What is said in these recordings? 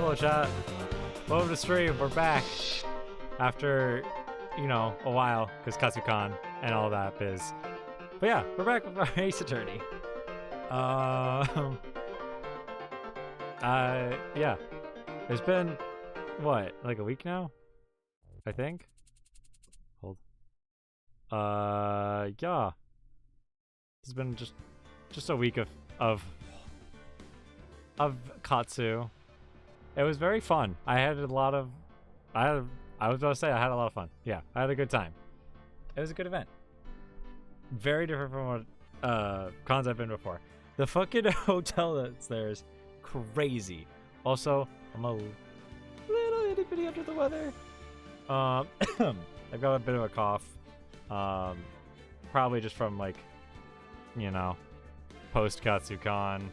Hello, chat. Welcome to stream. We're back after, you know, a while because Katsukan and all that biz. But yeah, we're back with our Ace Attorney. Yeah. It's been, what, like a week now? I think? Hold. Yeah. It's been just a week of Katsu. It was very fun. I had a lot of, I was about to say I had a lot of fun. Yeah, I had a good time. It was a good event. Very different from what cons I've been before. The fucking hotel that's there is crazy. Also, I'm a little itty bitty under the weather. I've got a bit of a cough. Probably just from like, you know, post Katsukan.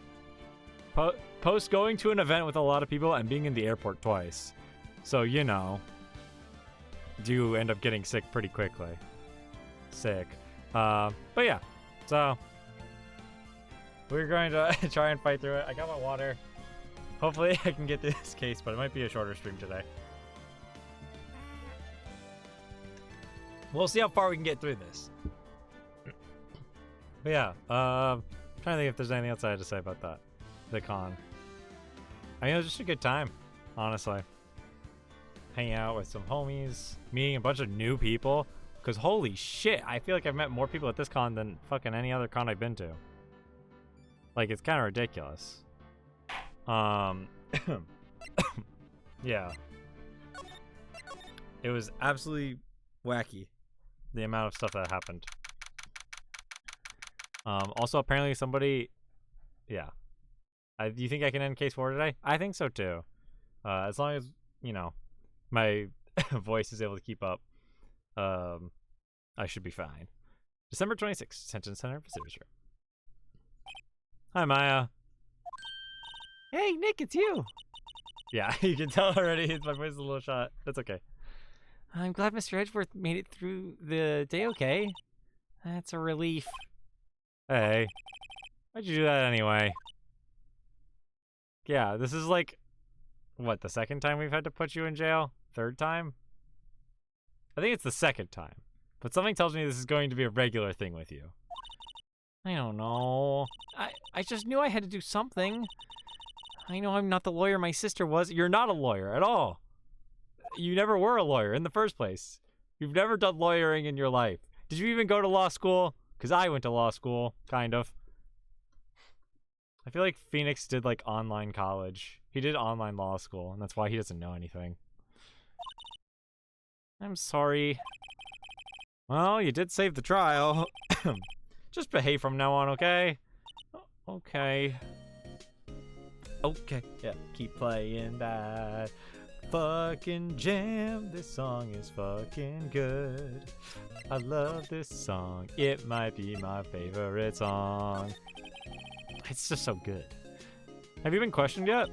Post going to an event with a lot of people and being in the airport twice. So, you know, do end up getting sick pretty quickly. Sick. But yeah, so we're going to try and fight through it. I got my water. Hopefully I can get through this case, but it might be a shorter stream today. We'll see how far we can get through this. But yeah, trying to think if there's anything else I had to say about that. The con. I mean, it was just a good time, honestly. Hanging out with some homies, meeting a bunch of new people. Because holy shit, I feel like I've met more people at this con than fucking any other con I've been to. Like, it's kind of ridiculous. Yeah. It was absolutely wacky, the amount of stuff that happened. Also, apparently somebody... Yeah. Do you think I can end case 4 today? I think so too. As long as, you know, my voice is able to keep up, I should be fine. December 26th, Detention Center, Pacific Shore. Hi, Maya. Hey, Nick, it's you. Yeah, you can tell already. My voice is a little shot. That's okay. I'm glad Mr. Edgeworth made it through the day okay. That's a relief. Hey, why'd you do that anyway? Yeah, this is like, what, the second time we've had to put you in jail? Third time? I think it's the second time. But something tells me this is going to be a regular thing with you. I don't know. I just knew I had to do something. I know I'm not the lawyer my sister was. You're not a lawyer at all. You never were a lawyer in the first place. You've never done lawyering in your life. Did you even go to law school? Because I went to law school, kind of. I feel like Phoenix did like online college. He did online law school, and that's why he doesn't know anything. I'm sorry. Well, you did save the trial. Just behave from now on, okay? Okay. Okay, yeah, keep playing that fucking jam. This song is fucking good. I love this song. It might be my favorite song. It's just so good. Have you been questioned yet?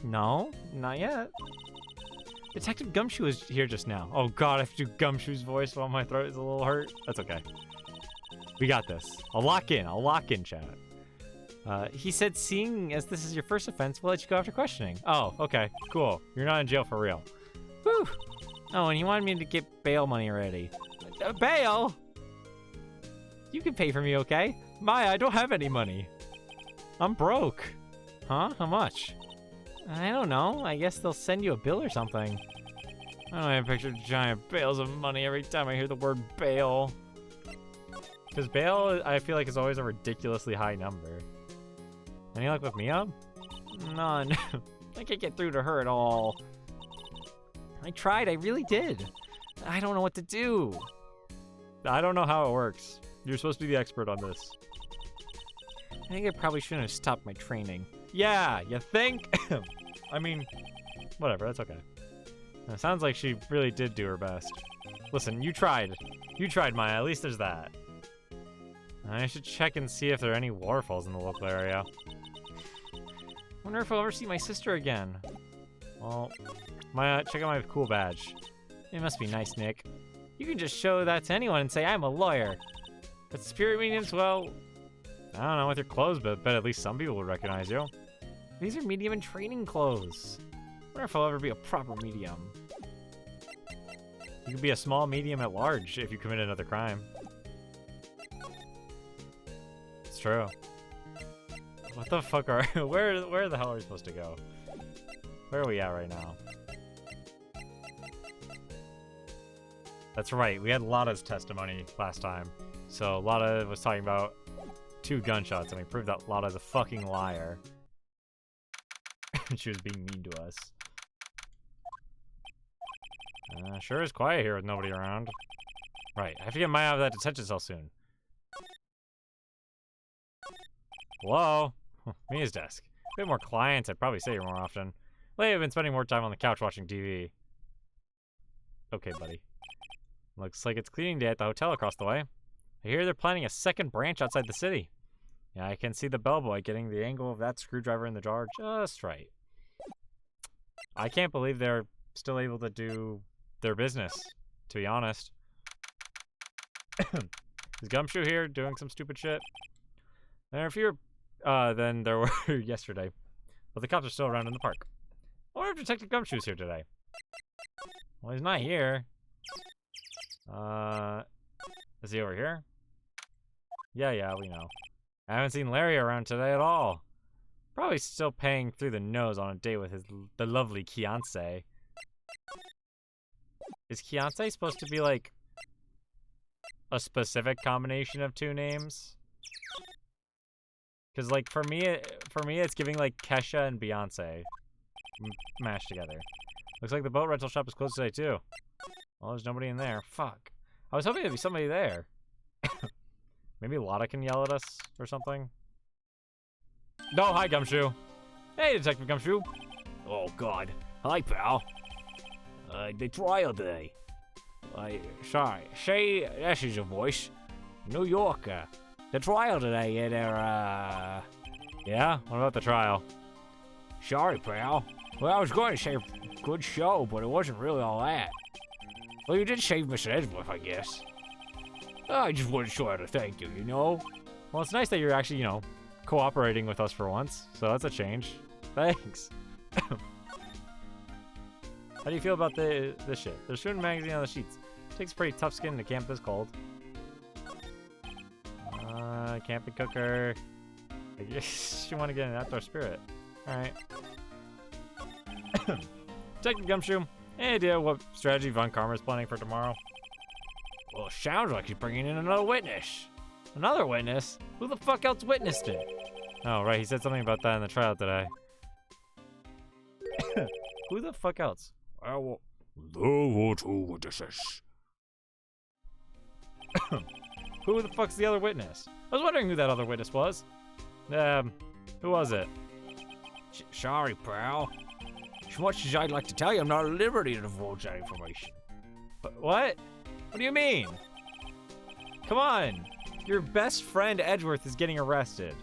No, not yet. Detective Gumshoe is here just now. Oh god, I have to do Gumshoe's voice while my throat is a little hurt. That's okay. We got this. I'll lock in, chat. He said seeing as this is your first offense, we'll let you go after questioning. Oh, okay, cool. You're not in jail for real. Whew. Oh, and he wanted me to get bail money already. Bail? You can pay for me, okay? Maya, I don't have any money. I'm broke. Huh? How much? I don't know. I guess they'll send you a bill or something. I don't have picture giant bales of money every time I hear the word bail. Because bail, I feel like, is always a ridiculously high number. Any luck with Mia? None. I can't get through to her at all. I tried. I really did. I don't know what to do. I don't know how it works. You're supposed to be the expert on this. I think I probably shouldn't have stopped my training. Yeah, you think? I mean, whatever, that's okay. It sounds like she really did do her best. Listen, you tried. You tried, Maya. At least there's that. I should check and see if there are any waterfalls in the local area. Wonder if I'll ever see my sister again. Well, Maya, check out my cool badge. It must be nice, Nick. You can just show that to anyone and say I'm a lawyer. But spirit mediums, well, I don't know with your clothes, but at least some people would recognize you. These are medium and training clothes. wonder if I'll ever be a proper medium. You could be a small medium at large if you commit another crime. It's true. What the fuck are where the hell are we supposed to go? Where are we at right now? That's right, we had Lotta's testimony last time. So Lotta was talking about 2 gunshots, and we proved that Lotta's a fucking liar. She was being mean to us. Sure is quiet here with nobody around. Right, I have to get Maya out of that detention cell soon. Hello? Mia's desk. If we had more clients, I'd probably stay here more often. Lately, I've been spending more time on the couch watching TV. Okay, buddy. Looks like it's cleaning day at the hotel across the way. I hear they're planning a second branch outside the city. Yeah, I can see the bellboy getting the angle of that screwdriver in the jar just right. I can't believe they're still able to do their business, to be honest. Is Gumshoe here doing some stupid shit? There are fewer than there were yesterday, but the cops are still around in the park. I wonder if Detective Gumshoe's here today. Well, he's not here. Is he over here? Yeah, we know. I haven't seen Larry around today at all. Probably still paying through the nose on a date with the lovely Kiance. Is Kiance supposed to be like a specific combination of 2 names? Because like for me it's giving like Kesha and Beyonce mashed together. Looks like the boat rental shop is closed today too. Well, there's nobody in there. Fuck. I was hoping there'd be somebody there. Maybe Lotta can yell at us or something. No, hi Gumshoe. Hey, Detective Gumshoe. Oh God. Hi, pal. The trial day. Sorry. Say, this is your voice. New Yorker. The trial today, yeah, they're, Yeah? What about the trial? Sorry, pal. Well, I was going to say good show, but it wasn't really all that. Well, you did save Mr. Edgeworth, I guess. I just wasn't sure how to thank you, you know? Well, it's nice that you're actually, you know, cooperating with us for once. So that's a change. Thanks. How do you feel about this shit? There's student magazine on the sheets. Takes pretty tough skin to camp this cold. Camping cooker. I guess you want to get an outdoor spirit. Alright. Detective Gumshoe, any idea what strategy Von Karma's planning for tomorrow? Well, it sounds like he's bringing in another witness. Another witness? Who the fuck else witnessed it? Oh, right, he said something about that in the trial today. Who the fuck else? Well, there were 2 witnesses. Who the fuck's the other witness? I was wondering who that other witness was. Who was it? Sorry, pal. As much as I'd like to tell you, I'm not at liberty to divulge that information. What? What do you mean? Come on. Your best friend Edgeworth is getting arrested.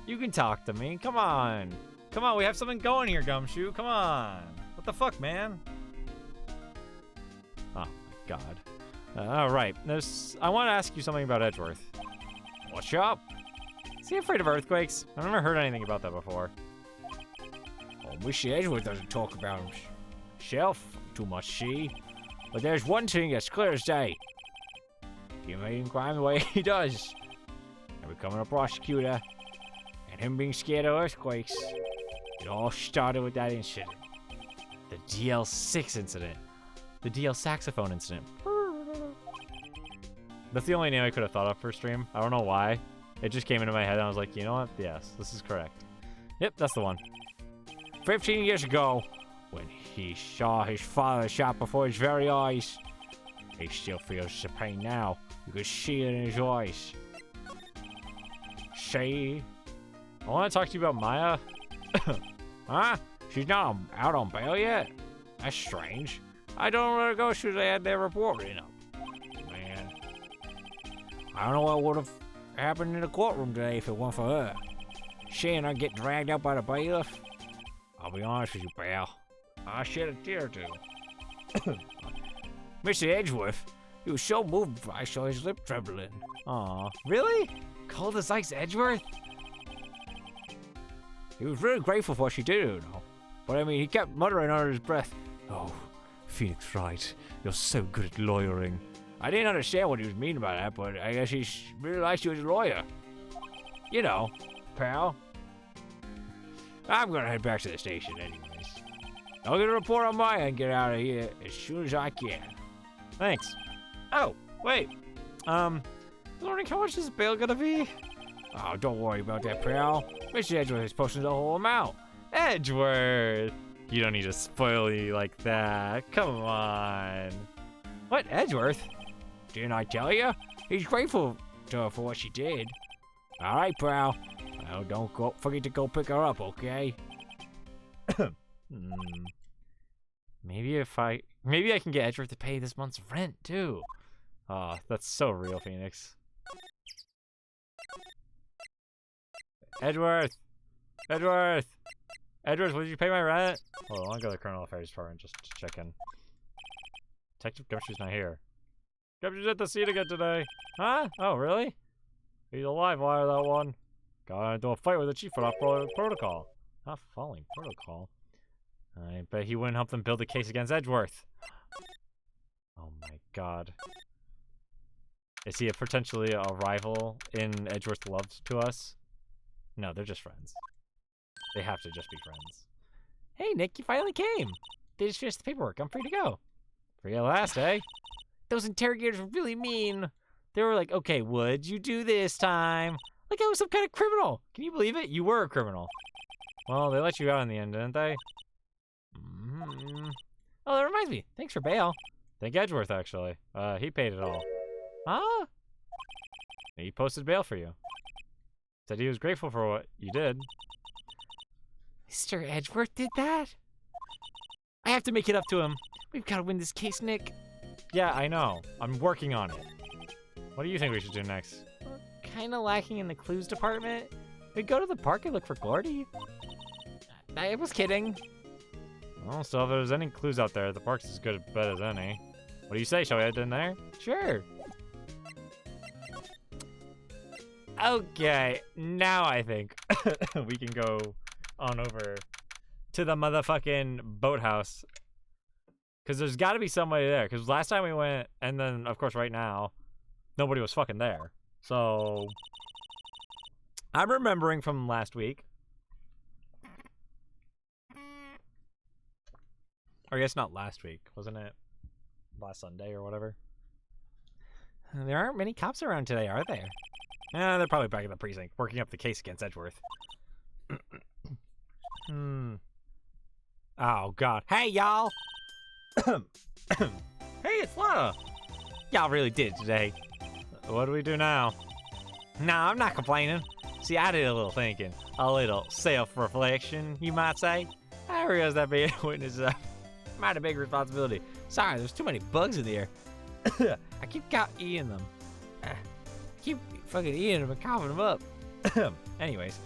You can talk to me. Come on. Come on, we have something going here, Gumshoe. Come on. What the fuck, man? Oh, my God. All right. I want to ask you something about Edgeworth. What's up? Is he afraid of earthquakes? I've never heard anything about that before. Well, Mr. Edgeworth doesn't talk about himself too much, see? But there's one thing that's clear as day. He made him crime the way he does. And becoming a prosecutor, and him being scared of earthquakes. It all started with that incident. The DL-Sax incident. The DL-Saxophone incident. That's the only name I could have thought of for stream. I don't know why. It just came into my head and I was like, you know what? Yes, this is correct. Yep, that's the one. 15 years ago, when he saw his father shot before his very eyes, he still feels the pain now. You can see it in his eyes. See? I want to talk to you about Maya. Huh? She's not out on bail yet? That's strange. I don't let her go since they had their report written up. Man. I don't know what would have happened in the courtroom today if it weren't for her. Seeing her get dragged out by the bailiff. I'll be honest with you, pal. I shed a tear or two. Mr. Edgeworth, he was so moved I saw his lip trembling. Aw, really? Cold as ice Edgeworth? He was really grateful for what she did, you know. But I mean, he kept muttering under his breath, "Oh, Phoenix Wright, you're so good at lawyering." I didn't understand what he was meaning by that, but I guess he really likes you as a lawyer. You know, pal. I'm gonna head back to the station anyways. I'll get a report on my end and get out of here as soon as I can. Thanks. Oh, wait. I was wondering how much is bail gonna be? Oh, don't worry about that, pal. Mr. Edgeworth is posting the whole amount. Edgeworth! You don't need to spoil me like that. Come on. What, Edgeworth? Didn't I tell you? He's grateful to her for what she did. All right, pal. Well, don't forget to go pick her up, okay? Maybe I can get Edgeworth to pay this month's rent too. Oh, that's so real, Phoenix. Edgeworth! Edgeworth! Edgeworth, would you pay my rent? Hold on, I'll go to the Criminal Affairs Department just to check in. Detective Gumshoe's not here. Gumshoe's at the scene again today. Huh? Oh, really? He's alive, wire that one. Got into a fight with the chief for that protocol. Not following protocol. I bet he wouldn't help them build a case against Edgeworth. Oh my god. Is he potentially a rival in Edgeworth's love to us? No, they're just friends. They have to just be friends. Hey, Nick, you finally came. They just finished the paperwork. I'm free to go. Free at last, eh? Those interrogators were really mean. They were like, okay, what'd you do this time? Like I was some kind of criminal. Can you believe it? You were a criminal. Well, they let you out in the end, didn't they? Oh, that reminds me. Thanks for bail. Thank Edgeworth, actually. He paid it all. Huh? He posted bail for you. Said he was grateful for what you did. Mr. Edgeworth did that? I have to make it up to him. We've got to win this case, Nick. Yeah, I know. I'm working on it. What do you think we should do next? We're kind of lacking in the clues department. We'd go to the park and look for Gordy. I was kidding. Well, so if there's any clues out there, the park's as good a bet as any. What do you say? Shall we head in there? Sure. Okay, now I think we can go on over to the motherfucking boathouse. Because there's got to be somebody there. Because last time we went, and then, of course, right now, nobody was fucking there. So, I'm remembering from last week. Or I guess not last week. Wasn't it last Sunday or whatever? There aren't many cops around today, are there? They're probably back at the precinct, working up the case against Edgeworth. Oh, God. Hey, y'all! Hey, it's Lana! Y'all really did it today. What do we do now? Nah, I'm not complaining. See, I did a little thinking. A little self-reflection, you might say. I realize that being a witness is a mighty big responsibility. Sorry, there's too many bugs in the air. I keep eating them. Keep fucking eating them and coughing them up. Anyways.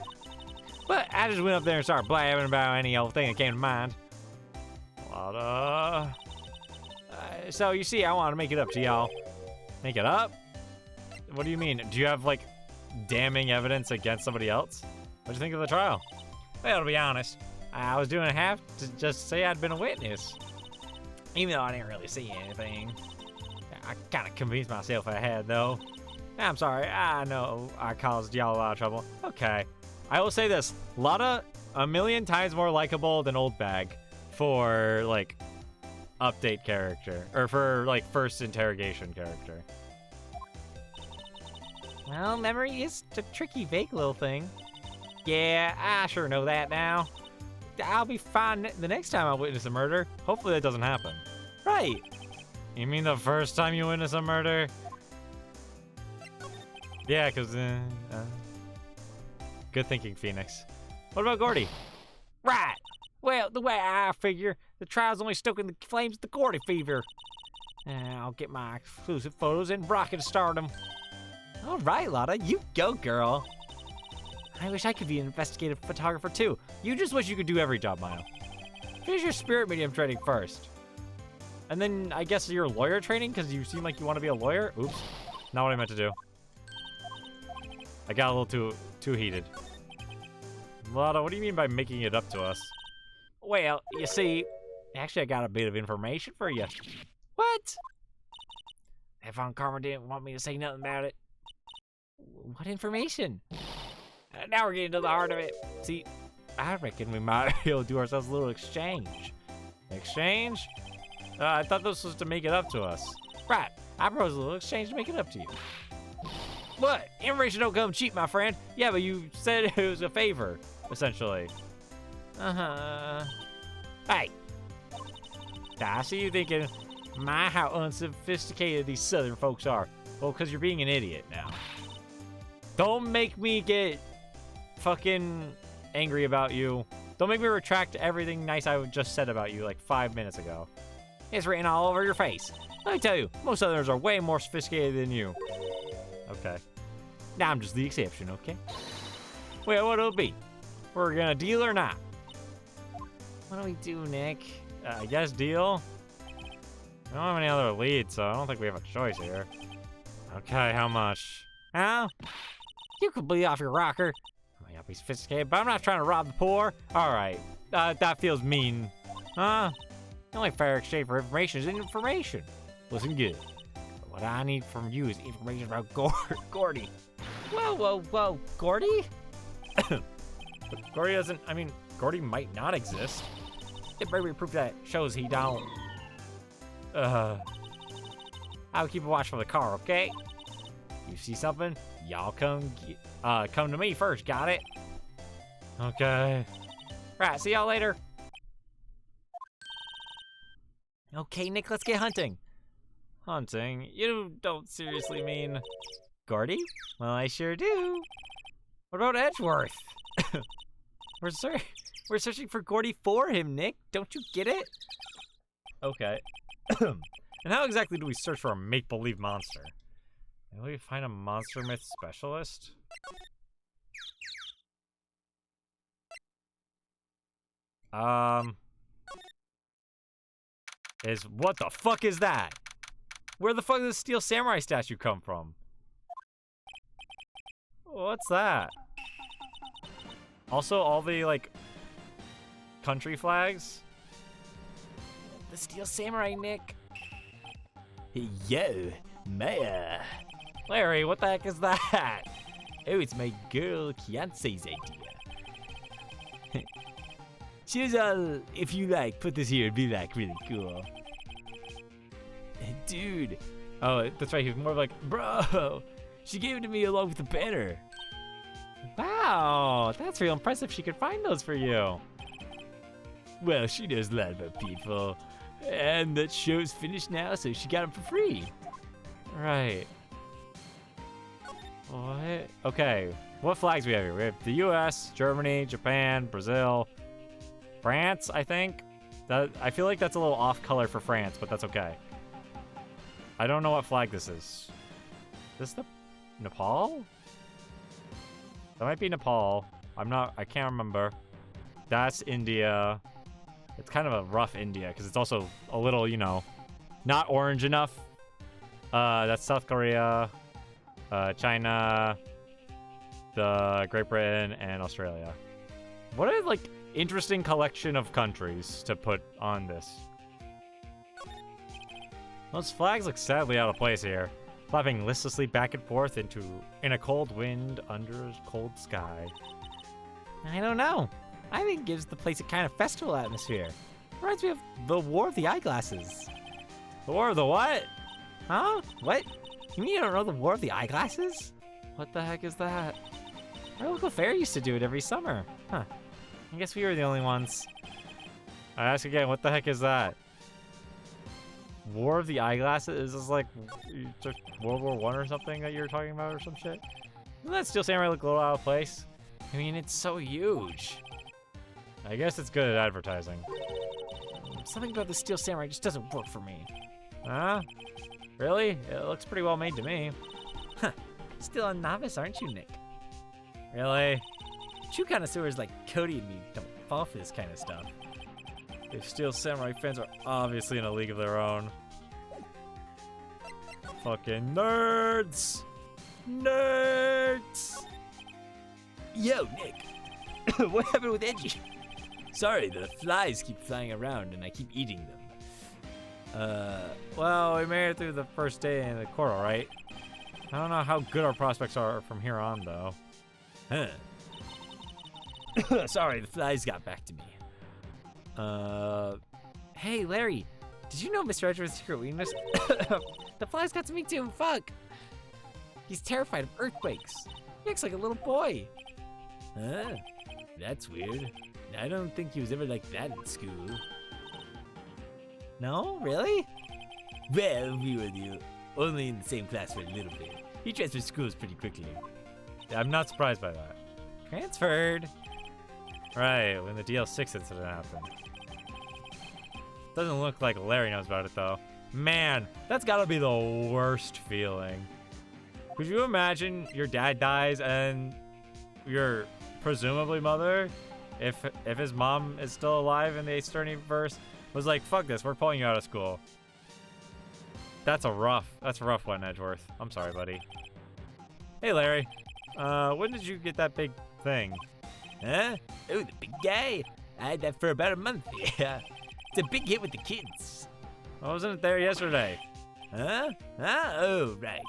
But I just went up there and started blabbing about any old thing that came to mind. So you see, I want to make it up to y'all. Make it up? What do you mean? Do you have, like, damning evidence against somebody else? What'd you think of the trial? Well, to be honest, I was doing half to just say I'd been a witness. Even though I didn't really see anything. I kind of convinced myself I had, though. I'm sorry, I know I caused y'all a lot of trouble. Okay. I will say this. Lotta, a million times more likable than Old Bag for, like, update character. Or for, like, first interrogation character. Well, memory is a tricky, vague little thing. Yeah, I sure know that now. I'll be fine the next time I witness a murder. Hopefully that doesn't happen. Right. You mean the first time you witness a murder? Yeah, because, good thinking, Phoenix. What about Gordy? Right. Well, the way I figure, the trial's only stoking the flames of the Gordy fever. I'll get my exclusive photos and rocket stardom. All right, Lotta, you go, girl. I wish I could be an investigative photographer, too. You just wish you could do every job, Mile. Finish your spirit medium training first. And then, I guess, your lawyer training, because you seem like you want to be a lawyer? Oops. Not what I meant to do. I got a little too heated. Lotta, what do you mean by making it up to us? Well, you see, actually I got a bit of information for you. What? That Von Karma didn't want me to say nothing about it. What information? Now we're getting to the heart of it. See, I reckon we might be able to do ourselves a little exchange. Exchange? I thought this was to make it up to us. Right, I propose a little exchange to make it up to you. What? Information don't come cheap, my friend. Yeah, but you said it was a favor, essentially. Uh-huh. Hey. I see you thinking, my, how unsophisticated these southern folks are. Well, because you're being an idiot now. Don't make me get fucking angry about you. Don't make me retract everything nice I just said about you like 5 minutes ago. It's written all over your face. Let me tell you, most Southerners are way more sophisticated than you. Okay. Now I'm just the exception, okay? Well, what'll it be? We're gonna deal or not? What do we do, Nick? I guess deal? We don't have any other leads, so I don't think we have a choice here. Okay, how much? Huh? You could be off your rocker. I might not be sophisticated, but I'm not trying to rob the poor. All right, that feels mean. Huh? The only fair exchange for information is information. Listen good. But what I need from you is information about Gordy. Whoa, Gordy? But Gordy doesn't, I mean, Gordy might not exist. It better be proof that shows he don't. I'll keep a watch for the car, okay? You see something? Y'all come to me first, got it? Okay. Right, see y'all later. Okay, Nick, let's get hunting. Hunting? You don't seriously mean Gordy? Well, I sure do. What about Edgeworth? We're searching for Gordy for him, Nick. Don't you get it? Okay. And how exactly do we search for a make-believe monster? Maybe we find a monster myth specialist? What the fuck is that? Where the fuck did the Steel Samurai statue come from? What's that? Also, all the, like, country flags? The Steel Samurai, Nick. Yo, Maya. Larry, what the heck is that? Oh, it's my girl Kiance's idea. She's all, if you like, put this here, it'd be like really cool. Dude. Oh, that's right, he was more like, bro, she gave it to me along with the banner. Wow, that's real impressive she could find those for you. Well, she knows a lot about people. And that show's finished now, so she got them for free. Right. What? Okay, what flags we have here? We have the US, Germany, Japan, Brazil, France, I think. I feel like that's a little off color for France, but that's okay. I don't know what flag this is. Is this the Nepal? That might be Nepal. I can't remember. That's India. It's kind of a rough India because it's also a little, you know, not orange enough. That's South Korea, China, the Great Britain, and Australia. What a, like, interesting collection of countries to put on this. Those flags look sadly out of place here, flapping listlessly back and forth in a cold wind under a cold sky. I don't know. I think it gives the place a kind of festival atmosphere. Reminds me of the War of the Eyeglasses. The War of the what? Huh? What? You mean you don't know the War of the Eyeglasses? What the heck is that? Our local fair used to do it every summer. Huh. I guess we were the only ones. I ask again, what the heck is that? War of the Eyeglasses? Is this like World War I or something that you were talking about or some shit? Doesn't that Steel Samurai look a little out of place? I mean, it's so huge. I guess it's good at advertising. Something about the Steel Samurai just doesn't work for me. Huh? Really? It looks pretty well made to me. Huh. Still a novice, aren't you, Nick? Really? True connoisseurs like Cody and me don't fall for this kind of stuff. The Steel Samurai fans are obviously in a league of their own. Fucking nerds! Nerds! Yo, Nick. What happened with Edgy? Sorry, the flies keep flying around and I keep eating them. Well, we made it through the first day in the coral, right? I don't know how good our prospects are from here on, though. Huh. Sorry, the flies got back to me. Hey, Larry, did you know Mr. Edgeworth's secret weakness? The flies got to me too, fuck. He's terrified of earthquakes. He acts like a little boy. Huh? That's weird. I don't think he was ever like that in school. No? Really? Well, I'll be with you. Only in the same class for a little bit. He transferred schools pretty quickly. Yeah, I'm not surprised by that. Transferred? Right, when the DL-Sax incident happened. Doesn't look like Larry knows about it, though. Man, that's gotta be the worst feeling. Could you imagine your dad dies and your presumably mother, if his mom is still alive in the Ace Attorney verse, was like, fuck this, we're pulling you out of school. That's a rough one, Edgeworth. I'm sorry, buddy. Hey, Larry. When did you get that big thing? Huh? Oh, the big guy. I had that for about a month. Yeah. It's a big hit with the kids. I wasn't there yesterday. Huh? Huh? Oh, right.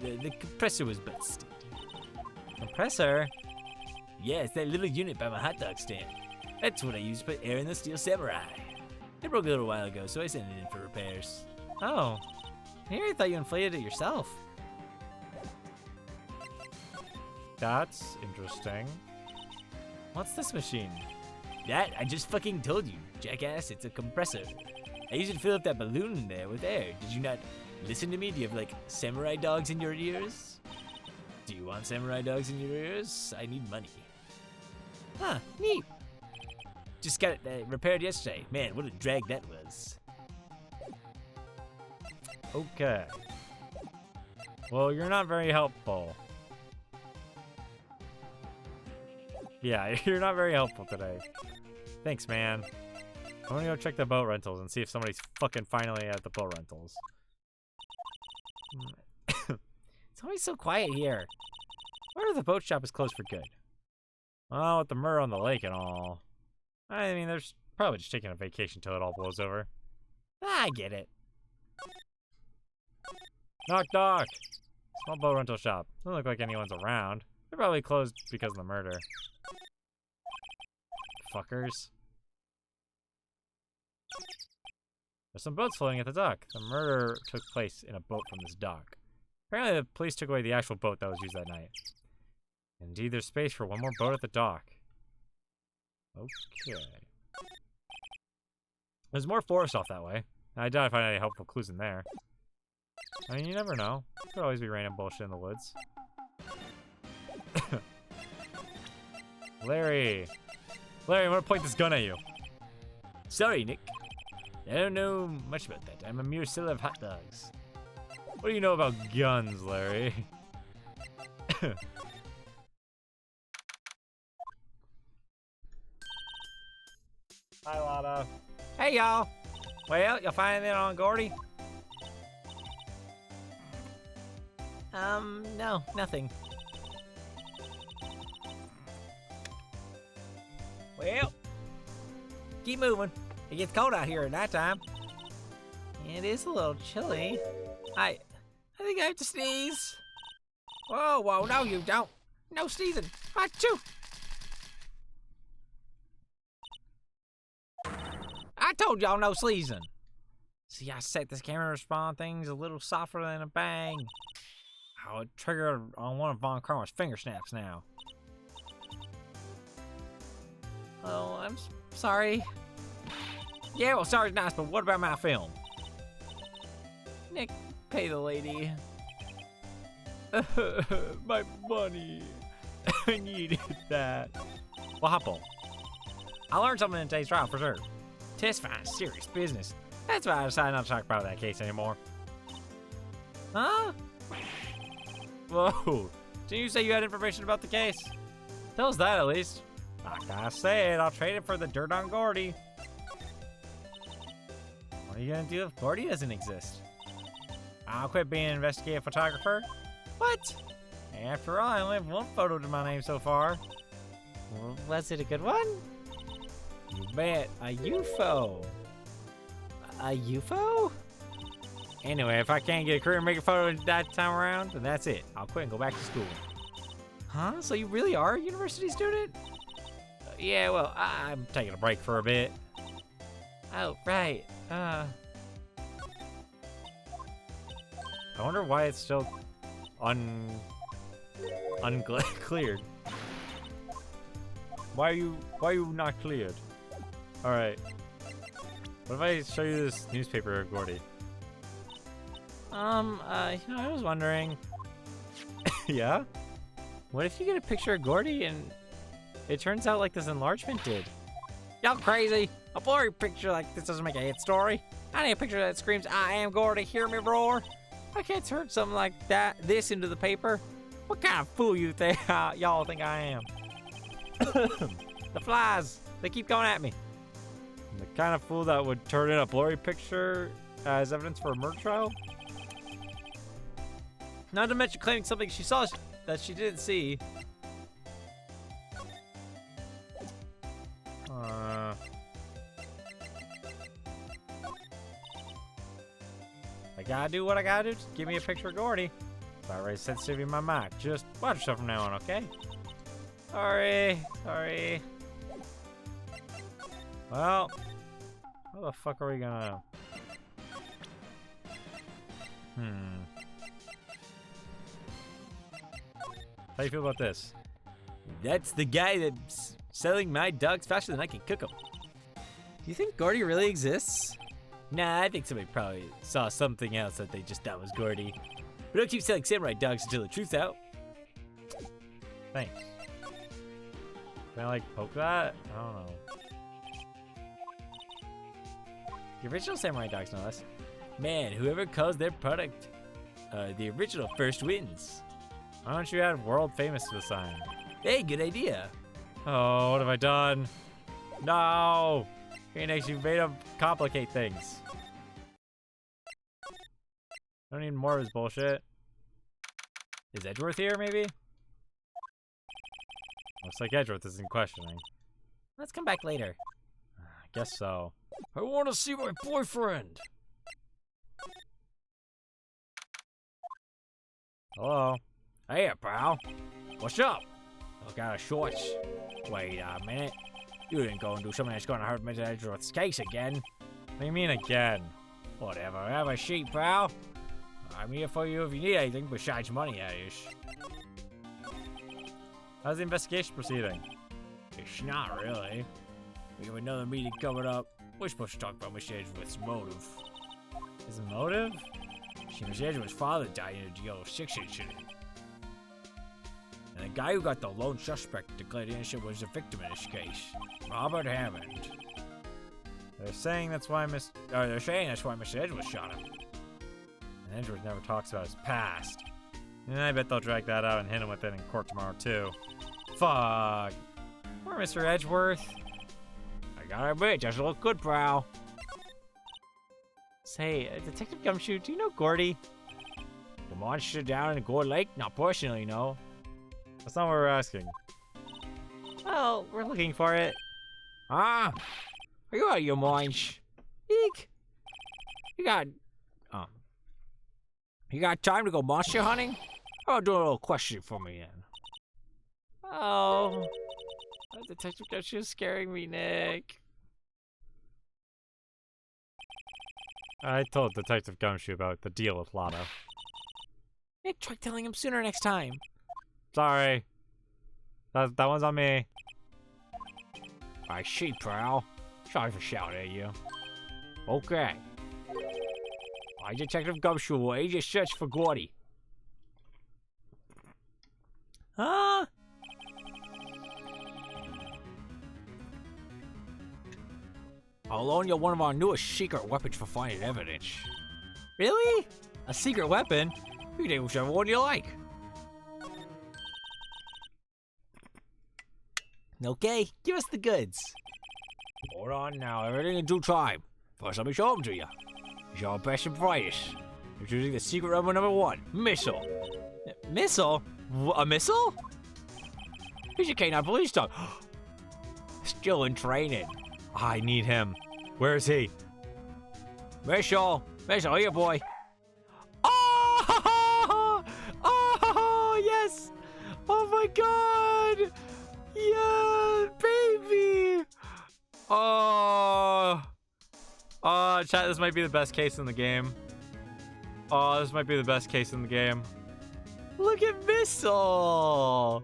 The compressor was busted. Compressor? Yeah, it's that little unit by my hot dog stand. That's what I use to put air in the Steel Samurai. It broke a little while ago, so I sent it in for repairs. Oh. Here, I thought you inflated it yourself. That's interesting. What's this machine? That, I just fucking told you, jackass. It's a compressor. I used it to fill up that balloon in there with air. Did you not listen to me? Do you have, like, samurai dogs in your ears? Do you want samurai dogs in your ears? I need money. Huh, neat. Just got it repaired yesterday. Man, what a drag that was. Okay. Well, you're not very helpful. Yeah, you're not very helpful today. Thanks, man. I'm gonna go check the boat rentals and see if somebody's fucking finally at the boat rentals. It's always so quiet here. I wonder if the boat shop is closed for good. Oh, with the murder on the lake and all. I mean, they're probably just taking a vacation till it all blows over. I get it. Knock, knock. Small boat rental shop. Doesn't look like anyone's around. They're probably closed because of the murder. Fuckers. There's some boats floating at the dock. The murder took place in a boat from this dock. Apparently the police took away the actual boat that was used that night. Indeed, there's space for one more boat at the dock. Okay. There's more forest off that way. I doubt I find any helpful clues in there. I mean, you never know. Could always be random bullshit in the woods. Larry! Larry, I'm gonna point this gun at you. Sorry, Nick. I don't know much about that. I'm a mere seller of hot dogs. What do you know about guns, Larry? Hi, Lotta. Hey, y'all. Well, you find it on Gordy? No, nothing. Well, keep moving. It gets cold out here at nighttime. It is a little chilly. I think I have to sneeze. Whoa, whoa, no you don't. No sneezing. Achoo! I told y'all no sneezing. See, I set this camera to respond things a little softer than a bang. Oh, it triggered on one of Von Karma's finger snaps now. Oh, I'm sorry. Yeah, well, sorry's nice, but what about my film? Nick, pay the lady. My money. I needed that. Well, hop on. I learned something in today's trial for sure. Testifying serious business. That's why I decided not to talk about that case anymore. Huh? Whoa. Didn't you say you had information about the case? Tell us that at least. Like I said, I'll trade it for the dirt on Gordy. What are you gonna do if Gordy doesn't exist? I'll quit being an investigative photographer. What? After all, I only have one photo to my name so far. Was it a good one? You bet. A UFO. A UFO? Anyway, if I can't get a career making photo that time around, then that's it. I'll quit and go back to school. Huh? So you really are a university student? Yeah, well, I'm taking a break for a bit. Oh, right. I wonder why it's still uncleared. Why are you not cleared? All right. What if I show you this newspaper, Gordy? I was wondering. Yeah? What if you get a picture of Gordy and it turns out like this enlargement did? Y'all crazy? A blurry picture like this doesn't make a hit story. I need a picture that screams, "I am Gordy, hear me roar." I can't turn something like this into the paper. What kind of fool you think y'all think I am? The flies, they keep going at me. The kind of fool that would turn in a blurry picture as evidence for a murder trial? Not to mention claiming something she saw that she didn't see. I gotta do what I gotta do. Just give me a picture of Gordy. If I raise sensitivity in my mic, just watch yourself from now on, okay? Sorry. Well, how the fuck are we gonna... How do you feel about this? That's the guy that's selling my dogs faster than I can cook them. Do you think Gordy really exists? Nah, I think somebody probably saw something else that they just thought was Gordy. But don't keep selling samurai dogs until the truth's out. Thanks. Can I like poke that? I don't know. The original samurai dogs, no less. Man, whoever calls their product the original first wins. Why don't you add world famous to the sign? Hey, good idea. Oh, what have I done? No! Phoenix, you made him complicate things. I don't need more of his bullshit. Is Edgeworth here, maybe? Looks like Edgeworth isn't questioning. Let's come back later. I guess so. I want to see my boyfriend. Hello? Hey, pal. What's up? Look out of shorts. Wait a minute. You didn't go and do something that's gonna hurt Mr. Edgeworth's case again. What do you mean again? Whatever. Have a seat, pal. I'm here for you if you need anything besides money, that is. How's the investigation proceeding? It's not really. We have another meeting coming up. We're supposed to talk about Mr. Edgeworth's motive. His motive? Mr. Edgeworth's father died in a DL-Sax incident. And the guy who got the lone suspect declared innocent was the victim in this case, Robert Hammond. They're saying that's why Mr. Edgeworth shot him. And Edgeworth never talks about his past. And I bet they'll drag that out and hit him with it in court tomorrow, too. Fuck. Poor Mr. Edgeworth. I gotta admit, doesn't look good, pal. Say, Detective Gumshoe, do you know Gordy? The monster down in the Gourd Lake? Not personally, no. That's not what we're asking. Well, we're looking for it. Ah? Are you out of your mind? Eek. You got time to go monster hunting? How about doing a little questioning for me then? Oh. Detective Gumshoe is scaring me, Nick. I told Detective Gumshoe about the deal with Lotto. Nick, try telling him sooner next time. Sorry. That one's on me. I see, pal. Sorry for shouting at you. Okay. I, Detective Gumshoe, will aid your search for Gordy. Huh? I'll loan you one of our newest secret weapons for finding evidence. Really? A secret weapon? You take whichever one you like. Okay, give us the goods. Hold on now, everything in due time. First, let me show them to you. It's your best and brightest. Introducing the secret weapon number 1, missile. Missile? A missile? Here's your canine police dog. Still in training. I need him. Where is he? Missile, here, boy. Oh! Oh, yes! Oh my god! Yeah, baby! Oh! Oh, chat, this might be the best case in the game. Oh, this might be the best case in the game. Look at Missile!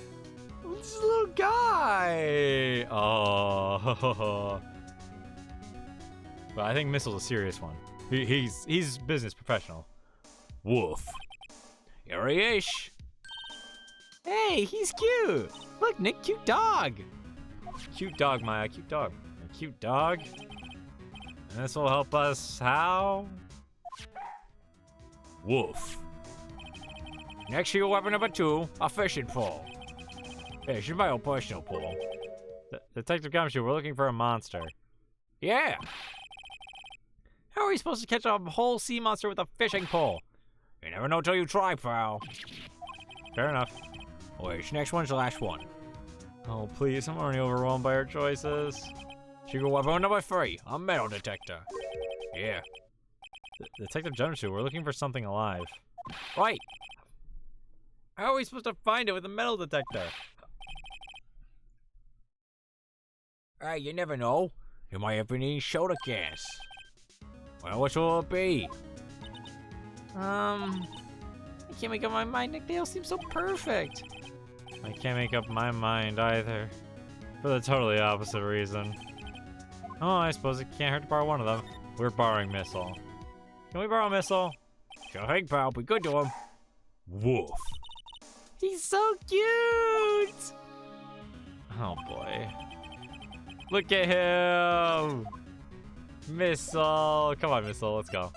This little guy! Oh. But I think Missile's a serious one. He's business professional. Woof. Here he is. Hey, he's cute! Look, Nick, cute dog! Cute dog, Maya, cute dog. A cute dog. And this will help us how? Woof. Next to your weapon number 2, a fishing pole. Hey, this is my own personal pole. Detective Gumshoe, we're looking for a monster. Yeah. How are we supposed to catch a whole sea monster with a fishing pole? You never know till you try, pal. Fair enough. Wait, this next one's the last one. Oh, please, I'm already overwhelmed by our choices. Secret weapon number 3, a metal detector. Yeah. Detective Gumshoe, we're looking for something alive. Right. How are we supposed to find it with a metal detector? Hey, you never know. You might have been eating soda cans. Well, which will it be? I can't make up my mind. Nick, they all seem so perfect. I can't make up my mind either. For the totally opposite reason. Oh, I suppose it can't hurt to borrow one of them. We're borrowing Missile. Can we borrow Missile? Sure thing, pal. Be good to him. Woof. He's so cute! Oh boy. Look at him! Missile! Come on, Missile, let's go.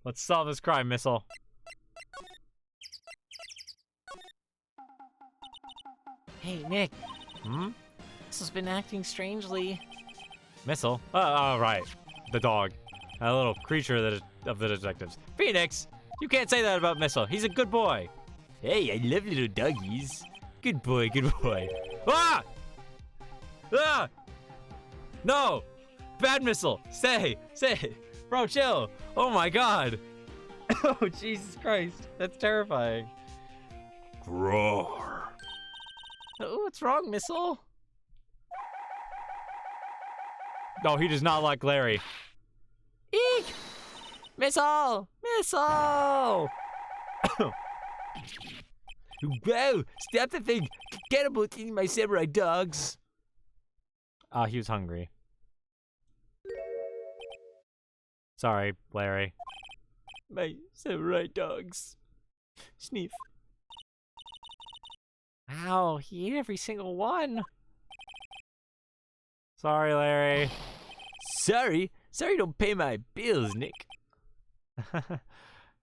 Let's solve this crime, Missile. Hey, Nick. Hmm? Missile's been acting strangely. Missile? Oh, right. The dog. That little creature of the detectives. Phoenix! You can't say that about Missile. He's a good boy. Hey, I love little doggies. Good boy, good boy. Ah! Ah! No! Bad Missile! Stay! Bro, chill! Oh my god! Oh, Jesus Christ. That's terrifying. Roar. Oh, what's wrong, Missile? No, he does not like Larry. Eek! Missile! Missile! Whoa! Stop the thing! Get about eating my samurai dogs! He was hungry. Sorry, Larry. My samurai dogs. Sniff. Ow, he ate every single one. Sorry, Larry. Sorry don't pay my bills, Nick.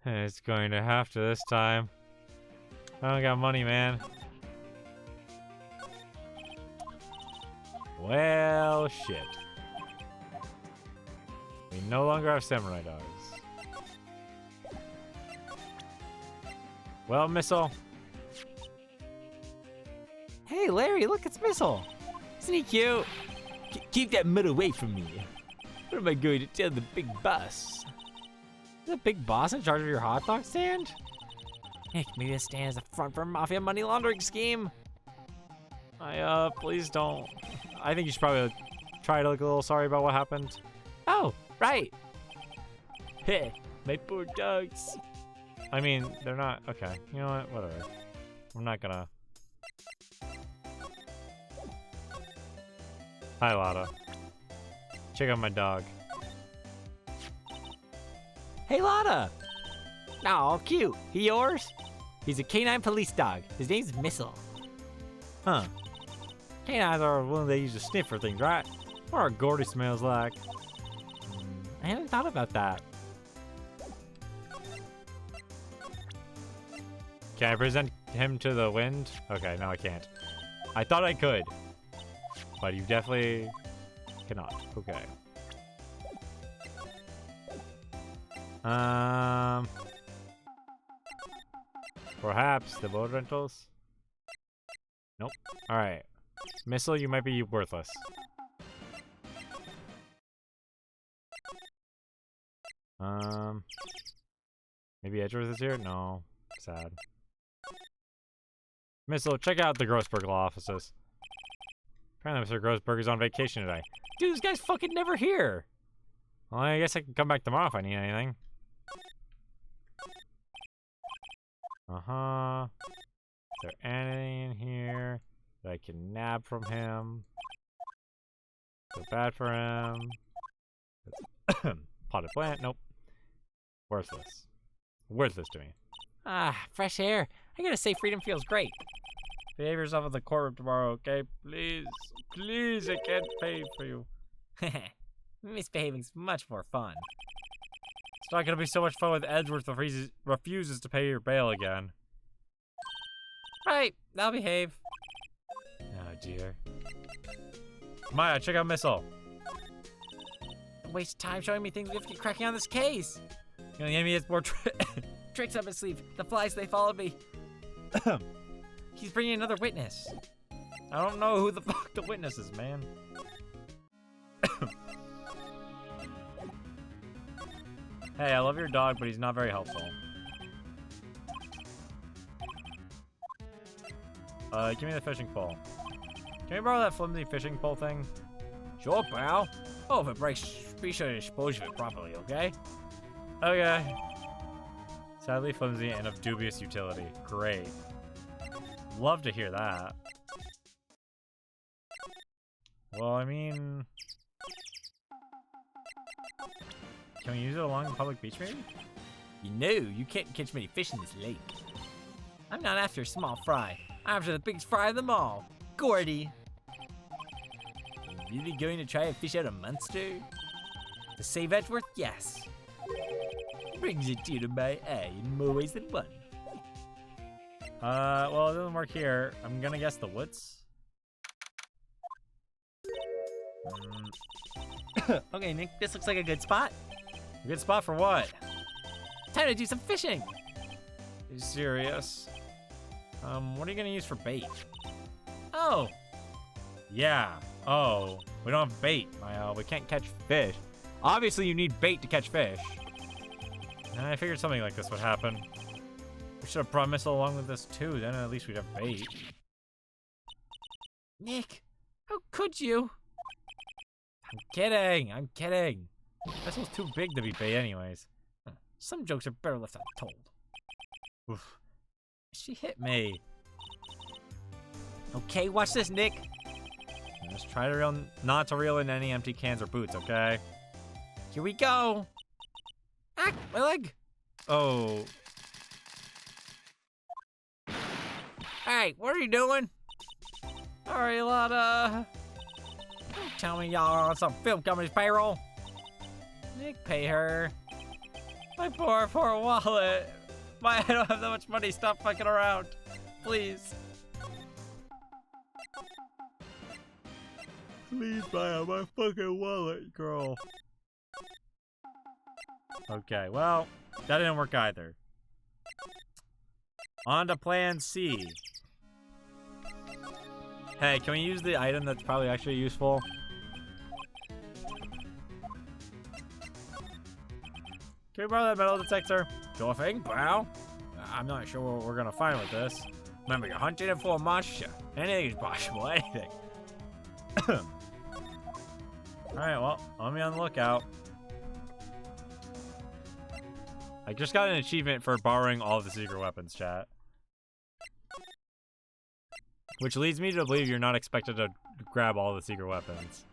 It's going to have to this time. I don't got money, man. Well, shit. We no longer have samurai dogs. Well, Missile. Hey, Larry, look, it's Missile. Isn't he cute? Keep that mud away from me. What am I going to tell the big boss? Is the big boss in charge of your hot dog stand? Nick, maybe this stand is a front for a mafia money laundering scheme. Please don't. I think you should probably try to look a little sorry about what happened. Oh, right. Hey, my poor dogs. I mean, they're not. Okay, you know what? Whatever. I'm not gonna. Hi, Lotta. Check out my dog. Hey, Lotta. Oh, cute. He yours? He's a canine police dog. His name's Missile. Huh. Canines are willing to use to sniff for things, right? What are Gordy smells like? I hadn't thought about that. Can I present him to the wind? Okay, no, I can't. I thought I could. But you definitely cannot. Okay. Perhaps the boat rentals? Nope. Alright. Missile, you might be worthless. Maybe Edgeworth is here? No. Sad. Missile, check out the Grossberg law offices. Apparently Mr. Grossberg is on vacation today. Dude, this guy's fucking never here. Well, I guess I can come back tomorrow if I need anything. Uh-huh. Is there anything in here that I can nab from him? So bad for him. Potted plant, nope. Worthless. Worthless to me. Ah, fresh air. I gotta say, freedom feels great. Behave yourself in the courtroom tomorrow, okay? Please. Please, I can't pay for you. Misbehaving's much more fun. It's not gonna be so much fun with Edgeworth refuses to pay your bail again. Right, I'll behave. Oh dear. Maya, check out Missile. Don't waste time showing me things we have to get cracking on this case. You know, the enemy has more Tricks up his sleeve. The flies, they followed me. He's bringing another witness. I don't know who the fuck the witness is, man. Hey, I love your dog, but he's not very helpful. Give me the fishing pole. Can we borrow that flimsy fishing pole thing? Sure, pal. Oh, if it breaks, be sure to dispose of it properly, okay? Okay. Sadly flimsy and of dubious utility. Great. Love to hear that. Well, I mean... Can we use it along the public beach, maybe? You know, you can't catch many fish in this lake. I'm not after a small fry. I'm after the biggest fry of them all. Gordy. You really going to try and fish out a monster? To save Edgeworth? Yes. Brings a tear to my eye in more ways than one. Well, it doesn't work here. I'm gonna guess the woods. Okay, Nick, this looks like a good spot. A good spot for what? Time to do some fishing. Are you serious? What are you gonna use for bait? Oh, Yeah. Oh, we don't have bait, Maya. We can't catch fish. Obviously, you need bait to catch fish. And I figured something like this would happen. We should have brought Missile along with this too, then at least we'd have bait. Nick, how could you? I'm kidding, I'm kidding. Missile's too big to be bait anyways. Some jokes are better left untold. Oof. She hit me. Okay, watch this, Nick. Just try to not to reel in any empty cans or boots, okay? Here we go. Ah, my leg. Oh. Hey, what are you doing? Sorry, Lotta. Don't tell me y'all are on some film company's payroll. Nick, pay her. My poor wallet. I don't have that much money. Stop fucking around. Please. Please buy out my fucking wallet, girl. Okay, well, that didn't work either. On to plan C. Hey, can we use the item that's probably actually useful? Can we borrow that metal detector? Sure thing, pal. I'm not sure what we're gonna find with this. Remember, you're hunting for a monster. Anything is possible, anything. Alright, well, I'll be on the lookout. I just got an achievement for borrowing all of the secret weapons, chat. Which leads me to believe you're not expected to grab all the secret weapons.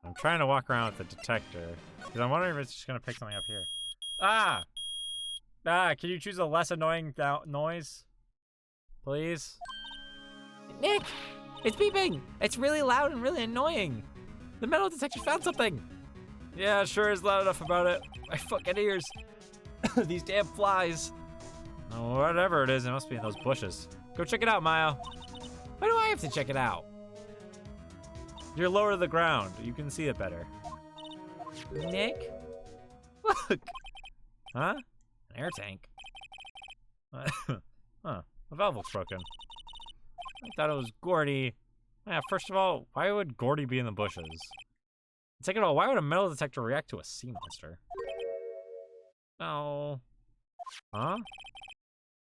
I'm trying to walk around with the detector. Because I'm wondering if it's just going to pick something up here. Ah! Ah, can you choose a less annoying noise? Please? Nick, it's beeping. It's really loud and really annoying. The metal detector found something. Yeah, it sure is loud enough about it. My fucking ears. These damn flies. Oh, whatever it is, it must be in those bushes. Go check it out, Maya. Why do I have to check it out? You're lower to the ground. You can see it better. Nick? Look. Huh? An air tank? Huh. The valve looks broken. I thought it was Gordy. Yeah, first of all, why would Gordy be in the bushes? Second of all, why would a metal detector react to a sea monster? Oh. Huh?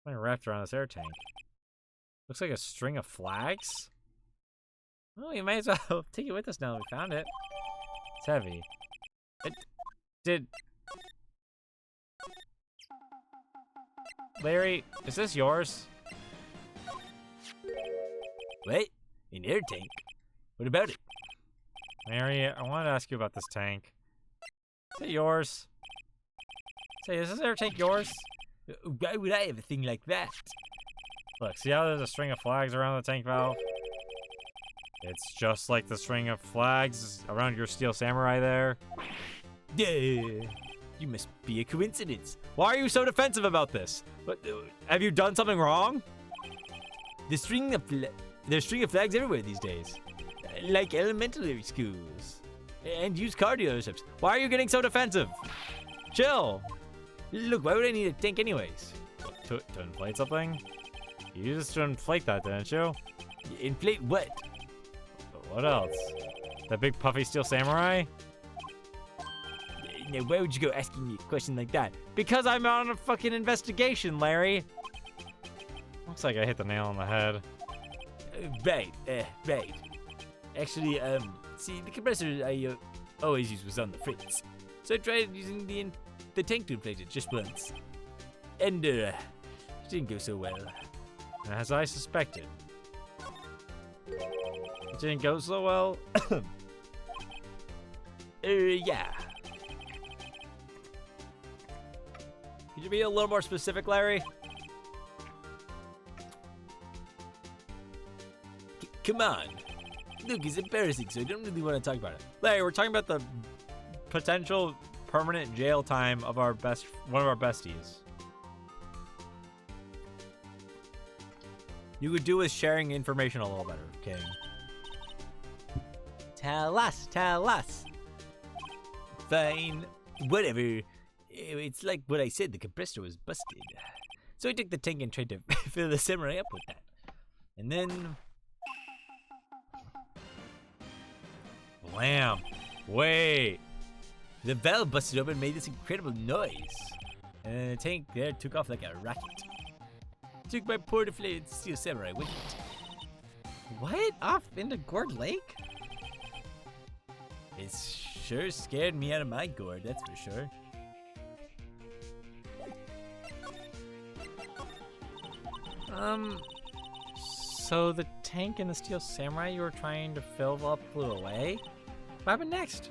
I'm wrapped around this air tank. Looks like a string of flags? Well, you might as well take it with us now that we found it. It's heavy. Larry, is this yours? What? An air tank? What about it? Larry, I wanted to ask you about this tank. Is it yours? Say, is this air tank yours? Why would I have a thing like that? Look, see how there's a string of flags around the tank valve? It's just like the string of flags around your steel samurai there. Duh. You must be a coincidence. Why are you so defensive about this? Have you done something wrong? There's string of flags everywhere these days. Like elementary schools. And used car dealerships. Why are you getting so defensive? Chill. Look, why would I need a tank anyways? To inflate something? You used to inflate that, didn't you? Inflate what? What else? That big puffy steel samurai? Now, why would you go asking me a question like that? Because I'm on a fucking investigation, Larry. Looks like I hit the nail on the head. Right. Actually, see, the compressor I always used was on the fritz. So I tried using the tank to inflate it just once. And, it didn't go so well. As I suspected. It didn't go so well? Yeah. Could you be a little more specific, Larry? Come on. Look, it's embarrassing, so I don't really want to talk about it. Larry, we're talking about the potential permanent jail time of one of our besties. You could do with sharing information a little better, King. Tell us. Fine. Whatever. It's like what I said, the compressor was busted. So I took the tank and tried to fill the samurai up with that. And then... Blam. Wait. The valve busted open and made this incredible noise. And the tank there took off like a rocket. Took my poor deflated steel samurai with it. What? Off into Gourd Lake? It sure scared me out of my gourd, that's for sure. So the tank and the steel samurai you were trying to fill up flew away? What happened next?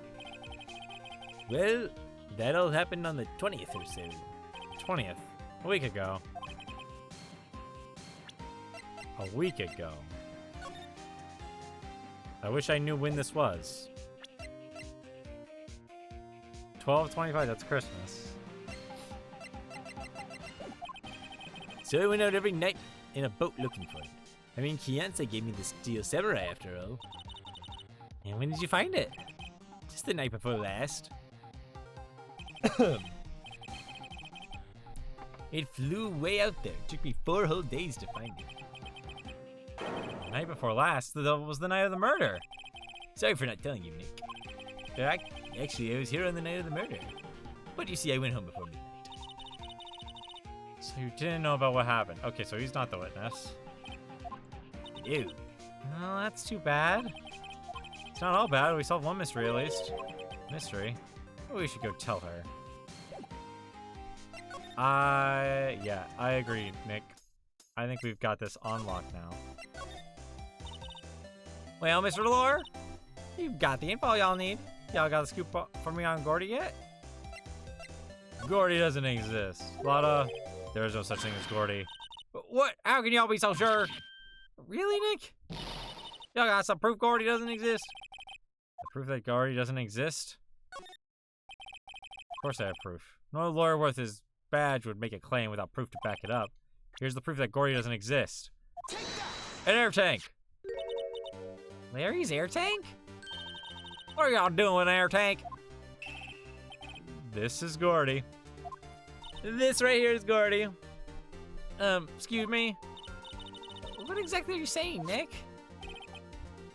Well, that all happened on the 20th or so. 20th? A week ago. A week ago. I wish I knew when this was. 12/25, that's Christmas. So I went out every night in a boat looking for it. I mean, Kianse gave me the steel samurai after all. And when did you find it? Just the night before last. It flew way out there. It took me 4 whole days to find it. The night before last, that was the night of the murder. Sorry for not telling you, Nick. Actually, I was here on the night of the murder. But you see, I went home before midnight. So you didn't know about what happened. Okay, so he's not the witness. Ew. Well, that's too bad. It's not all bad. We solved one mystery at least. Mystery? We should go tell her. Yeah, I agree, Nick. I think we've got this on lock now. Well, Mr. Lore, you've got the info y'all need. Y'all got the scoop for me on Gordy yet? Gordy doesn't exist. Lotta, there is no such thing as Gordy. What? How can y'all be so sure? Really, Nick? Y'all got some proof Gordy doesn't exist? The proof that Gordy doesn't exist? Of course I have proof. No lawyer worth his badge would make a claim without proof to back it up. Here's the proof that Gordy doesn't exist. An air tank! Larry's air tank? What are y'all doing with an air tank? This is Gordy. This right here is Gordy. Excuse me. What exactly are you saying, Nick?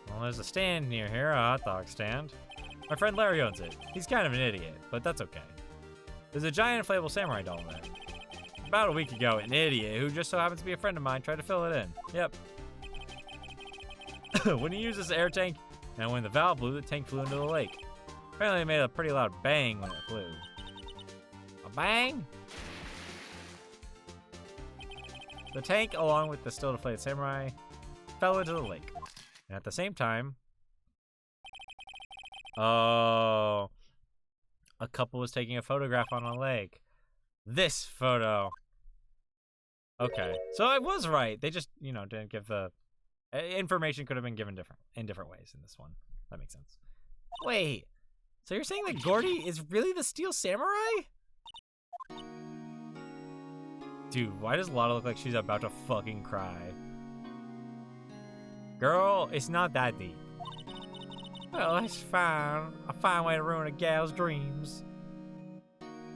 Well, there's a stand near here, a hot dog stand. My friend Larry owns it. He's kind of an idiot, but that's okay. There's a giant inflatable samurai doll there. About a week ago, an idiot who just so happens to be a friend of mine tried to fill it in. Yep. When he used this air tank, and when the valve blew, the tank flew into the lake. Apparently it made a pretty loud bang when it flew. A bang? The tank, along with the still deflated samurai, fell into the lake. And at the same time... Oh... A couple was taking a photograph on a lake. This photo. Okay, so I was right. They just, you know, didn't give the... information could have been given in different ways in this one. That makes sense. Wait, so you're saying that Gordy is really the Steel Samurai? Dude, why does Lotta look like she's about to fucking cry? Girl, it's not that deep. Well, that's fine. A fine way to ruin a gal's dreams.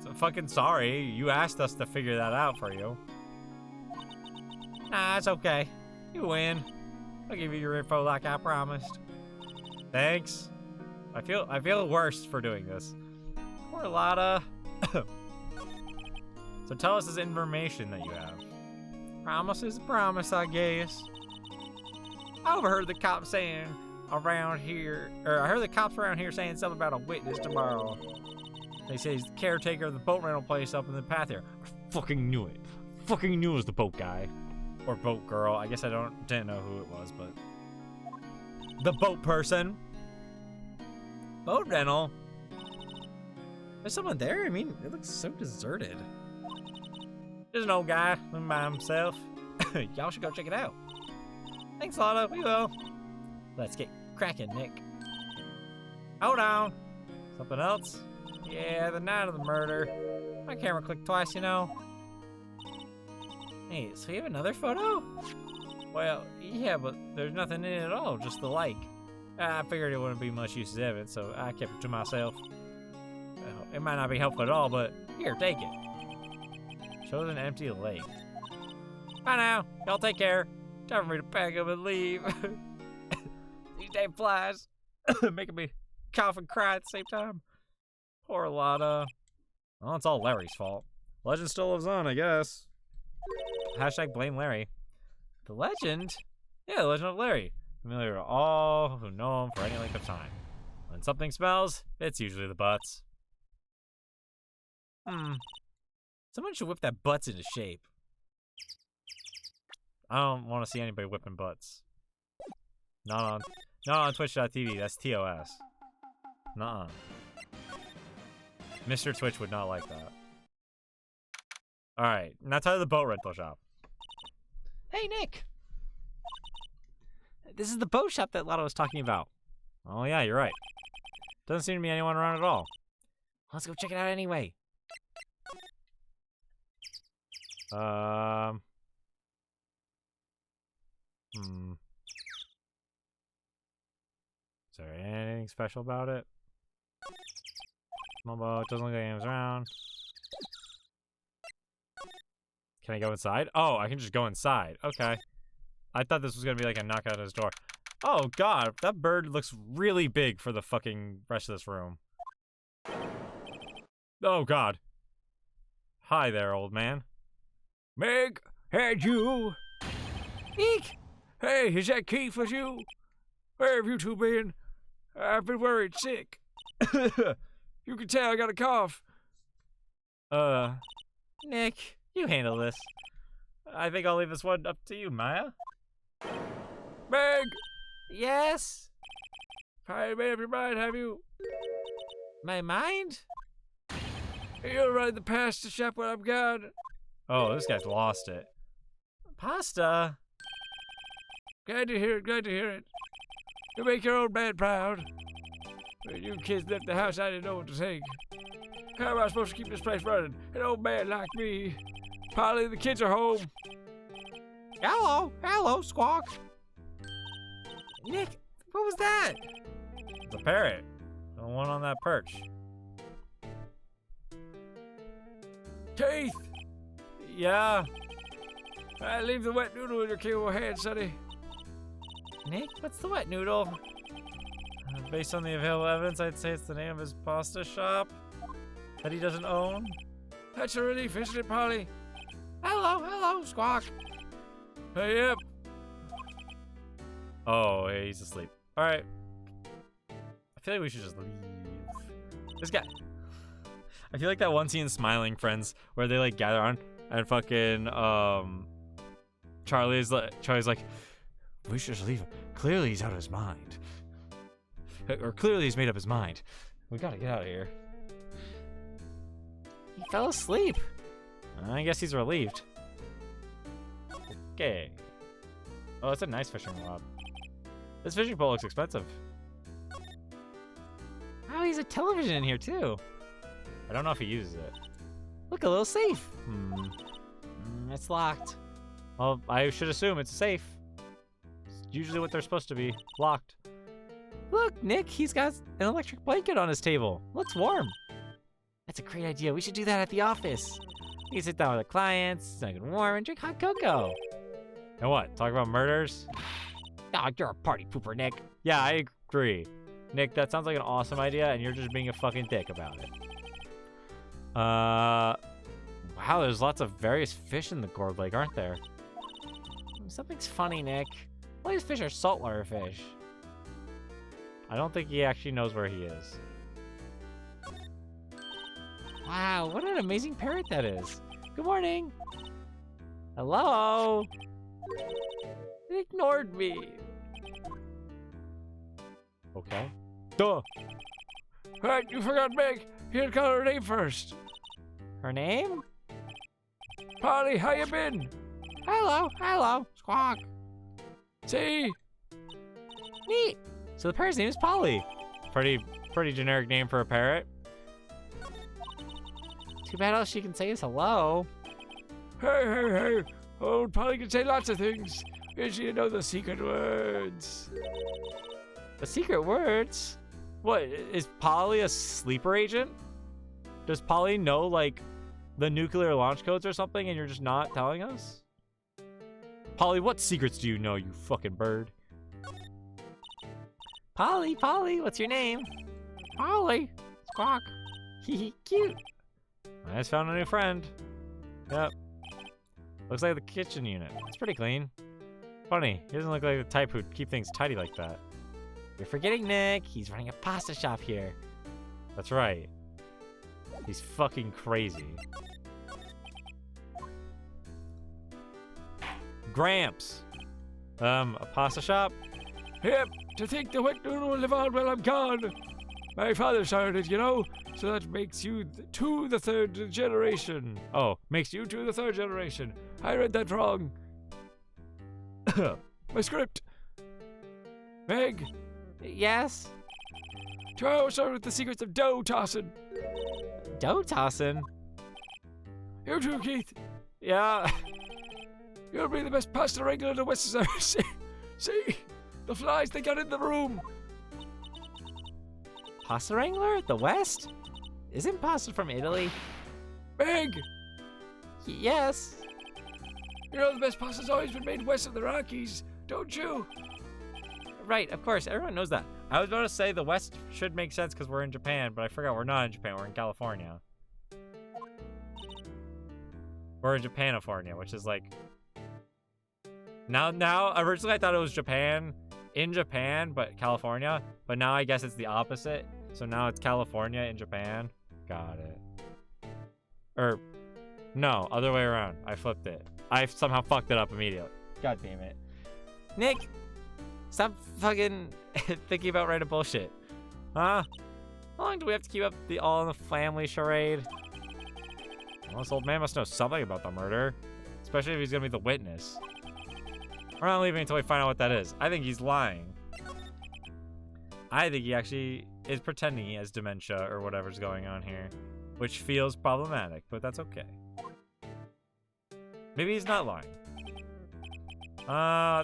So fucking sorry. You asked us to figure that out for you. Nah, it's okay. You win. I'll give you your info like I promised. Thanks. I feel worse for doing this. Poor Lotta. So tell us this information that you have. Promise is a promise, I guess. I overheard the cops saying around here, or I heard the cops around here saying something about a witness tomorrow. They say he's the caretaker of the boat rental place up in the path here. I fucking knew it. Fucking knew it was the boat guy. Or boat girl. I guess I didn't know who it was, but the boat person. Boat rental. There's someone there? I mean, it looks so deserted. There's an old guy living by himself. Y'all should go check it out. Thanks, Lotta. We will. Let's get cracking, Nick. Hold on. Something else? Yeah, the night of the murder. My camera clicked twice, you know. Hey, so you have another photo? Well, yeah, but there's nothing in it at all, just the like. I figured it wouldn't be much use as evidence, so I kept it to myself. Well, it might not be helpful at all, but here, take it. Shows an empty lake. Bye now. Y'all take care. Time for me to pack up and leave. These damn flies making me cough and cry at the same time. Poor Lotta. Well, it's all Larry's fault. Legend still lives on, I guess. Hashtag blame Larry. The legend? Yeah, the legend of Larry. Familiar to all who know him for any length of time. When something smells, it's usually the butts. Someone should whip that butts into shape. I don't want to see anybody whipping butts. Not on Twitch.tv, that's TOS. Nuh-uh. Mr. Twitch would not like that. Alright, now to the boat rental shop. Hey, Nick. This is the boat shop that Lotta was talking about. Oh yeah, you're right. Doesn't seem to be anyone around at all. Let's go check it out anyway. Is there anything special about it? Small boat, doesn't look like anyone's around. Can I go inside? Oh, I can just go inside. Okay. I thought this was gonna be like a knock out his door. Oh god, that bird looks really big for the fucking rest of this room. Oh god. Hi there, old man. Meg, had you? Eek! Hey, is that Keith with you? Where have you two been? I've been worried sick. You can tell I got a cough. Nick, you handle this. I think I'll leave this one up to you, Maya. Meg! Yes? I made up your mind, have you? My mind? You'll ride the pasta shop when I'm gone. Oh, this guy's lost it. Pasta? Glad to hear it, glad to hear it. You make your old man proud. When you kids left the house, I didn't know what to think. How am I supposed to keep this place running? An old man like me. Polly, the kids are home. Hello, Squawk. Nick, what was that? It's a parrot. The one on that perch. Keith! Yeah. Leave the wet noodle in your capable hands, sonny. Nick, what's the wet noodle? Based on the available evidence, I'd say it's the name of his pasta shop that he doesn't own. That's a relief, isn't it, Polly? Hello, Squawk. Hey, yep. Oh, hey, he's asleep. All right. I feel like we should just leave. This guy. I feel like that one scene in Smiling Friends where they like gather on and fucking Charlie's like, we should just leave him. Clearly he's out of his mind. Or clearly he's made up his mind. We gotta get out of here. He fell asleep. I guess he's relieved. Okay. Oh, it's a nice fishing rod. This fishing pole looks expensive. Oh, he's a television in here too. I don't know if he uses it. Look, a little safe. It's locked. Well, I should assume it's a safe. It's usually what they're supposed to be. Locked. Look, Nick, he's got an electric blanket on his table. Looks warm. That's a great idea. We should do that at the office. We can sit down with the clients, it's nice and warm, and drink hot cocoa. And what? Talk about murders? Oh, you're a party pooper, Nick. Yeah, I agree. Nick, that sounds like an awesome idea, and you're just being a fucking dick about it. Wow, there's lots of various fish in the Gourd Lake, aren't there? Something's funny, Nick. All these fish are saltwater fish. I don't think he actually knows where he is. Wow, what an amazing parrot that is. Good morning. Hello. It ignored me. Okay. Duh. Right, you forgot Meg. You had to call her name first. Her name? Polly, how you been? Hello, Squawk. See? Neat. So the parrot's name is Polly. Pretty generic name for a parrot. Too bad all she can say is hello. Hey. Oh, Polly can say lots of things. Did you know the secret words? The secret words? What, is Polly a sleeper agent? Does Polly know, like, the nuclear launch codes or something and you're just not telling us? Polly, what secrets do you know, you fucking bird? Polly, what's your name? Polly. Squawk. Hee cute. I just found a new friend. Yep. Looks like the kitchen unit. It's pretty clean. Funny, he doesn't look like the type who'd keep things tidy like that. You're forgetting Nick. He's running a pasta shop here. That's right. He's fucking crazy. Gramps. A pasta shop? Yep, to think the wet noodle will live on while I'm gone. My father started it, you know, so that makes you to the third generation. Oh, makes you to the third generation. I read that wrong. My script. Meg, Yes? tomorrow we'll start with the secrets of dough tossing. Dough tossing? You too, Keith. Yeah. You'll be the best pasta wrangler the West has ever seen. See? The flies, they got in the room. Pasta Wrangler? The West? Isn't pasta from Italy? Meg, Yes. you know the best pasta's always been made west of the Rockies, don't you? Right, of course. Everyone knows that. I was about to say the West should make sense because we're in Japan, but I forgot we're not in Japan. We're in California. We're in Japanifornia, which is like... Now, originally I thought it was Japan, in Japan, but California. But now I guess it's the opposite. So now it's California in Japan. Got it. Or, no, other way around. I flipped it. I somehow fucked it up immediately. God damn it. Nick, stop fucking thinking about writing bullshit. Huh? How long do we have to keep up the All in the Family charade? Well, this old man must know something about the murder. Especially if he's gonna be the witness. We're not leaving until we find out what that is. I think he's lying. I think he actually is pretending he has dementia or whatever's going on here. Which feels problematic, but that's okay. Maybe he's not lying.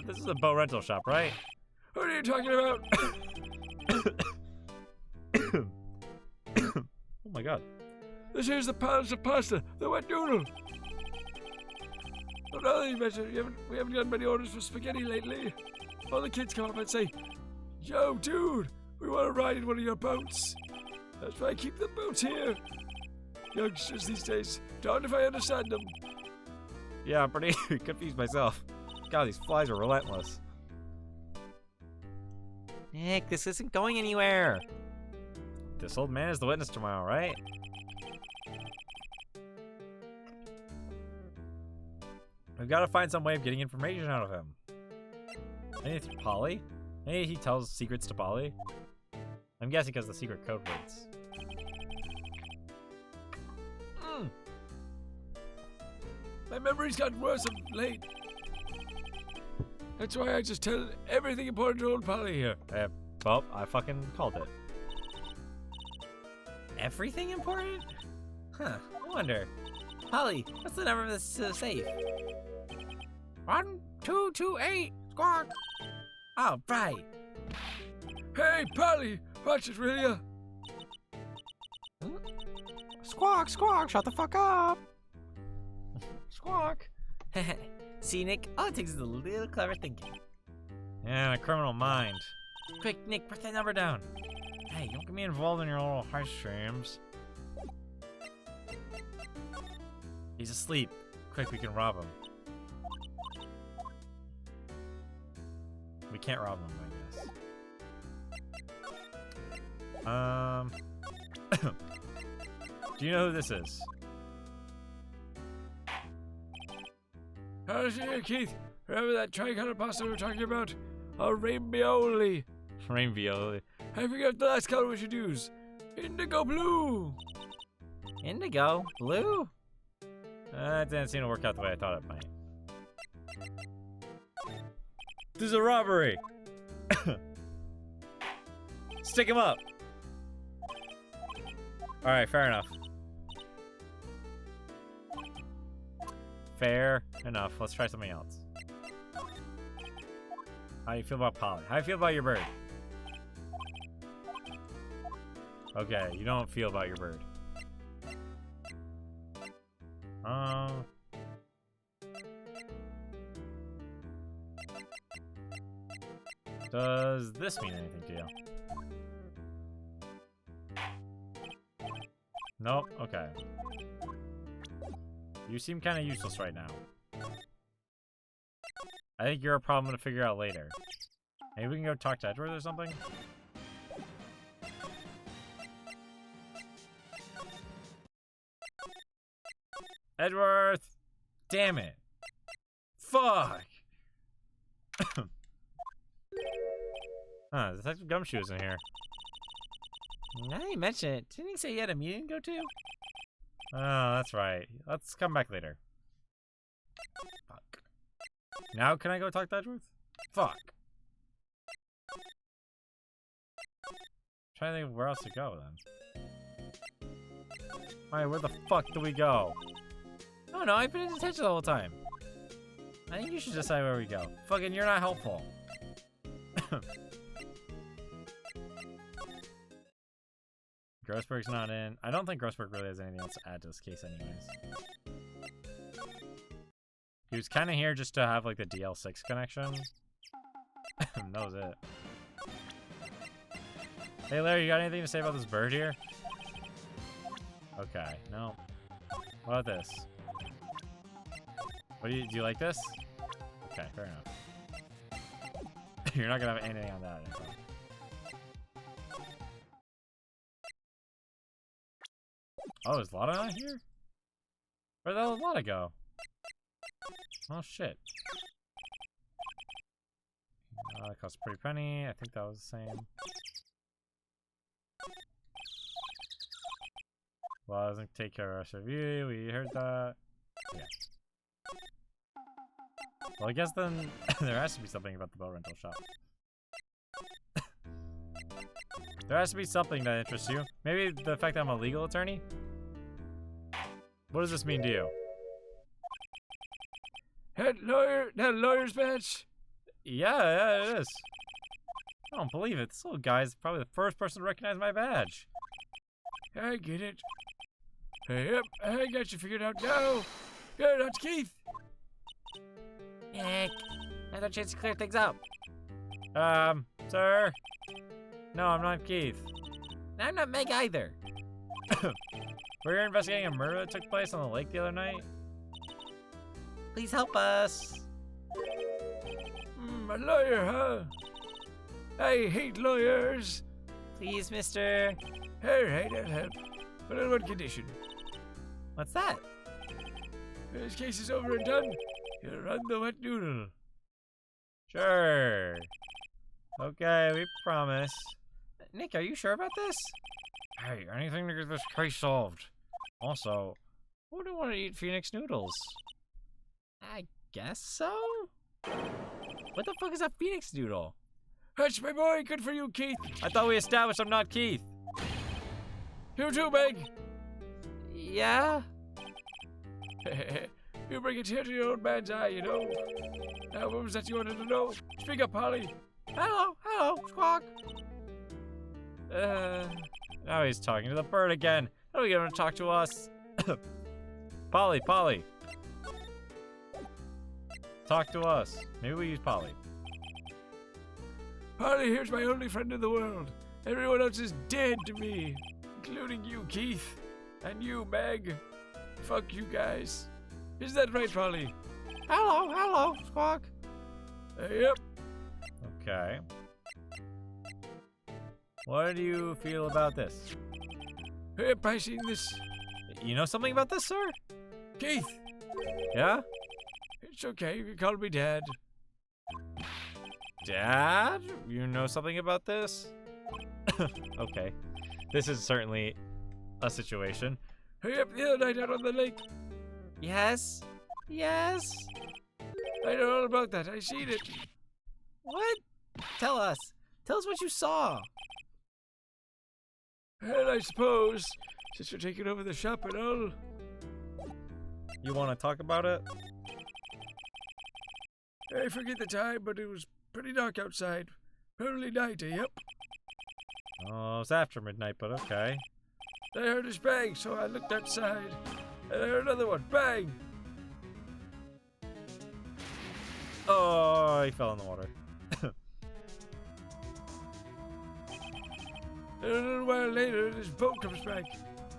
This is a boat rental shop, right? What are you talking about? Oh my god. here's the pans of pasta, the wet noodle. Oh, now that you mention it, we haven't got many orders for spaghetti lately. All the kids come up and say, "Yo, dude, we want to ride in one of your boats." That's why I keep the boats here. Youngsters these days, darned if I understand them. Yeah, I'm pretty confused myself. God, these flies are relentless. Nick, this isn't going anywhere. This old man is the witness tomorrow, right? We've got to find some way of getting information out of him. Maybe through Polly? Maybe he tells secrets to Polly? I'm guessing because the secret code words. My memory's gotten worse of late. That's why I just tell everything important to old Polly here. Well, I fucking called it. Everything important? Huh, I wonder. Polly, what's the number of this safe? 1228. Squawk. Oh, right. Hey, Polly, watch it, will ya? Squawk, squawk, shut the fuck up. Squawk. See, Nick, all it takes is a little clever thinking. Yeah, a criminal mind. Quick, Nick, put that number down. Hey, don't get me involved in your little heartstrings. He's asleep. Quick, we can rob him. We can't rob him, I guess. Do you know who this is? How's it, Keith? Remember that tricolor pasta we were talking about? A rainbow-ly. Rainbow. I forgot the last color we should use. Indigo blue. Indigo? Blue? That didn't seem to work out the way I thought it might. This is a robbery! Stick him up! Alright, fair enough. Fair enough. Let's try something else. How do you feel about Polly? How do you feel about your bird? Okay, you don't feel about your bird. Does this mean anything to you? Nope, okay. You seem kind of useless right now. I think you're a problem to figure out later. Maybe we can go talk to Edward or something? Edward! Damn it! Fuck! Huh, Detective Gumshoe's in here. Now that you mention it, didn't he say he had a meeting to go to? Oh, that's right. Let's come back later. Fuck. Now can I go talk to Edgeworth? Fuck. Trying to think of where else to go then. Alright, where the fuck do we go? Oh no, I've been in detention the whole time. I think you should decide where we go. Fucking, you're not helpful. Grossberg's not in. I don't think Grossberg really has anything else to add to this case anyways. He was kind of here just to have like the DL-Sax connection. That was it. Hey Larry, you got anything to say about this bird here? Okay, no. What about this? What do you like this? Okay, fair enough. You're not gonna have anything on that info. Oh, is Lotta not here? Where'd the hell did Lotta go? Oh shit. That cost a pretty penny. I think that was the same. Well, doesn't take care of our review. We heard that. Yeah. Well, I guess then there has to be something about the boat rental shop. There has to be something that interests you. Maybe the fact that I'm a legal attorney? What does this mean to you? That lawyer's badge? Yeah, it is. I don't believe it. This little guy is probably the first person to recognize my badge. I get it. Yep, I got you figured out now. You're not Keith. Nick, another chance to clear things up. Sir? No, I'm not Keith. I'm not Meg either. We're here investigating a murder that took place on the lake the other night. Please help us. A lawyer, huh? I hate lawyers. Please, mister. Alright, I'll help. But on one condition. What's that? When this case is over and done, you'll run the wet noodle. Sure. Okay, we promise. Nick, are you sure about this? Hey, anything to get this case solved. Also, who do want to eat Phoenix noodles? I guess so? What the fuck is a Phoenix noodle? That's my boy. Good for you, Keith. I thought we established I'm not Keith. You too, Meg. Yeah? You bring a tear to your old man's eye, you know. Now, what was that you wanted to know? Speak up, Polly. Hello, Squawk. Now he's talking to the bird again. How do we get him to talk to us? Polly. Talk to us. Maybe we use Polly. Polly, here's my only friend in the world. Everyone else is dead to me, including you, Keith, and you, Meg. Fuck you guys. Is that right, Polly? Hello, Squawk. Yep. Okay. What do you feel about this? Yep, I seen this. You know something about this, sir? Keith, Yeah? it's okay. You can call me Dad. Dad? You know something about this? Okay. This is certainly a situation. Yep, the other night out on the lake. Yes? I know all about that. I seen it. What? Tell us what you saw. Well, I suppose, since you're taking over the shop and all. You want to talk about it? I forget the time, but it was pretty dark outside. Probably night, yep. Oh, it's after midnight, but okay. I heard his bang, so I looked outside. And I heard another one. Bang! Oh, he fell in the water. And a little while later, his boat comes back.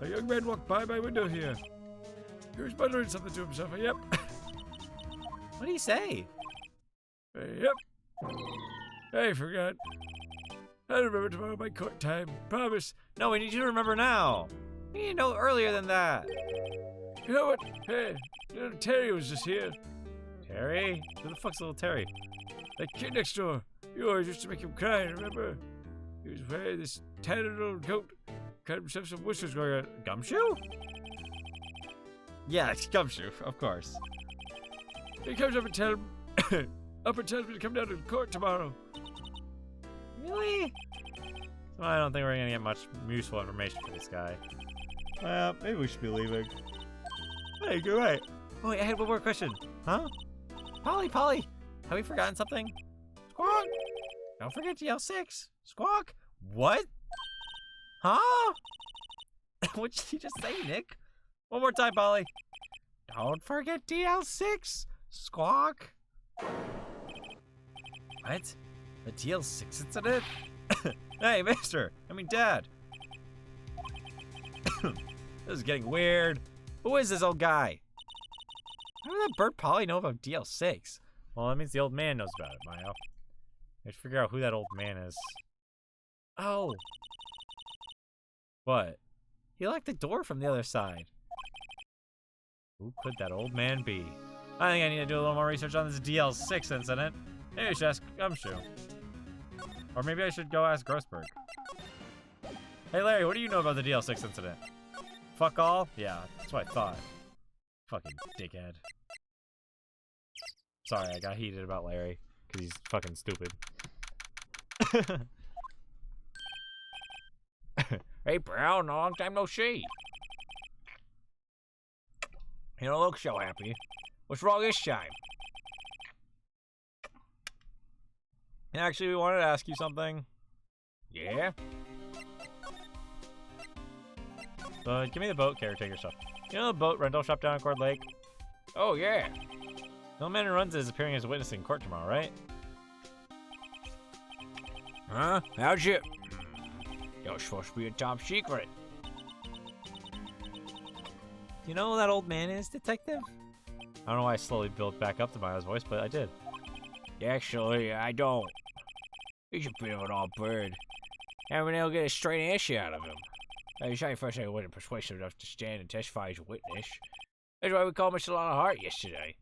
A young man walked by my window here. He was muttering something to himself. Yep. What do you say? Yep. I forgot. I'll remember tomorrow by court time. Promise. No, we need you to remember now. We need to know earlier than that. You know what? Hey, little Terry was just here. Terry? Who the fuck's little Terry? That kid next door. You always used to make him cry, remember? He was wearing this tattered old coat. Cut himself some whiskers going on. Gumshoe? Yeah, it's Gumshoe, of course. He comes up and tells me to come down to court tomorrow. Really? So I don't think we're gonna get much useful information from this guy. Well, maybe we should be leaving. Hey, go right. Oh, wait, I had one more question. Huh? Polly, have we forgotten something? Squawk! Don't forget DL-Sax. Squawk! What? Huh? What did you just say, Nick? One more time, Polly. Don't forget DL-Sax. Squawk! What? The DL-Sax incident? Hey, mister. I mean, Dad. This is getting weird. Who is this old guy? How did that bird Polly know about DL-Sax? Well, that means the old man knows about it, Mayo. We have to figure out who that old man is. Oh, What? he locked the door from the other side. Who could that old man be? I think I need to do a little more research on this DL-Sax incident. Maybe I should ask Gumshoe. Or maybe I should go ask Grossberg. Hey Larry, what do you know about the DL-Sax incident? Fuck all? Yeah, that's what I thought. Fucking dickhead. Sorry, I got heated about Larry. Because he's fucking stupid. Hey, Brown, long time no see. You don't look so happy. What's wrong this time? Actually, we wanted to ask you something. Yeah? But give me the boat caretaker stuff. You know the boat rental shop down at Cord Lake? Oh, yeah. The old man who runs it is appearing as a witness in court tomorrow, right? Huh? How'd you... You're supposed to be a top secret. Do you know who that old man is, detective? I don't know why I slowly built back up to my voice, but I did. Actually, I don't. He's a bit of an odd bird. Haven't been able to get a straight answer out of him. I tried first I wasn't persuasive enough to stand and testify as a witness. That's why we called Mr. Lonahart yesterday.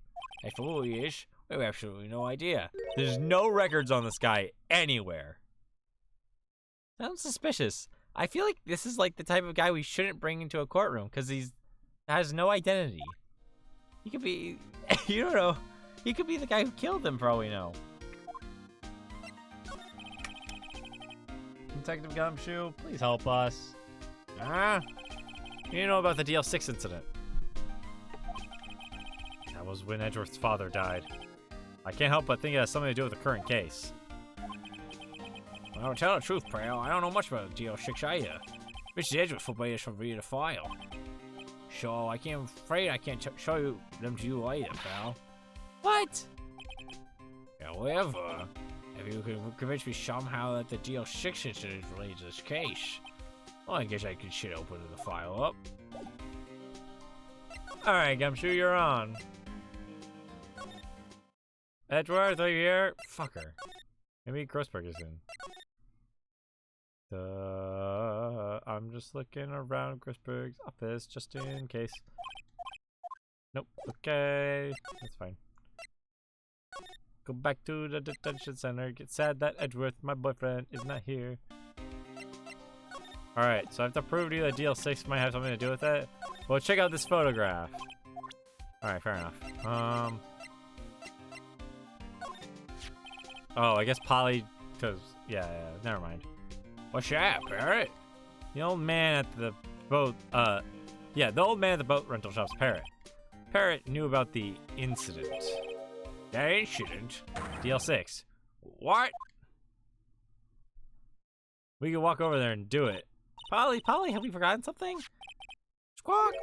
As for who he is, we have absolutely no idea. There's no records on this guy anywhere. Sounds suspicious. I feel like this is like the type of guy we shouldn't bring into a courtroom because he has no identity. He could be, you don't know, he could be the guy who killed him for all we know. Detective Gumshoe, please help us. Huh? You know about the DL-Sax incident. That was when Edgeworth's father died. I can't help but think it has something to do with the current case. Well, to tell the truth, pal, I don't know much about the DL-Sax either. Mr. Edgeworth forbade us from reading the file. So, I'm afraid I can't show you them to you either, pal. What? However, if you can convince me somehow that the DL-Sax incident is related to this case, well, I guess I could open the file up. Alright, Gumshoe, you're on. Edgeworth, are you here? Fucker. Maybe Grossberg is in. I'm just looking around Grossberg's office just in case. Nope. Okay. That's fine. Go back to the detention center. Get sad that Edgeworth, my boyfriend, is not here. Alright, so I have to prove to you that DL-Sax might have something to do with it. Well, check out this photograph. Alright, fair enough. Oh, I guess Polly, because, yeah, never mind. What's that, Parrot? The old man at the boat, yeah, the old man at the boat rental shop's Parrot. Parrot knew about the incident. That incident? DL-Sax. What? We could walk over there and do it. Polly, have we forgotten something? Squawk!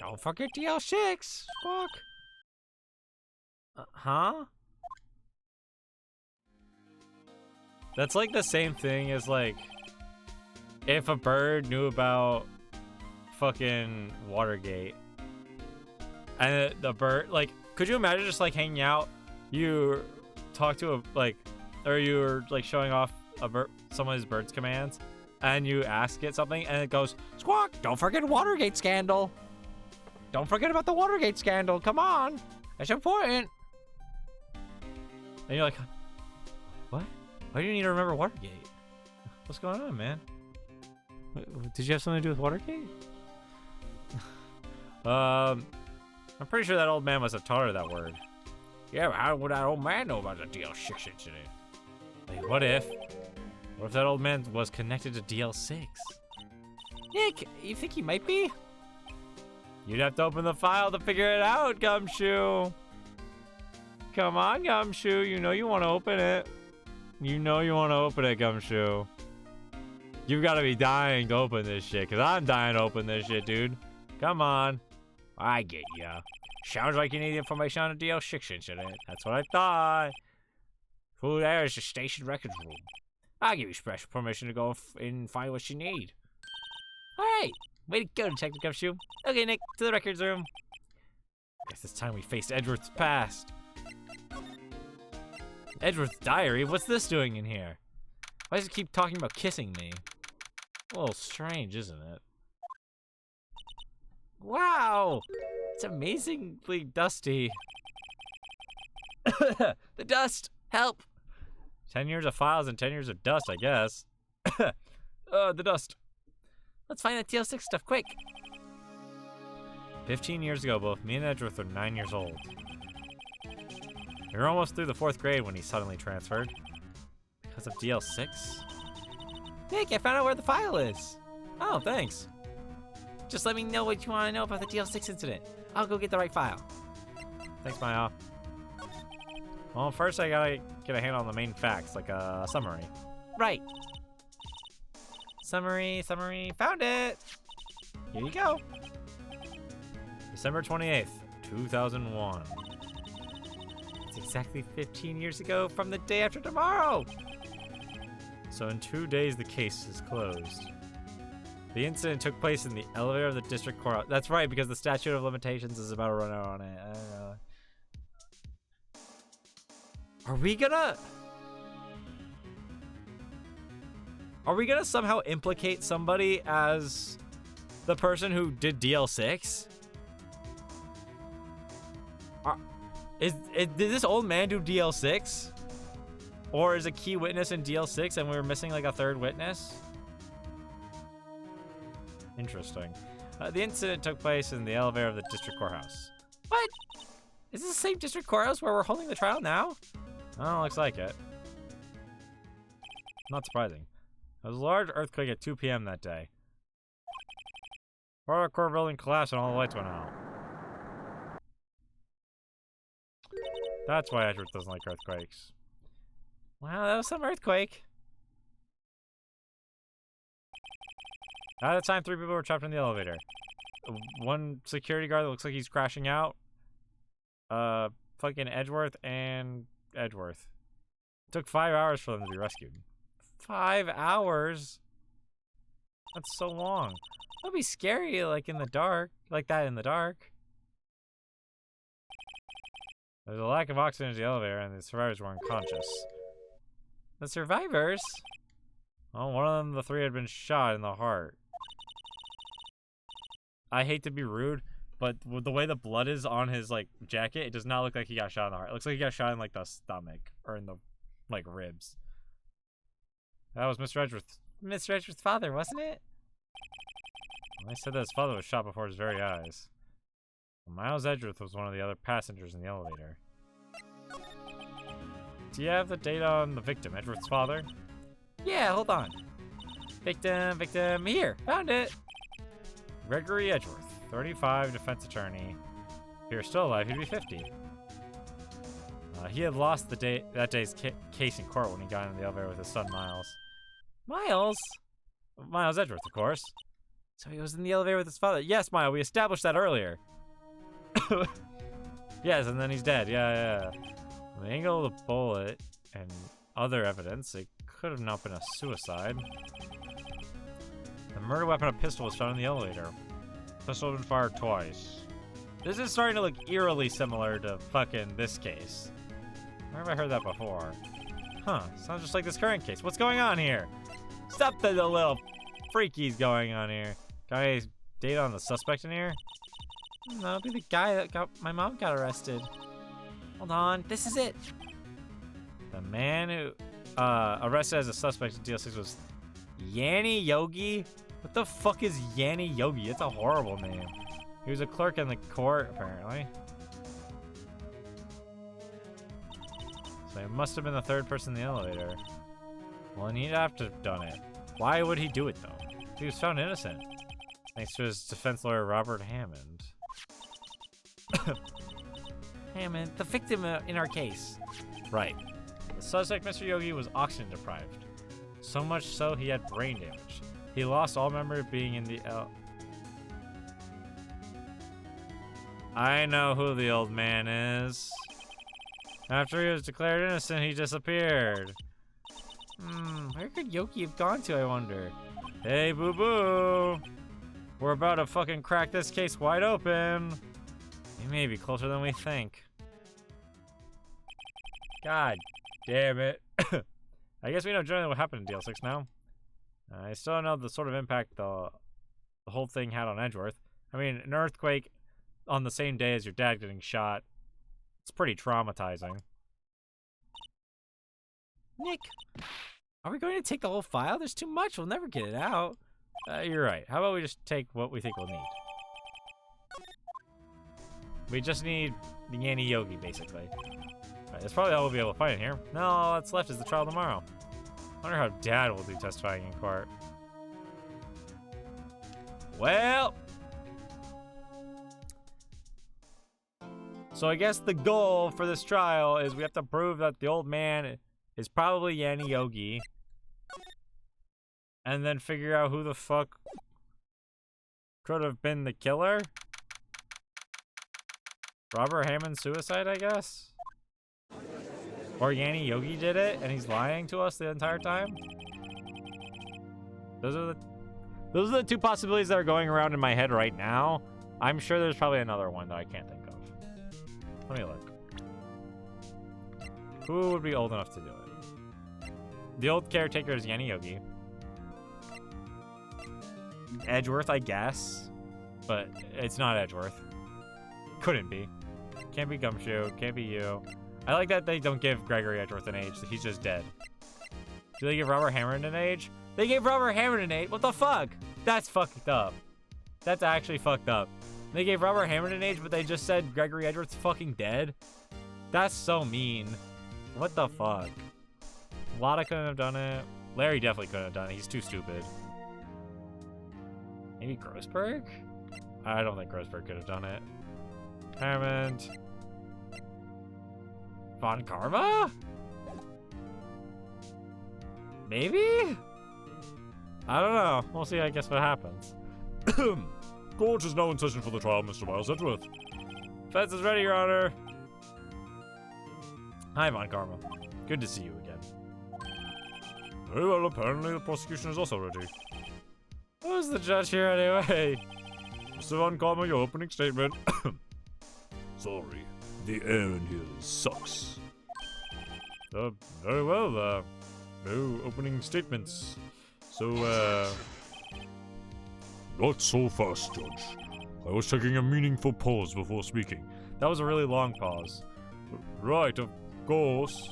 Don't forget DL-Sax! Squawk! Huh? That's like the same thing as like if a bird knew about fucking Watergate and the bird, like, could you imagine just like hanging out, you talk to a, like, or you were like showing off a bird, some of his bird's commands, and you ask it something and it goes, Squawk! Don't forget Watergate scandal! Don't forget about the Watergate scandal, come on! That's important! And you're like, what? Why do you need to remember Watergate? What's going on, man? Did you have something to do with Watergate? I'm pretty sure that old man must have taught her that word. Yeah, but how would that old man know about the DL-Sax incident? Wait, what if that old man was connected to DL-Sax? Nick, you think he might be? You'd have to open the file to figure it out, Gumshoe. Come on, Gumshoe. You know you want to open it. You know you want to open it, Gumshoe. You've got to be dying to open this shit, because I'm dying to open this shit, dude. Come on. I get ya. Sounds like you need information on the DL-Sax incident. That's what I thought. Who there is the station records room. I'll give you special permission to go and find what you need. All right. Way to go, Detective Gumshoe. Okay, Nick, to the records room. Guess it's time we faced Edgeworth's past. Edgeworth's diary? What's this doing in here? Why does it keep talking about kissing me? A little strange, isn't it? Wow! It's amazingly dusty. The dust! Help! 10 years of files and 10 years of dust, I guess. The dust. Let's find that DL-Sax stuff quick. 15 years ago, both me and Edgeworth were 9 years old. We were almost through the 4th grade when he suddenly transferred. Because of DL-Sax? Nick, I found out where the file is. Oh, thanks. Just let me know what you want to know about the DL-Sax incident. I'll go get the right file. Thanks, Maya. Well, first I gotta get a handle on the main facts, like a summary. Right. Summary. Found it. Here you go. December 28th, 2001. It's exactly 15 years ago from the day after tomorrow. So in 2 days, the case is closed. The incident took place in the elevator of the district court. That's right, because the statute of limitations is about to run out on it. I don't know. Are we gonna somehow implicate somebody as the person who did DL-Sax? Did this old man do DL-Sax? Or is a key witness in DL-Sax and we were missing like a third witness? Interesting. The incident took place in the elevator of the district courthouse. What? Is this the same district courthouse where we're holding the trial now? Oh, looks like it. Not surprising. There was a large earthquake at 2 p.m. that day. Part of the core building collapsed and all the lights went out. That's why Edgeworth doesn't like earthquakes. Wow, that was some earthquake. At the time, 3 people were trapped in the elevator. One security guard that looks like he's crashing out. Fucking Edgeworth and Edgeworth. It took 5 hours for them to be rescued. 5 hours? That's so long. That'd be scary, like in the dark. Like that in the dark. There's a lack of oxygen in the elevator, and the survivors were unconscious. The survivors? Well, one of them, the 3, had been shot in the heart. I hate to be rude, but with the way the blood is on his, like, jacket, it does not look like he got shot in the heart. It looks like he got shot in, like, the stomach, or in the, like, ribs. That was Mr. Edgeworth's father, wasn't it? Well, they said that his father was shot before his very eyes. Miles Edgeworth was one of the other passengers in the elevator. Do you have the data on the victim, Edgeworth's father? Yeah, hold on. Victim, here, found it. Gregory Edgeworth, 35, defense attorney. If he were still alive, he'd be 50. He had lost that day's case in court when he got in the elevator with his son, Miles. Miles? Miles Edgeworth, of course. So he was in the elevator with his father. Yes, Miles, we established that earlier. Yes, and then he's dead. Yeah. The angle of the bullet and other evidence, it could have not been a suicide. The murder weapon, a pistol, was found in the elevator. The pistol had been fired twice. This is starting to look eerily similar to fucking this case. Where have I heard that before? Huh, sounds just like this current case. What's going on here? Something a little freaky's going on here. Got any data on the suspect in here? That'll be the guy that my mom got arrested. Hold on, this is it. The man who arrested as a suspect in DL-Sax was Yanni Yogi? What the fuck is Yanni Yogi? It's a horrible name. He was a clerk in the court, apparently. So he must have been the 3rd person in the elevator. Well, then he'd have to have done it. Why would he do it, though? He was found innocent. Thanks to his defense lawyer, Robert Hammond. Hammond, the victim in our case. Right. The suspect, Mr. Yogi, was oxygen deprived. So much so he had brain damage. He lost all memory of being in the I know who the old man is. After he was declared innocent, he disappeared. Where could Yogi have gone to, I wonder? Hey, boo-boo! We're about to fucking crack this case wide open. He may be closer than we think. God damn it. I guess we know generally what happened in DL-Sax now. I still don't know the sort of impact the whole thing had on Edgeworth. I mean, an earthquake on the same day as your dad getting shot. It's pretty traumatizing. Nick, are we going to take the whole file? There's too much. We'll never get it out. You're right. How about we just take what we think we'll need? We just need the Yanni Yogi, basically. Right, that's probably all we'll be able to find in here. No, all that's left is the trial tomorrow. I wonder how Dad will do testifying in court. Well... So I guess the goal for this trial is we have to prove that the old man is probably Yanni Yogi. And then figure out who the fuck could have been the killer. Robert Hammond's suicide, I guess? Or Yanni Yogi did it, and he's lying to us the entire time? Those are the two possibilities that are going around in my head right now. I'm sure there's probably another one that I can't think of. Let me look. Who would be old enough to do it? The old caretaker is Yanni Yogi. Edgeworth, I guess. But it's not Edgeworth. Couldn't be. Can't be Gumshoe. Can't be you. I like that they don't give Gregory Edgeworth an age. He's just dead. Do they give Robert Hammond an age? They gave Robert Hammond an age? What the fuck? That's fucked up. That's actually fucked up. They gave Robert Hammond an age, but they just said Gregory Edgeworth's fucking dead? That's so mean. What the fuck? Lotta couldn't have done it. Larry definitely couldn't have done it. He's too stupid. Maybe Grossberg? I don't think Grossberg could have done it. Hammond. Von Karma? Maybe? I don't know. We'll see, I guess, what happens. Court is now in session for the trial, Mr. Miles Edgeworth. Fence is ready, Your Honor. Hi, Von Karma. Good to see you again. Very well, apparently the prosecution is also ready. Who's the judge here anyway? Mr. Von Karma, your opening statement. Sorry, the air in here sucks. Very well, no opening statements. So, not so fast, Judge. I was taking a meaningful pause before speaking. That was a really long pause. Right, of course.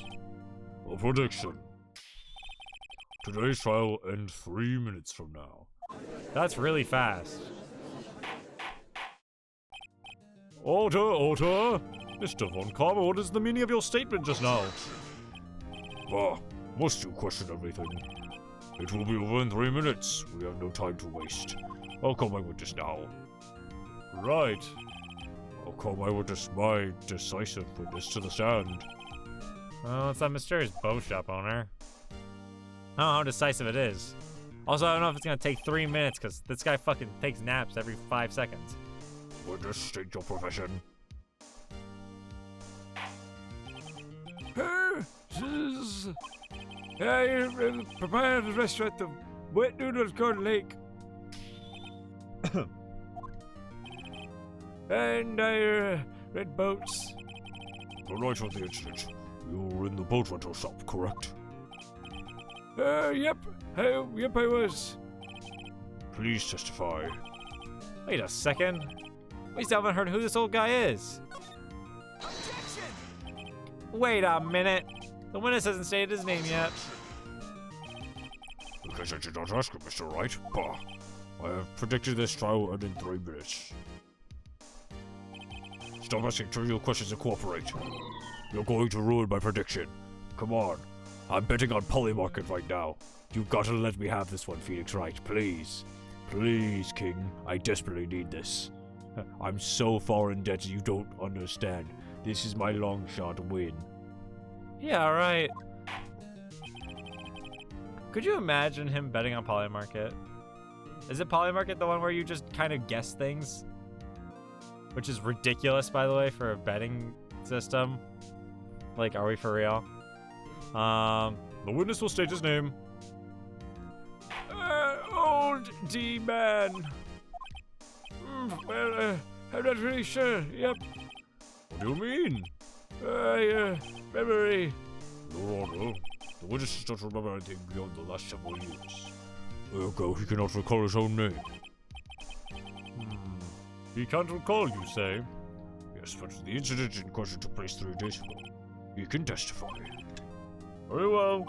A prediction. Today's trial will end 3 minutes from now. That's really fast. Order! Mr. Von Karma, what is the meaning of your statement just now? Must you question everything? It will be over in 3 minutes. We have no time to waste. I'll call my witness now. Right. I'll call my witness, my decisive witness, to the stand. Well, it's that mysterious bow shop owner. I don't know how decisive it is. Also, I don't know if it's gonna take 3 minutes, because this guy fucking takes naps every 5 seconds. Witness, state your profession. I prepare the restaurant the Wet Noodles Garden Lake. And I rent boats. The night of the incident, you were in the boat rental shop, correct? Yep. Yep, I was. Please testify. Wait a second. We still haven't heard who this old guy is. Objection! Wait a minute. The witness hasn't stated his name yet. Because I did not ask him, Mr. Wright. Bah. I have predicted this trial will end in 3 minutes. Stop asking trivial questions and cooperate. You're going to ruin my prediction. Come on. I'm betting on Polymarket right now. You gotta let me have this one, Phoenix Wright, please. Please, King. I desperately need this. I'm so far in debt you don't understand. This is my long shot win. Yeah, right. Could you imagine him betting on Polymarket? Is it Polymarket the one where you just kind of guess things? Which is ridiculous, by the way, for a betting system. Like, are we for real? The witness will state his name. Old D-Man. Well, I'm not really sure. Yep. What do you mean? Memory. Your Honor, the witness does not remember anything beyond the last several years. Ergo, he cannot recall his own name. He can't recall, you say? Yes, but the incident in question took place 3 days ago. He can testify. Very well.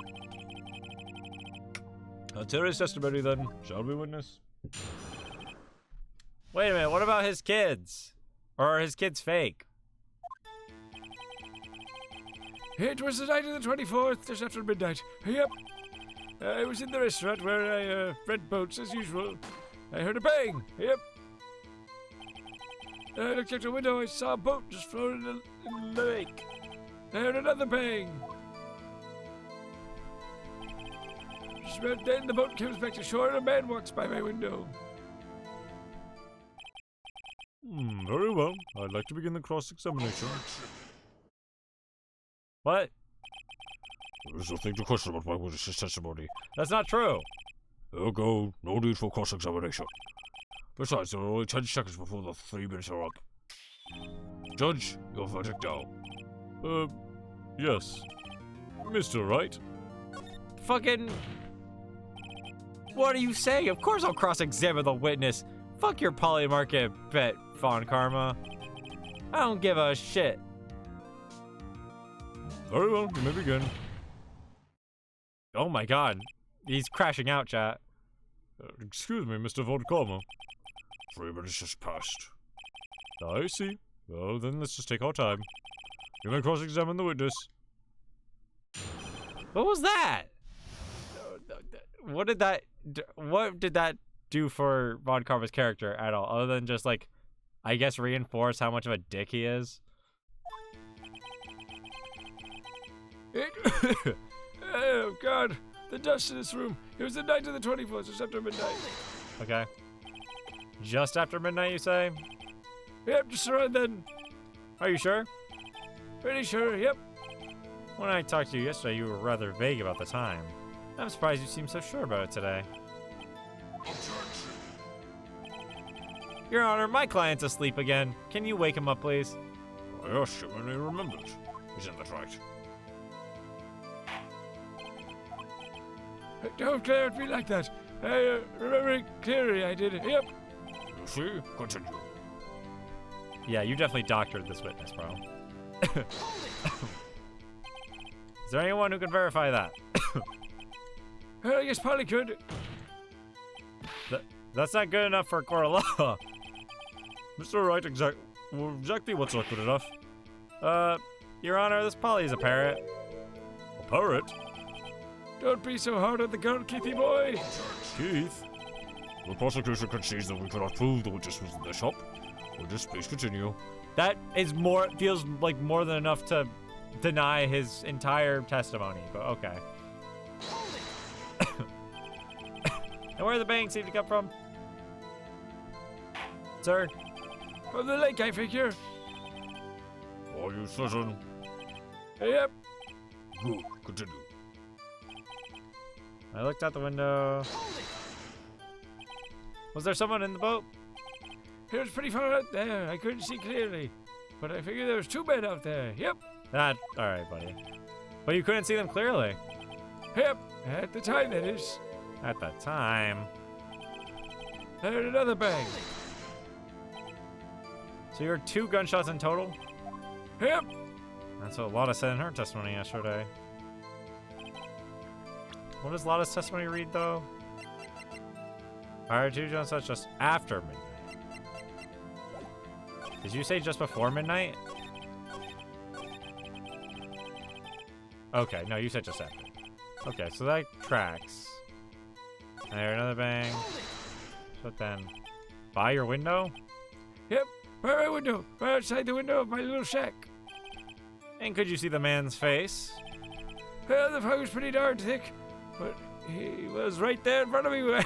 Let's hear his testimony then, shall we, witness? Wait a minute, what about his kids? Or are his kids fake? It was the night of the 24th, just after midnight. Yep. I was in the restaurant where I rent boats as usual. I heard a bang. Yep. I looked out the window. I saw a boat just floating in the lake. I heard another bang. Just about then, the boat comes back to shore and a man walks by my window. Very well. I'd like to begin the cross-examination. What? There's nothing to question about my witness's testimony. That's not true. Ergo, no need for cross-examination. Besides, there are only 10 seconds before the 3 minutes are up. Judge, your verdict now. Yes. Mr. Wright? Fucking... What are you saying? Of course I'll cross-examine the witness. Fuck your polymarket bet, Von Karma. I don't give a shit. Very well, you may begin. Oh my god. He's crashing out, chat. Excuse me, Mr. Von Karma. 3 minutes just passed. I see. Well, then let's just take our time. You may cross-examine the witness. What was that? What did that do for Von Karma's character at all? Other than just, like, I guess reinforce how much of a dick he is? Oh, God. The dust in this room. It was the night of the 24th, just after midnight. Okay. Just after midnight, you say? Yep, just around then. Are you sure? Pretty sure, yep. When I talked to you yesterday, you were rather vague about the time. I'm surprised you seem so sure about it today. Your Honor, my client's asleep again. Can you wake him up, please? I asked him and he remembered. Isn't that right? Don't glare at me like that. I remember it clearly, I did it. Yep. You see? Continue. Yeah, you definitely doctored this witness, bro. Is there anyone who can verify that? I guess Polly could. That's not good enough for a court of law. Mr. Wright, exactly what's not good enough? Your Honor, this Polly is a parrot. A parrot? Don't be so hard on the girl, Keithy boy. Keith? The prosecution concedes that we cannot prove the witness was in the shop. Witness, please continue. That is feels like more than enough to deny his entire testimony, but okay. And where the bang seem to come from? Sir? From the lake, I figure. Are you certain? Yep. Good. Continue. I looked out the window. Was there someone in the boat? It was pretty far out there. I couldn't see clearly. But I figured there was 2 men out there. Yep. Alright, buddy. But you couldn't see them clearly. Yep. At the time, that is. At the time. I heard another bang. So you heard 2 gunshots in total? Yep. That's what Lotta said in her testimony yesterday. What does Lotta's testimony read, though? I heard 2 gunshots just after midnight. Did you say just before midnight? Okay, no, you said just after. Okay, so that tracks. I heard another bang. But then, by your window? Yep. By my window. Right outside the window of my little shack. And could you see the man's face? Well, the fog was pretty darn thick. But he was right there in front of me when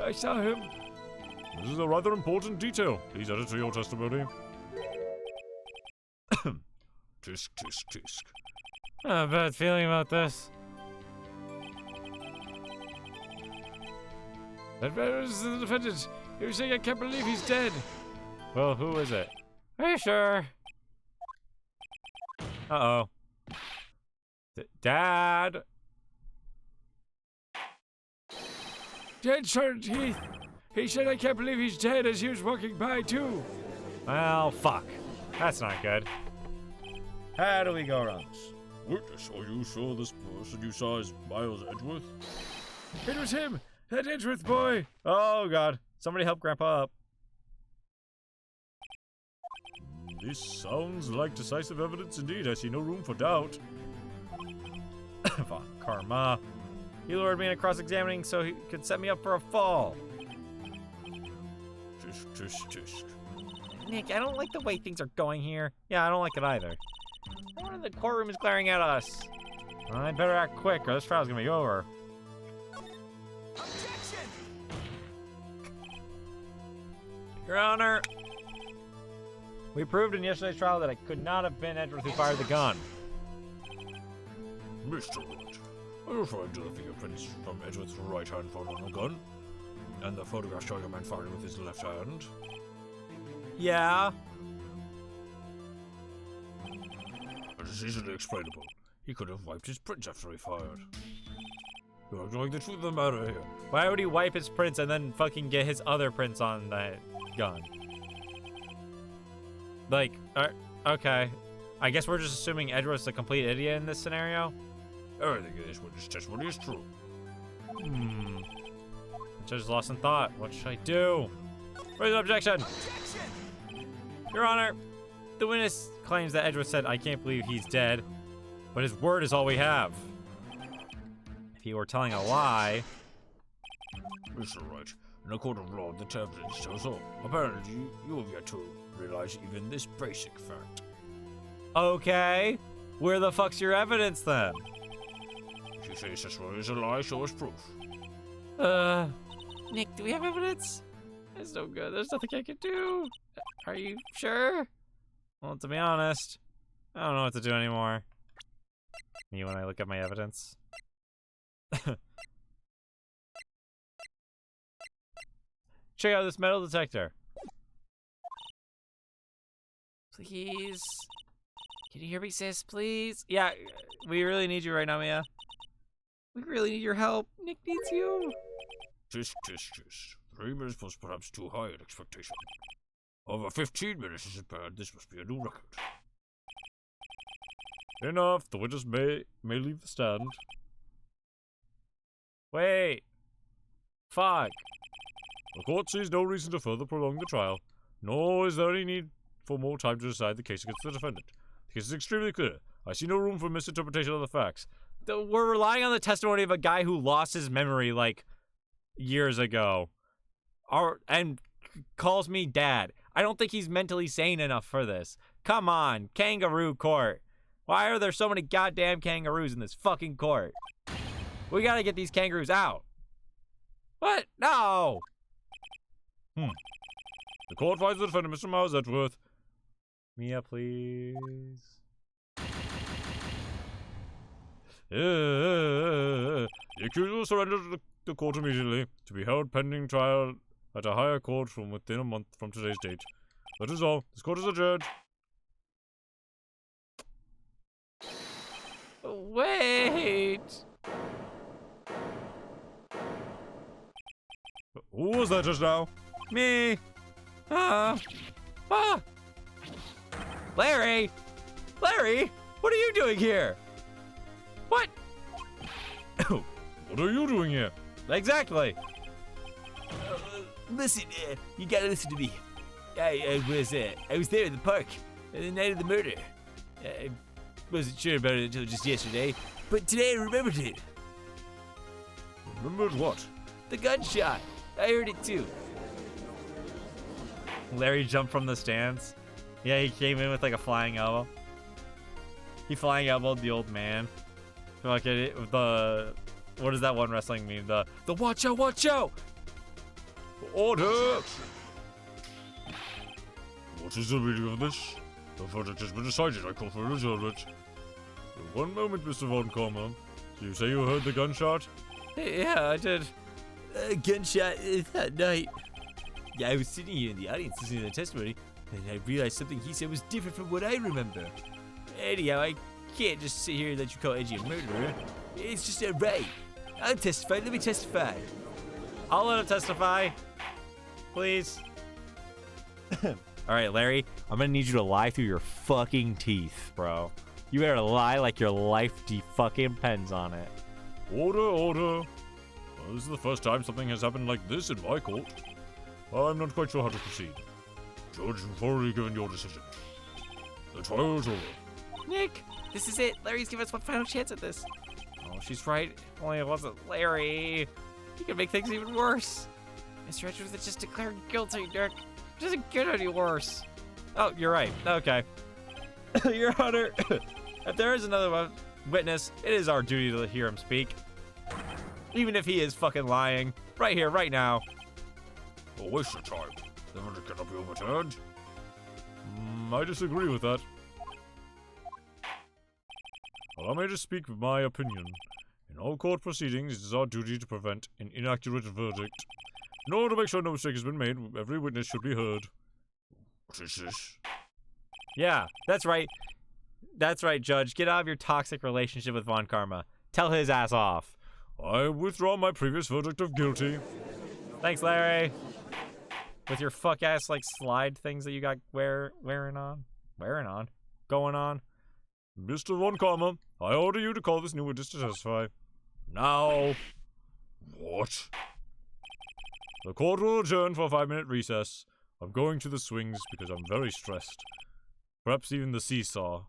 I saw him. This is a rather important detail. Please add it to your testimony. Tisk, tisk, tisk. I have a bad feeling about this. That man was the defendant. He was saying, I can't believe he's dead. Well, who is it? Are you sure? Uh-oh. Dad? Dead Sergeant Heath. He said, I can't believe he's dead as he was walking by, too. Well, fuck. That's not good. How do we go around this? Witness, are you sure this person you saw is Miles Edgeworth? It was him. That Edgeworth boy. Oh, God. Somebody help Grandpa up. This sounds like decisive evidence indeed. I see no room for doubt. Fuck, Karma. He lured me into cross-examining so he could set me up for a fall. Tisk, tisk, tisk. Nick, I don't like the way things are going here. Yeah, I don't like it either. Everyone in the courtroom is glaring at us. I'd better act quick or this trial's gonna be over. Your Honor, We proved in yesterday's trial that it could not have been Edgeworth who fired the gun. Mr. Wright, are you referring to the fingerprints from Edgeworth's right hand found on the gun? And the photograph showing a man firing with his left hand? Yeah. It is easily explainable. He could have wiped his prints after he fired. You're ignoring the truth of the matter here. Why would he wipe his prints and then fucking get his other prints on the gun? Like, okay. I guess we're just assuming Edgeworth's a complete idiot in this scenario? Everything in this witness testimony is true. I just lost in thought. What should I do? Raise an objection! Your Honor, the witness claims that Edgeworth said, "I can't believe he's dead," but his word is all we have. If he were telling a lie... Mr. Wright, in a court of law, the evidence shows all. Apparently, you have yet to realize even this basic fact. Okay. Where the fuck's your evidence then? If you say his testimony is a lie, show us proof. Nick, do we have evidence? It's no good. There's nothing I can do. Are you sure? Well, to be honest, I don't know what to do anymore. Me when I look at my evidence. Check out this metal detector. Please. Can you hear me, sis? Please? Yeah, we really need you right now, Mia. We really need your help. Nick needs you. Tisk. 3 minutes was perhaps too high an expectation. Over 15 minutes is impaired. This must be a new record. Enough. The witness may leave the stand. Wait. Fuck. The court sees no reason to further prolong the trial, nor is there any need for more time to decide the case against the defendant. The case is extremely clear. I see no room for misinterpretation of the facts. We're relying on the testimony of a guy who lost his memory, like, years ago. And calls me dad. I don't think he's mentally sane enough for this. Come on, kangaroo court. Why are there so many goddamn kangaroos in this fucking court? We gotta get these kangaroos out. What? No! The court finds the defendant, Mr. Miles Edgeworth. Mia, please. The accused will surrender to the court immediately, to be held pending trial at a higher court from within a month from today's date. That is all. This court is adjourned. Wait! Who was that just now? Me! Larry! Larry! What are you doing here? What? What are you doing here? Exactly! Listen, you gotta listen to me. I was there in the park the night of the murder. I wasn't sure about it until just yesterday, but today I remembered it. Remembered what? The gunshot. I heard it too. Larry jumped from the stands. Yeah, he came in with like a flying elbow. He flying elbowed the old man. Like the what is that one wrestling meme? The watch out! Order! What is the meaning of this? The verdict has been decided. I call for a adjournment. One moment, Mr. Von Karma. Do you say you heard the gunshot? Yeah, I did. Gunshot that night. Yeah, I was sitting here in the audience listening to the testimony, and I realized something he said was different from what I remember. Anyhow, I can't just sit here and let you call Edgy a murderer. It's just not right. I'll testify. Let me testify. I'll let him testify. Please. Alright, Larry, I'm gonna need you to lie through your fucking teeth, bro. You better lie like your life fucking depends on it. Order. This is the first time something has happened like this in my court. I'm not quite sure how to proceed. Judge, you've already given your decision. The trial is over. Nick, this is it. Larry's giving us one final chance at this. Oh, she's right. If only it wasn't Larry. He could make things even worse. Mr. Edgeworth is just declared guilty, Dirk. It doesn't get any worse. Oh, you're right. Okay. Your Honor, if there is another witness, it is our duty to hear him speak. Even if he is fucking lying. Right here, right now. Don't waste your time. The verdict cannot be overturned. I disagree with that. Allow me to speak my opinion. In all court proceedings, it is our duty to prevent an inaccurate verdict. In order to make sure no mistake has been made, every witness should be heard. What is this? Yeah, that's right. That's right, Judge. Get out of your toxic relationship with Von Karma. Tell his ass off. I withdraw my previous verdict of guilty. Thanks, Larry. With your fuck-ass, like, slide things that you got going on. Mr. Von Karma, I order you to call this new witness to testify. Now. What? The court will adjourn for a 5-minute recess. I'm going to the swings because I'm very stressed. Perhaps even the seesaw.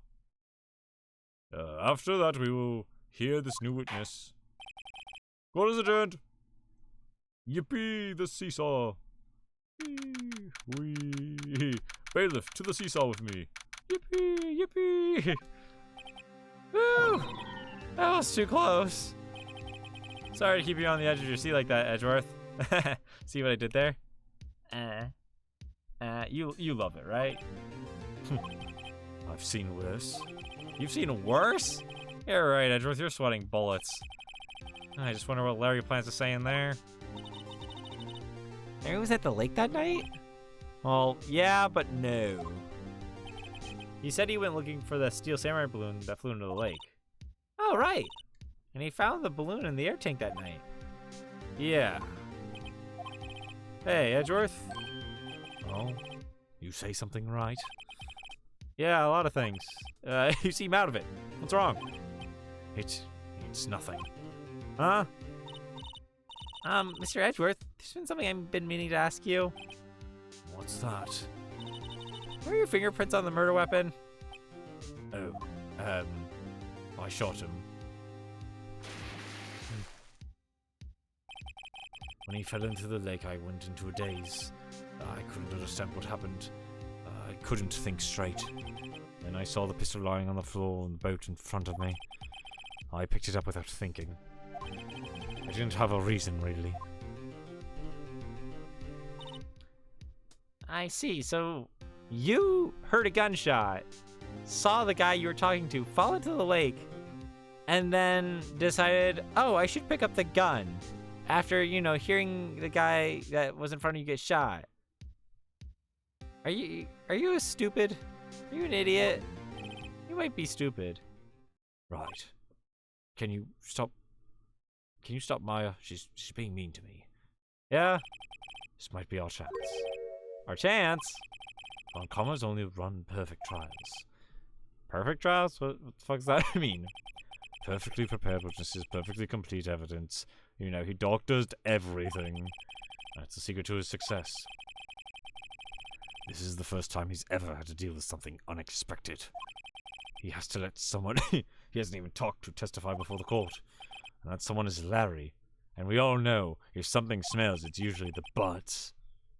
After that, we will hear this new witness. Court is adjourned. Yippee, the seesaw. Wee. Bailiff, to the seesaw with me. Yippee, yippee. Woo! That was too close. Sorry to keep you on the edge of your seat like that, Edgeworth. See what I did there? You love it, right? I've seen worse. You've seen worse? You're right, Edgeworth, you're sweating bullets. I just wonder what Larry plans to say in there. Larry was at the lake that night? Well, yeah, but no. He said he went looking for the steel samurai balloon that flew into the lake. Oh, right. And he found the balloon in the air tank that night. Yeah. Hey, Edgeworth. Oh, you say something right? Yeah, a lot of things. You seem out of it. What's wrong? It's nothing. Huh? Mr. Edgeworth, there's been something I've been meaning to ask you. What's that? Were your fingerprints on the murder weapon? Oh, I shot him. When he fell into the lake, I went into a daze. I couldn't understand what happened. I couldn't think straight. Then I saw the pistol lying on the floor in the boat in front of me. I picked it up without thinking. I didn't have a reason, really. I see, so you heard a gunshot, saw the guy you were talking to fall into the lake, and then decided, oh, I should pick up the gun after, hearing the guy that was in front of you get shot. Are you stupid? Are you an idiot? You might be stupid. Right. Can you stop Maya? She's being mean to me. Yeah? This might be our chance. Our chance? Von Karma's only run perfect trials. Perfect trials? What the fuck does that mean? Perfectly prepared witnesses, perfectly complete evidence. He doctors everything. That's the secret to his success. This is the first time he's ever had to deal with something unexpected. He has to let someone he hasn't even talked to testify before the court. And that someone is Larry. And we all know, if something smells, it's usually the butts.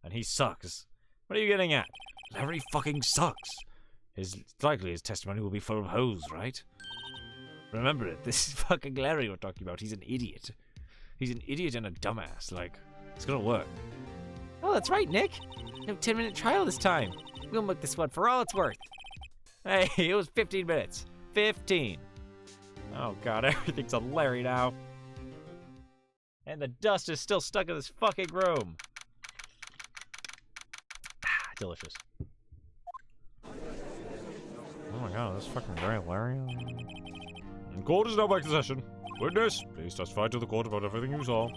And he sucks. What are you getting at? Larry fucking sucks. It's likely his testimony will be full of holes, right? Remember it, this is fucking Larry we're talking about. He's an idiot. He's an idiot and a dumbass. Like, it's gonna work. Oh, that's right, Nick. No 10-minute trial this time. We'll milk this one for all it's worth. Hey, it was 15 minutes. 15. Oh god, everything's a Larry now. And the dust is still stuck in this fucking room. Delicious. Oh my god, this fucking very Larry. And court is now back to session. Witness, please testify to the court about everything you saw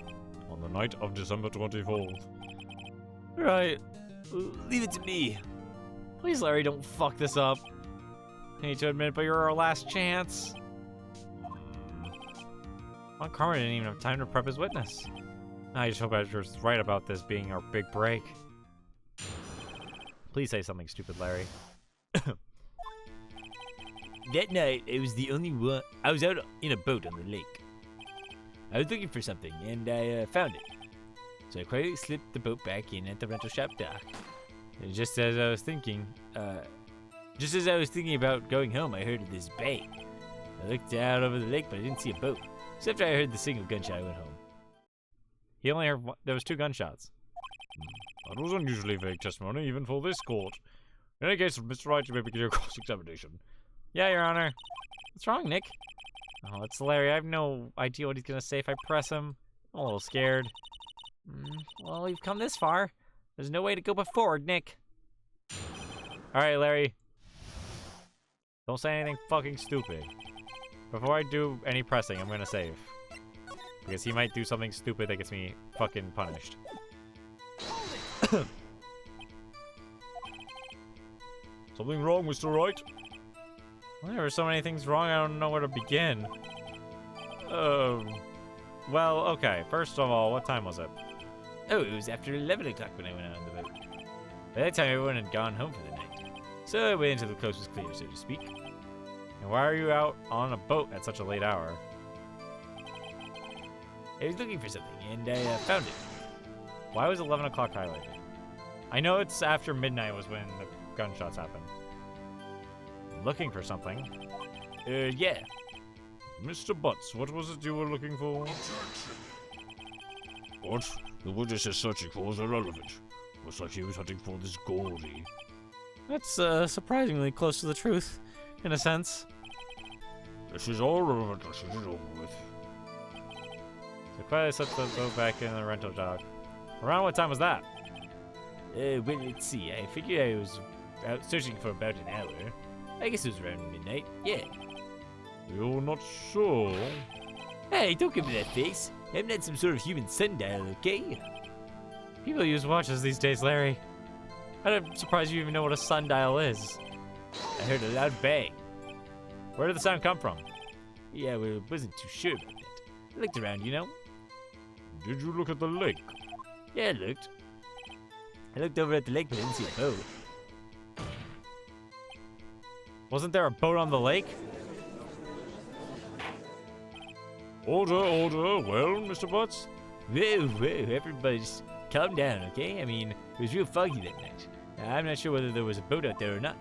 on the night of December 24th. Right. Leave it to me. Please, Larry, don't fuck this up. I hate to admit it, but you're our last chance. Von Karma didn't even have time to prep his witness. I just hope Edgeworth's right about this being our big break. Please say something stupid, Larry. That night, I was the only one. I was out in a boat on the lake. I was looking for something, and I found it. So I quietly slipped the boat back in at the rental shop dock. And just as I was thinking about going home, I heard this bang. I looked out over the lake, but I didn't see a boat. So after I heard the single gunshot, I went home. He only heard there was 2 gunshots. That was unusually vague testimony, even for this court. In any case, Mr. Wright, you may begin your cross-examination. Yeah, Your Honor. What's wrong, Nick? Oh, it's Larry. I have no idea what he's gonna say if I press him. I'm a little scared. Well, we've come this far. There's no way to go but forward, Nick. Alright, Larry. Don't say anything fucking stupid. Before I do any pressing, I'm gonna save. Because he might do something stupid that gets me fucking punished. Something wrong, Mr. Wright? Well, there were so many things wrong, I don't know where to begin. Well, okay. First of all, what time was it? Oh, it was after 11 o'clock when I went out on the boat. By that time, everyone had gone home for the night. So I waited until the coast was clear, so to speak. And why are you out on a boat at such a late hour? I was looking for something, and I found it. Why was 11 o'clock highlighted? I know it's after midnight was when the gunshots happened. Looking for something? Yeah. Mr. Butts, what was it you were looking for? What? The witness is searching for was irrelevant. Looks like he was hunting for this Goldie. That's surprisingly close to the truth, in a sense. This is all relevant. Let's get it over with. So quietly set the boat back in the rental dock. Around what time was that? Well, let's see. I figured I was out searching for about an hour. I guess it was around midnight. Yeah. You're not sure? Hey, don't give me that face. I'm not some sort of human sundial, okay? People use watches these days, Larry. I'm surprised you even know what a sundial is. I heard a loud bang. Where did the sound come from? Yeah, well, I wasn't too sure about that. I looked around, you know? Did you look at the lake? Yeah, I looked. I looked over at the lake, but I didn't see a boat. Wasn't there a boat on the lake? Order, order. Well, Mr. Butts? Whoa, everybody just calm down, okay? I mean, it was real foggy that night. I'm not sure whether there was a boat out there or not.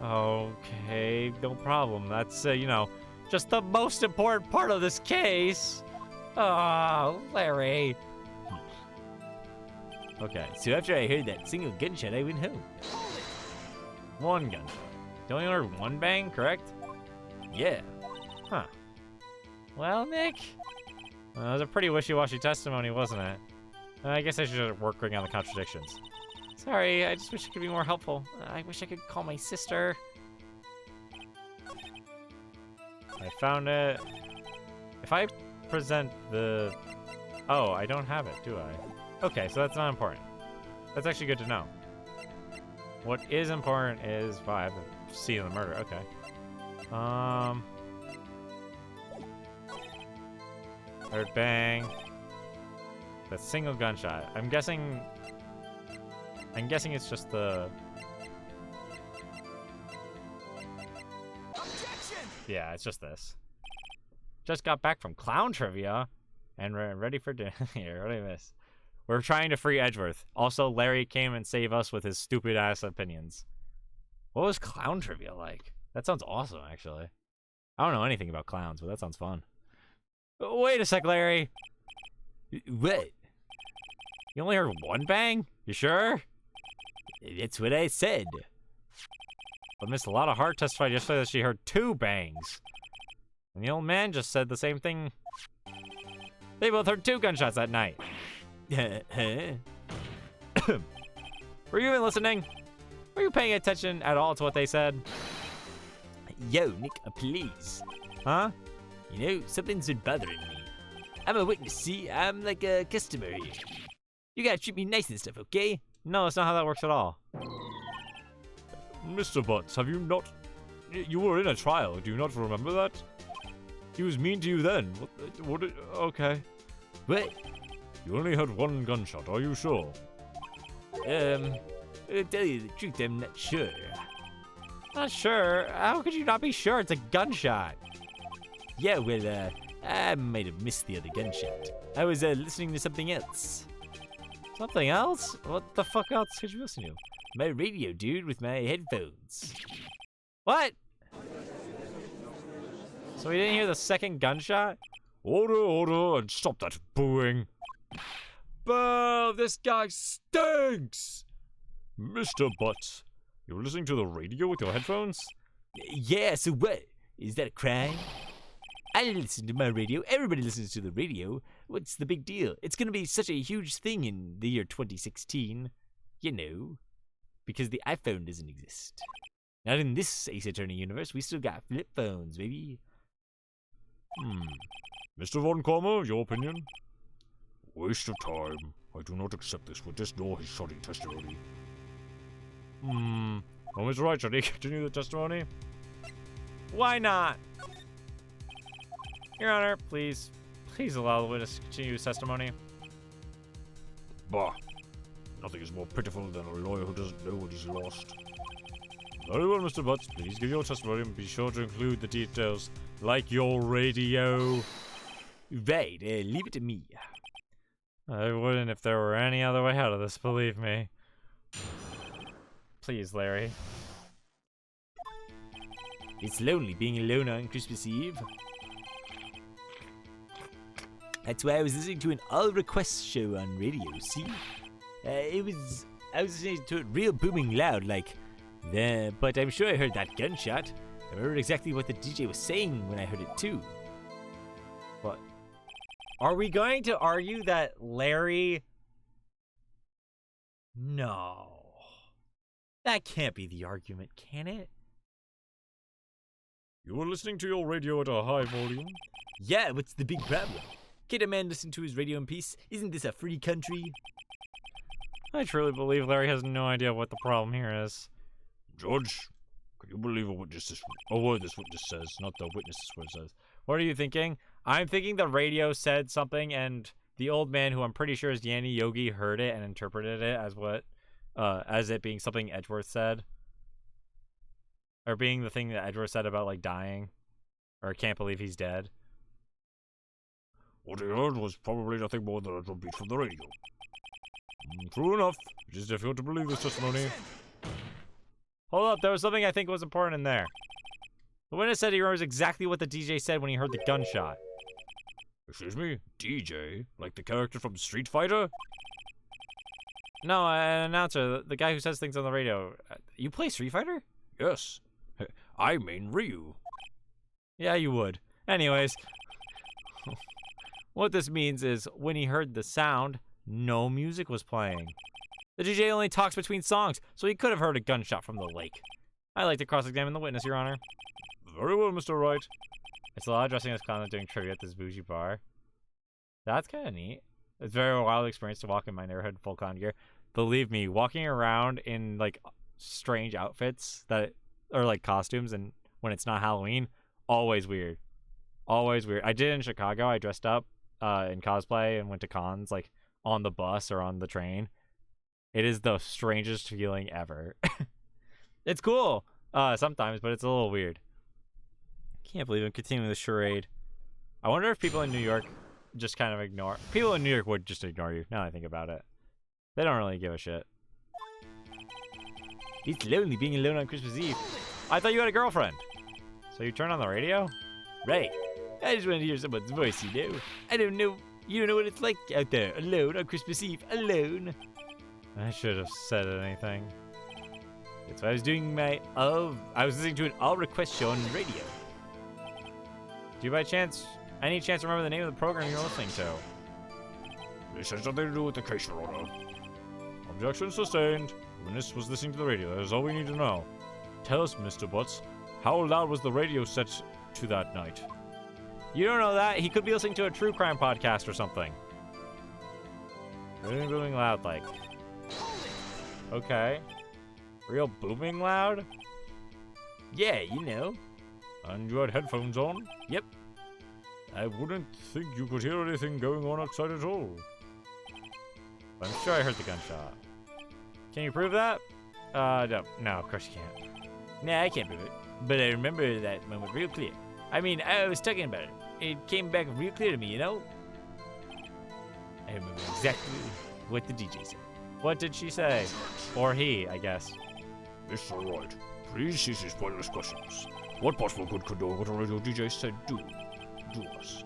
Okay, no problem. That's, you know, just the most important part of this case. Oh, Larry. Okay, so after I heard that single gunshot, I went home. One gunshot. You only heard one bang, correct? Yeah. Huh. Well, Nick, that was a pretty wishy-washy testimony, wasn't it? I guess I should work on the contradictions. Sorry, I just wish I could be more helpful. I wish I could call my sister. I found it. If I present the... Oh, I don't have it, do I? Okay, so that's not important. That's actually good to know. What is important is... Wow, I have the scene of the murder. Okay. Third bang. That single gunshot. I'm guessing it's just the... Objection! Yeah, it's just this. Just got back from clown trivia. And we're ready for dinner. Here, what did I miss? We're trying to free Edgeworth. Also, Larry came and saved us with his stupid ass opinions. What was clown trivia like? That sounds awesome, actually. I don't know anything about clowns, but that sounds fun. Wait a sec, Larry. What? You only heard one bang? You sure? That's what I said. But Miss Lotta Hart testified yesterday that she heard two bangs. And the old man just said the same thing. They both heard two gunshots that night. Huh? Were you even listening? Were you paying attention at all to what they said? Yo, Nick, please. Huh? You know, something's been bothering me. I'm a witness, see? I'm like a customer here. You gotta treat me nice and stuff, okay? No, that's not how that works at all. Mr. Butts, have you not... You were in a trial, do you not remember that? He was mean to you then. Okay. What? You only heard one gunshot, are you sure? To tell you the truth, I'm not sure. Not sure? How could you not be sure? It's a gunshot. Yeah, well, I might have missed the other gunshot. I was listening to something else. Something else? What the fuck else could you listen to? My radio, dude, with my headphones. What? So we didn't hear the second gunshot? Order, order, and stop that booing. Boo! This guy stinks! Mr. Butts, You were listening to the radio with your headphones? Yeah, so what? Is that a crime? I listen to my radio. Everybody listens to the radio. What's the big deal? It's going to be such a huge thing in the year 2016. You know, because the iPhone doesn't exist. Not in this Ace Attorney universe. We still got flip phones, baby. Mr. Von Karma, your opinion? Waste of time. I do not accept this. Witness nor his shoddy testimony. Well, Mr. Wright, should he continue the testimony? Why not? Your Honor, please allow the witness to continue his testimony. Bah. Nothing is more pitiful than a lawyer who doesn't know what he's lost. Very well, Mr. Butts. Please give your testimony and be sure to include the details, like your radio. Right, leave it to me. I wouldn't if there were any other way out of this, believe me. Please, Larry. It's lonely being alone on Christmas Eve. That's why I was listening to an all-request show on radio, see? I was listening to it real booming loud, like, but I'm sure I heard that gunshot. I remember exactly what the DJ was saying when I heard it too. What? Are we going to argue that Larry... No. That can't be the argument, can it? You were listening to your radio at a high volume? Yeah, what's the big problem? Can't a man listen to his radio in peace? Isn't this a free country? I truly believe Larry has no idea what the problem here is. Judge, can you believe a word this witness says, not the witness's word says? What are you thinking? I'm thinking the radio said something and the old man, who I'm pretty sure is Yanni Yogi, heard it and interpreted it as it being something Edgeworth said. Or being the thing that Edgeworth said about, like, dying. Or I can't believe he's dead. What he heard was probably nothing more than a drum beat from the radio. True enough. It is difficult to believe this testimony. Hold up, there was something I think was important in there. The witness said he remembers exactly what the DJ said when he heard the gunshot. Excuse me? DJ? Like the character from Street Fighter? No, an announcer, the guy who says things on the radio. You play Street Fighter? Yes. I mean Ryu. Yeah, you would. Anyways, what this means is when he heard the sound, no music was playing. The DJ only talks between songs, so he could have heard a gunshot from the lake. I'd like to cross-examine the witness, Your Honor. Very well, Mr. Wright. It's a lot addressing his comment doing trivia at this bougie bar. That's kind of neat. It's a very wild experience to walk in my neighborhood full con gear. Believe me, walking around in, like, strange outfits or like costumes, and when it's not Halloween, always weird. Always weird. I did it in Chicago. I dressed up in cosplay and went to cons, like, on the bus or on the train. It is the strangest feeling ever. It's cool sometimes, but it's a little weird. Can't believe I'm continuing the charade. I wonder if people in New York just kind of ignore... People in New York would just ignore you, now that I think about it. They don't really give a shit. It's lonely being alone on Christmas Eve. I thought you had a girlfriend. So you turn on the radio? Right. I just wanted to hear someone's voice, you know. I don't know. You don't know what it's like out there, alone on Christmas Eve, alone. I should have said anything. That's why I was doing I was listening to an all-request show on the radio. Do you by chance, any chance remember the name of the program you're listening to? This has nothing to do with the case, Your Honor. Objection sustained. The witness was listening to the radio. That is all we need to know. Tell us, Mr. Butts, how loud was the radio set to that night? You don't know that. He could be listening to a true crime podcast or something. Really booming loud, like. Okay. Real booming loud? Yeah, you know. And you had headphones on? Yep. I wouldn't think you could hear anything going on outside at all. I'm sure I heard the gunshot. Can you prove that? No, of course you can't. Nah, I can't prove it. But I remember that moment real clear. I mean, I was talking about it. It came back real clear to me, you know? I remember exactly what the DJ said. What did she say? Or he, I guess. Mr. Wright, please cease these pointless questions. What possible good could knowing what a radio DJ said do us?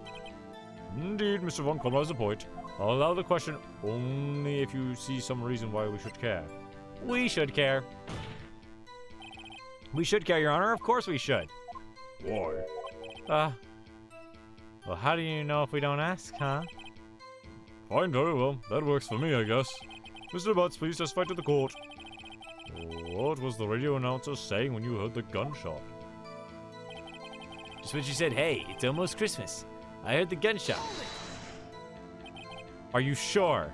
Indeed, Mr. Von Kommer has a point. I'll allow the question only if you see some reason why we should care. We should care. We should care, Your Honor. Of course we should. Why? Well, how do you know if we don't ask, huh? Fine, very well. That works for me, I guess. Mr. Butts, please testify to the court. What was the radio announcer saying when you heard the gunshot? Just when she said, hey, it's almost Christmas. I heard the gunshot. Are you sure?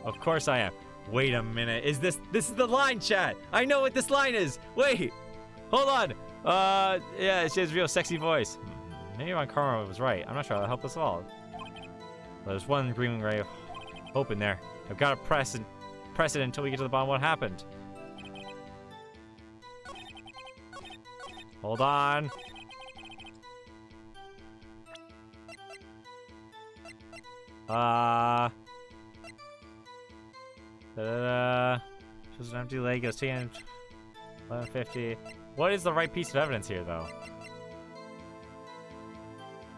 Of course I am. Wait a minute. This is the line, chat. I know what this line is. Wait. Hold on. Yeah, she has a real sexy voice. Maybe my karma was right. I'm not sure that'll help us all. There's one green ray of hope in there. I've got to press it until we get to the bottom of what happened. Hold on. Just an empty leg. Goes taken 1150. What is the right piece of evidence here, though?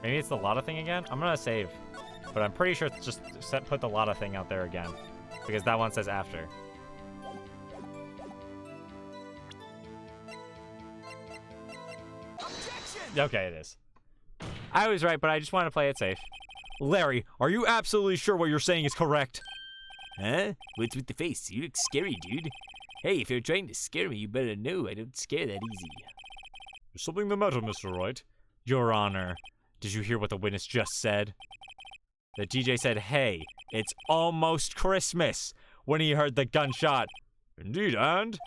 Maybe it's the Lotta thing again? I'm gonna save. But I'm pretty sure it's just put the Lotta thing out there again. Because that one says after. Okay, it is. I was right, but I just want to play it safe. Larry, are you absolutely sure what you're saying is correct? Huh? What's with the face? You look scary, dude. Hey, if you're trying to scare me, you better know I don't scare that easy. Is something the matter, Mr. Wright? Your Honor, did you hear what the witness just said? The DJ said, hey, it's almost Christmas when he heard the gunshot. Indeed, and?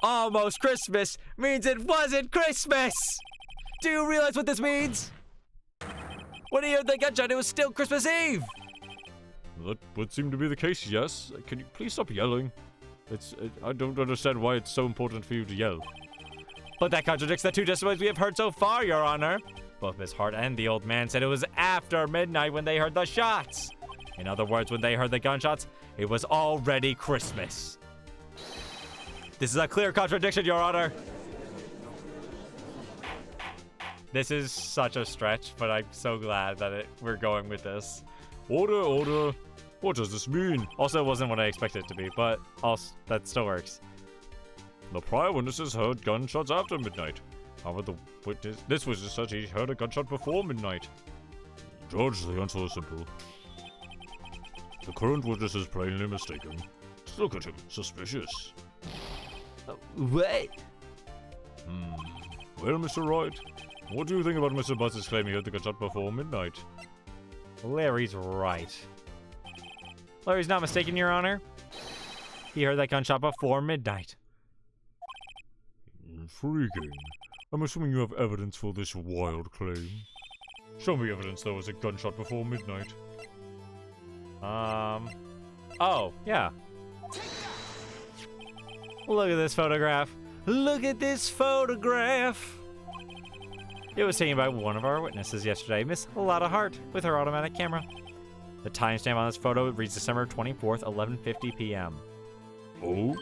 Almost Christmas means it wasn't Christmas! Do you realize what this means? When he heard the gunshot, it was still Christmas Eve! That would seem to be the case, yes. Can you please stop yelling? I don't understand why it's so important for you to yell. But that contradicts the two testimonies we have heard so far, Your Honor. Both Miss Hart and the old man said it was after midnight when they heard the shots. In other words, when they heard the gunshots, it was already Christmas. This is a clear contradiction, Your Honor. This is such a stretch, but I'm so glad that we're going with this. Order, order. What does this mean? Also, it wasn't what I expected it to be, but also, that still works. The prior witnesses heard gunshots after midnight. However, this witness said he heard a gunshot before midnight. Judge, the answer is simple. The current witness is plainly mistaken. Just look at him. Suspicious. What? Well, Mr. Wright, what do you think about Mr. Butts' claim he heard the gunshot before midnight? Larry's right. Larry's not mistaken, Your Honor. He heard that gunshot before midnight. Intriguing. I'm assuming you have evidence for this wild claim. Show me evidence there was a gunshot before midnight. Oh, yeah. Look at this photograph. Look at this photograph. It was taken by one of our witnesses yesterday, Miss Lotta Hart, with her automatic camera. The timestamp on this photo reads December 24th, 11:50 p.m. Oh?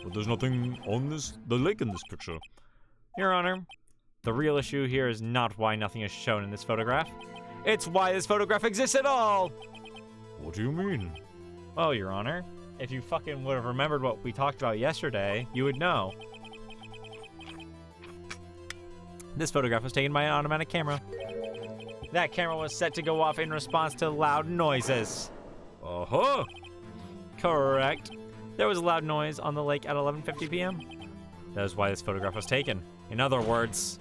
But there's nothing on the lake in this picture. Your Honor, the real issue here is not why nothing is shown in this photograph. It's why this photograph exists at all! What do you mean? Well, Your Honor, if you fucking would have remembered what we talked about yesterday, you would know. This photograph was taken by an automatic camera. That camera was set to go off in response to loud noises. Uh-huh. Correct. There was a loud noise on the lake at 11:50 p.m. That is why this photograph was taken. In other words,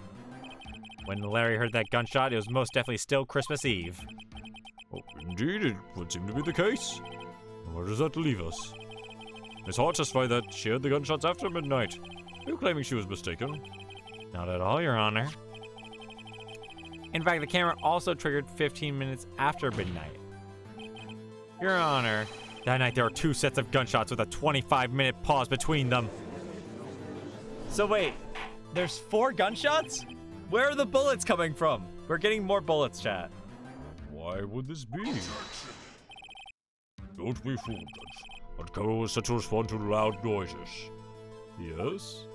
when Larry heard that gunshot, it was most definitely still Christmas Eve. Oh, indeed, it would seem to be the case. Where does that leave us? Miss Hart testified that she heard the gunshots after midnight. Are you claiming she was mistaken? Not at all, Your Honor. In fact, the camera also triggered 15 minutes after midnight. Your Honor, that night there were two sets of gunshots with a 25-minute pause between them. So wait, there's 4 gunshots? Where are the bullets coming from? We're getting more bullets, chat. Why would this be? Don't be fooled, Judge. That camera was set to respond to loud noises. Yes?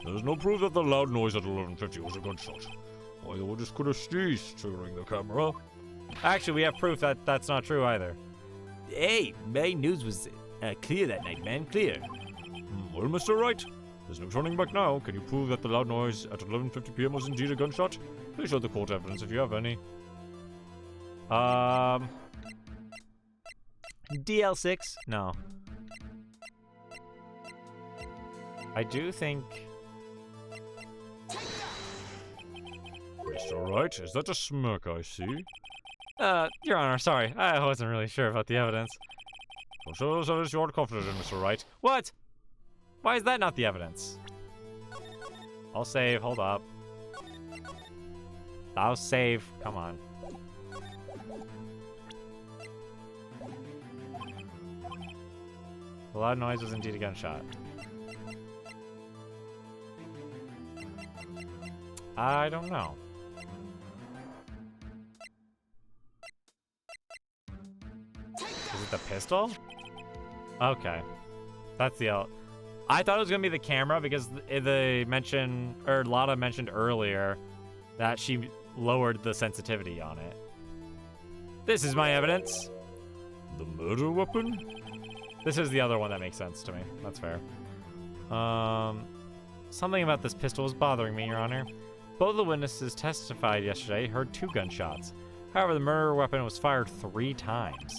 There's no proof that the loud noise at 11:50 was a gunshot. Why the witness could have sneezed, triggering the camera. Actually, we have proof that that's not true either. Hey, my nose was clear that night, man. Clear. Well, Mr. Wright, there's no turning back now. Can you prove that the loud noise at 11:50 p.m. was indeed a gunshot? Please show the court evidence if you have any. DL-Sax? No. I do think... Mr. Wright, is that a smirk I see? Your Honor, sorry. I wasn't really sure about the evidence. Well, so that is your confident in Mr. Wright. What? Why is that not the evidence? I'll save. Hold up. I'll save. Come on. The loud noise was indeed a gunshot. I don't know. Is it the pistol? Okay. That's the... I thought it was going to be the camera because they mentioned, or Lana mentioned earlier that she lowered the sensitivity on it. This is my evidence. The murder weapon? This is the other one that makes sense to me. That's fair. Something about this pistol is bothering me, Your Honor. Both of the witnesses testified yesterday heard 2 gunshots. However, the murder weapon was fired 3 times.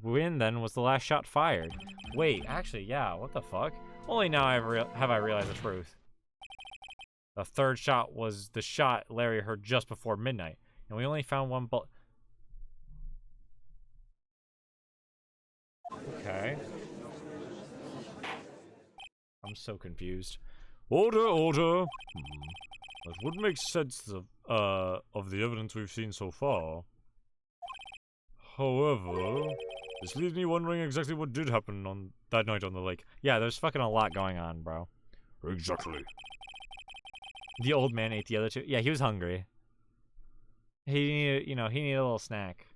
When, then, was the last shot fired? Wait, actually, yeah, what the fuck? Only now have I realized the truth. The 3rd shot was the shot Larry heard just before midnight, and we only found 1 bullet. Okay. I'm so confused. Order. That would make sense of the evidence we've seen so far. However, this leaves me wondering exactly what did happen on that night on the lake. Yeah, there's fucking a lot going on, bro. Exactly. The old man ate the other 2. Yeah, he was hungry. He needed, he needed a little snack.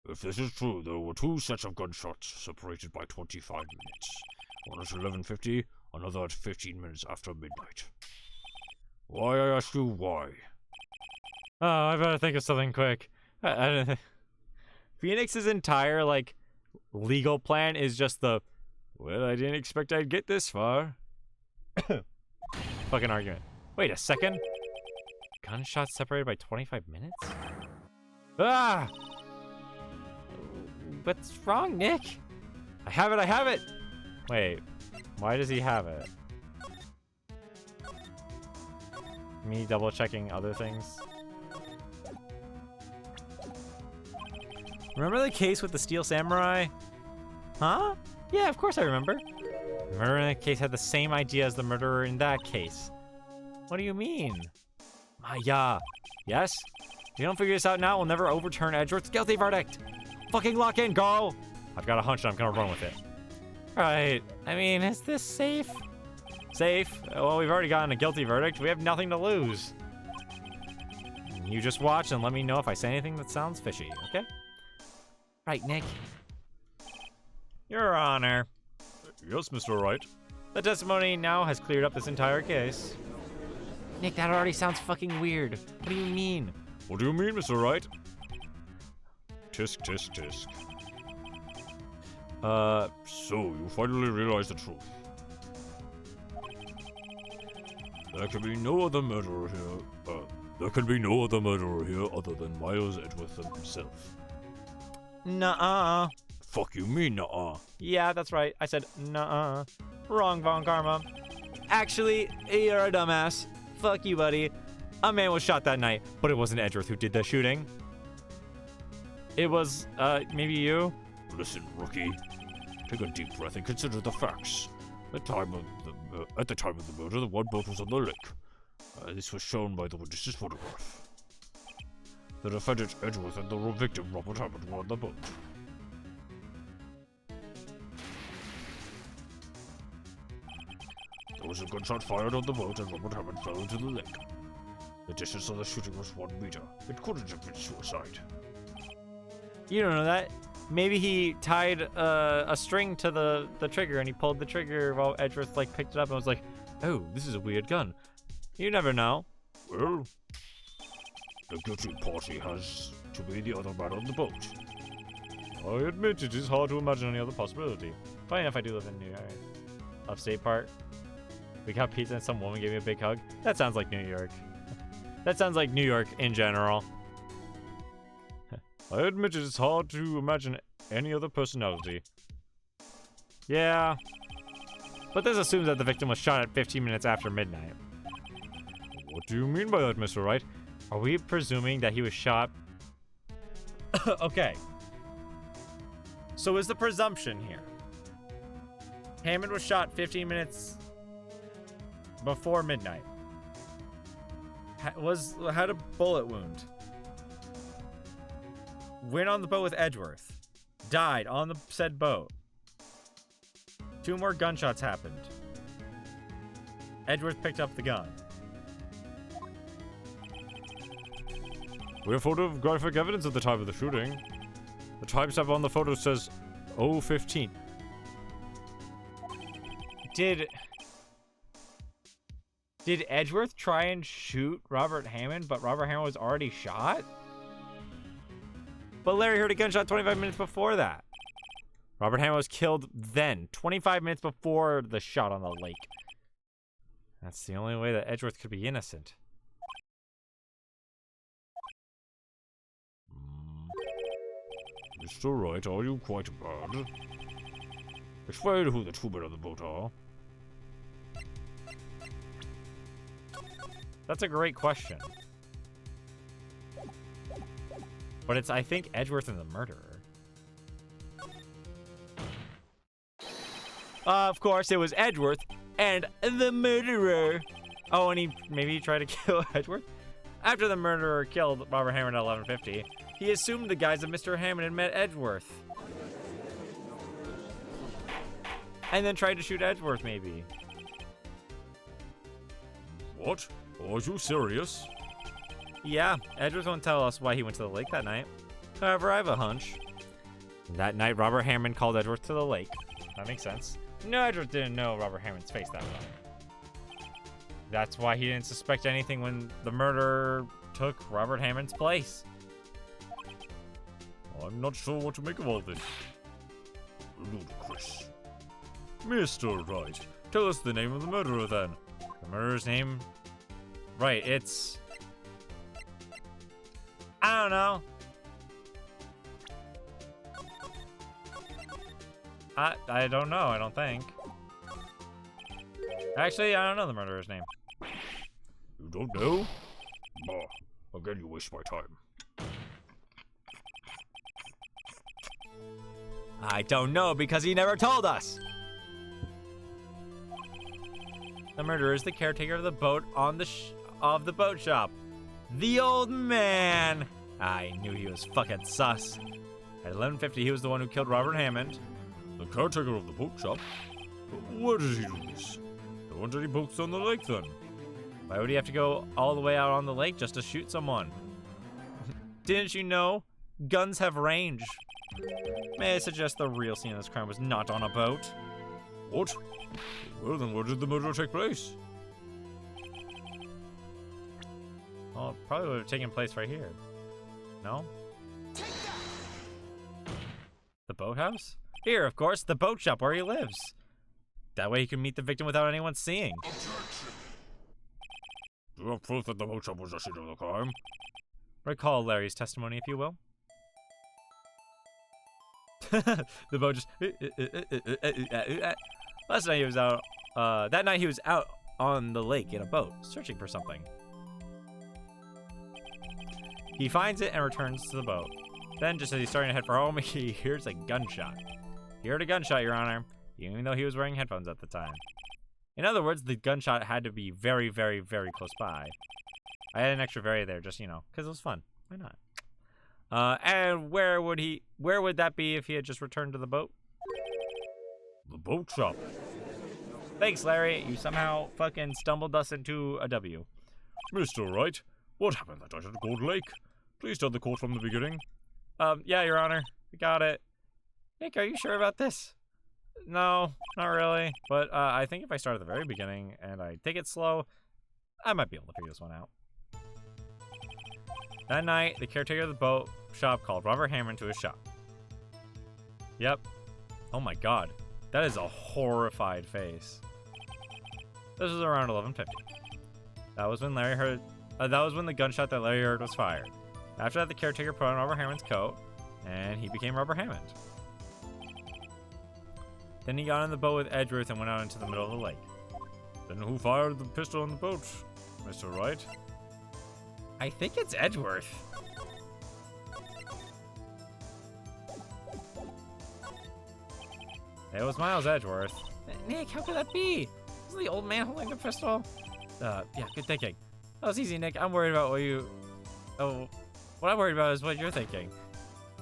If this is true, there were 2 sets of gunshots separated by 25 minutes. One at 11:50, another at 15 minutes after midnight. Why, I ask you, why? Oh, I better think of something quick. I don't... Phoenix's entire, legal plan is just the, well, I didn't expect I'd get this far. Fucking argument. Wait a second. Gunshots separated by 25 minutes? Ah! What's wrong, Nick? I have it! Wait, why does he have it? Me double checking other things. Remember the case with the Steel Samurai? Huh? Yeah, of course I remember. The murderer in that case had the same idea as the murderer in that case. What do you mean? Maya. Yes? If you don't figure this out now, we'll never overturn Edgeworth's guilty verdict. Fucking lock in, go! I've got a hunch and I'm gonna run with it. Right. I mean, is this safe? Safe? Well, we've already gotten a guilty verdict. We have nothing to lose. You just watch and let me know if I say anything that sounds fishy, okay? Right, Nick. Your Honor. Yes, Mr. Wright. The testimony now has cleared up this entire case. Nick, that already sounds fucking weird. What do you mean? What do you mean, Mr. Wright? Tisk, tisk, tisk. So you finally realize the truth. There can be no other murderer here. There can be no other murderer here other than Miles Edgeworth himself. Nuh-uh. Fuck you mean, nuh-uh? Yeah, that's right. I said nuh-uh. Wrong, Von Karma. Actually, you're a dumbass. Fuck you, buddy. A man was shot that night, but it wasn't Edgeworth who did the shooting. It was, maybe you? Listen, rookie. Take a deep breath and consider the facts. At the time of the murder, the one boat was on the lake. This was shown by the witness's photograph. The defendant Edgeworth and the victim Robert Hammond were on the boat. There was a gunshot fired on the boat and Robert Hammond fell into the lake. The distance of the shooting was 1 meter. It couldn't have been suicide. You don't know that. Maybe he tied a string to the trigger and he pulled the trigger while Edgeworth picked it up and was like, oh, this is a weird gun. You never know. Well, the guilty party has to be the other man on the boat. I admit it is hard to imagine any other possibility. Funny enough, I do live in New York. Upstate part. We got pizza and some woman gave me a big hug. That sounds like New York. That sounds like New York in general. I admit it is hard to imagine any other personality. Yeah. But this assumes that the victim was shot at 15 minutes after midnight. What do you mean by that, Mr. Wright? Are we presuming that he was shot? Okay. So is the presumption here? Hammond was shot 15 minutes before midnight. Had a bullet wound. Went on the boat with Edgeworth. Died on the said boat. 2 more gunshots happened. Edgeworth picked up the gun. We have photographic evidence at the time of the shooting. The timestamp on the photo says 0:15. Did Edgeworth try and shoot Robert Hammond, but Robert Hammond was already shot? But Larry heard a gunshot 25 minutes before that. Robert Hammond was killed then, 25 minutes before the shot on the lake. That's the only way that Edgeworth could be innocent. Mr. Wright, are you quite bad? Explain who the 2 men on the boat are. That's a great question. But it's, I think, Edgeworth and the murderer. Of course, it was Edgeworth and the murderer. Oh, and maybe he tried to kill Edgeworth? After the murderer killed Robert Hammond at 11:50, he assumed the guise of Mr. Hammond had met Edgeworth. And then tried to shoot Edgeworth, maybe. What? Are you serious? Yeah, Edgeworth won't tell us why he went to the lake that night. However, I have a hunch. That night, Robert Hammond called Edgeworth to the lake. That makes sense. No, Edgeworth didn't know Robert Hammond's face that well. That's why he didn't suspect anything when the murderer took Robert Hammond's place. I'm not sure what to make of all this. Ludicrous. Mr. Wright, tell us the name of the murderer then. The murderer's name? Right, it's... I don't know. I don't know, I don't think. Actually, I don't know the murderer's name. You don't know? Bah, again you waste my time. I don't know because he never told us. The murderer is the caretaker of the boat on the boat shop. The old man. I knew he was fucking sus. At 11:50, he was the one who killed Robert Hammond. The caretaker of the boat shop? Where did he do this? There weren't any boats on the lake then. Why would he have to go all the way out on the lake just to shoot someone? Didn't you know? Guns have range. May I suggest the real scene of this crime was not on a boat? What? Well then, where did the murder take place? Well, it probably would have taken place right here. No? The boathouse? Here, of course, the boat shop where he lives. That way he can meet the victim without anyone seeing. Do you have proof that the boat shop was the scene of the crime? Recall Larry's testimony, if you will. The boat just... Last night he was out... that night he was out on the lake in a boat, searching for something. He finds it and returns to the boat. Then, just as he's starting to head for home, he hears a gunshot. He heard a gunshot, Your Honor, even though he was wearing headphones at the time. In other words, the gunshot had to be very, very, very close by. I had an extra very there, just, you know, because it was fun. Why not? And where would that be if he had just returned to the boat? The boat shop. Thanks, Larry. You somehow fucking stumbled us into a W. Mr. Wright, what happened that night at Gold Lake? Please tell the court from the beginning. Yeah, Your Honor. We got it. Nick, are you sure about this? No, not really. But I think if I start at the very beginning and I take it slow, I might be able to figure this one out. That night, the caretaker of the boat shop called Robert Hammond to his shop. Yep. Oh my god. That is a horrified face. This was around 11:50. That was when Larry heard. That was when the gunshot that Larry heard was fired. After that, the caretaker put on Rubber Hammond's coat, and he became Rubber Hammond. Then he got on the boat with Edgeworth and went out into the middle of the lake. Then who fired the pistol on the boat, Mr. Wright? I think it's Edgeworth. It was Miles Edgeworth. Nick, how could that be? Isn't the old man holding the pistol? Yeah, good thinking. That was easy, Nick. I'm worried about what you... Oh, what I'm worried about is what you're thinking.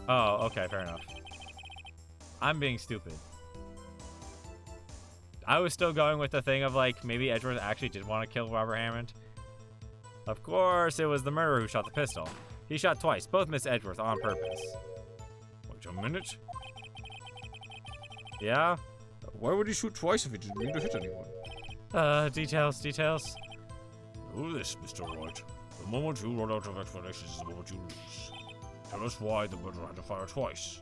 Oh, okay, fair enough. I'm being stupid. I was still going with the thing of, like, maybe Edgeworth actually did want to kill Robert Hammond. Of course, it was the murderer who shot the pistol. He shot twice. Both missed Edgeworth on purpose. Wait a minute. Yeah? Why would he shoot twice if he didn't mean to hit anyone? Details. Know this, Mr. Wright. The moment you run out of explanations is the moment you lose. Tell us why the murderer had to fire twice.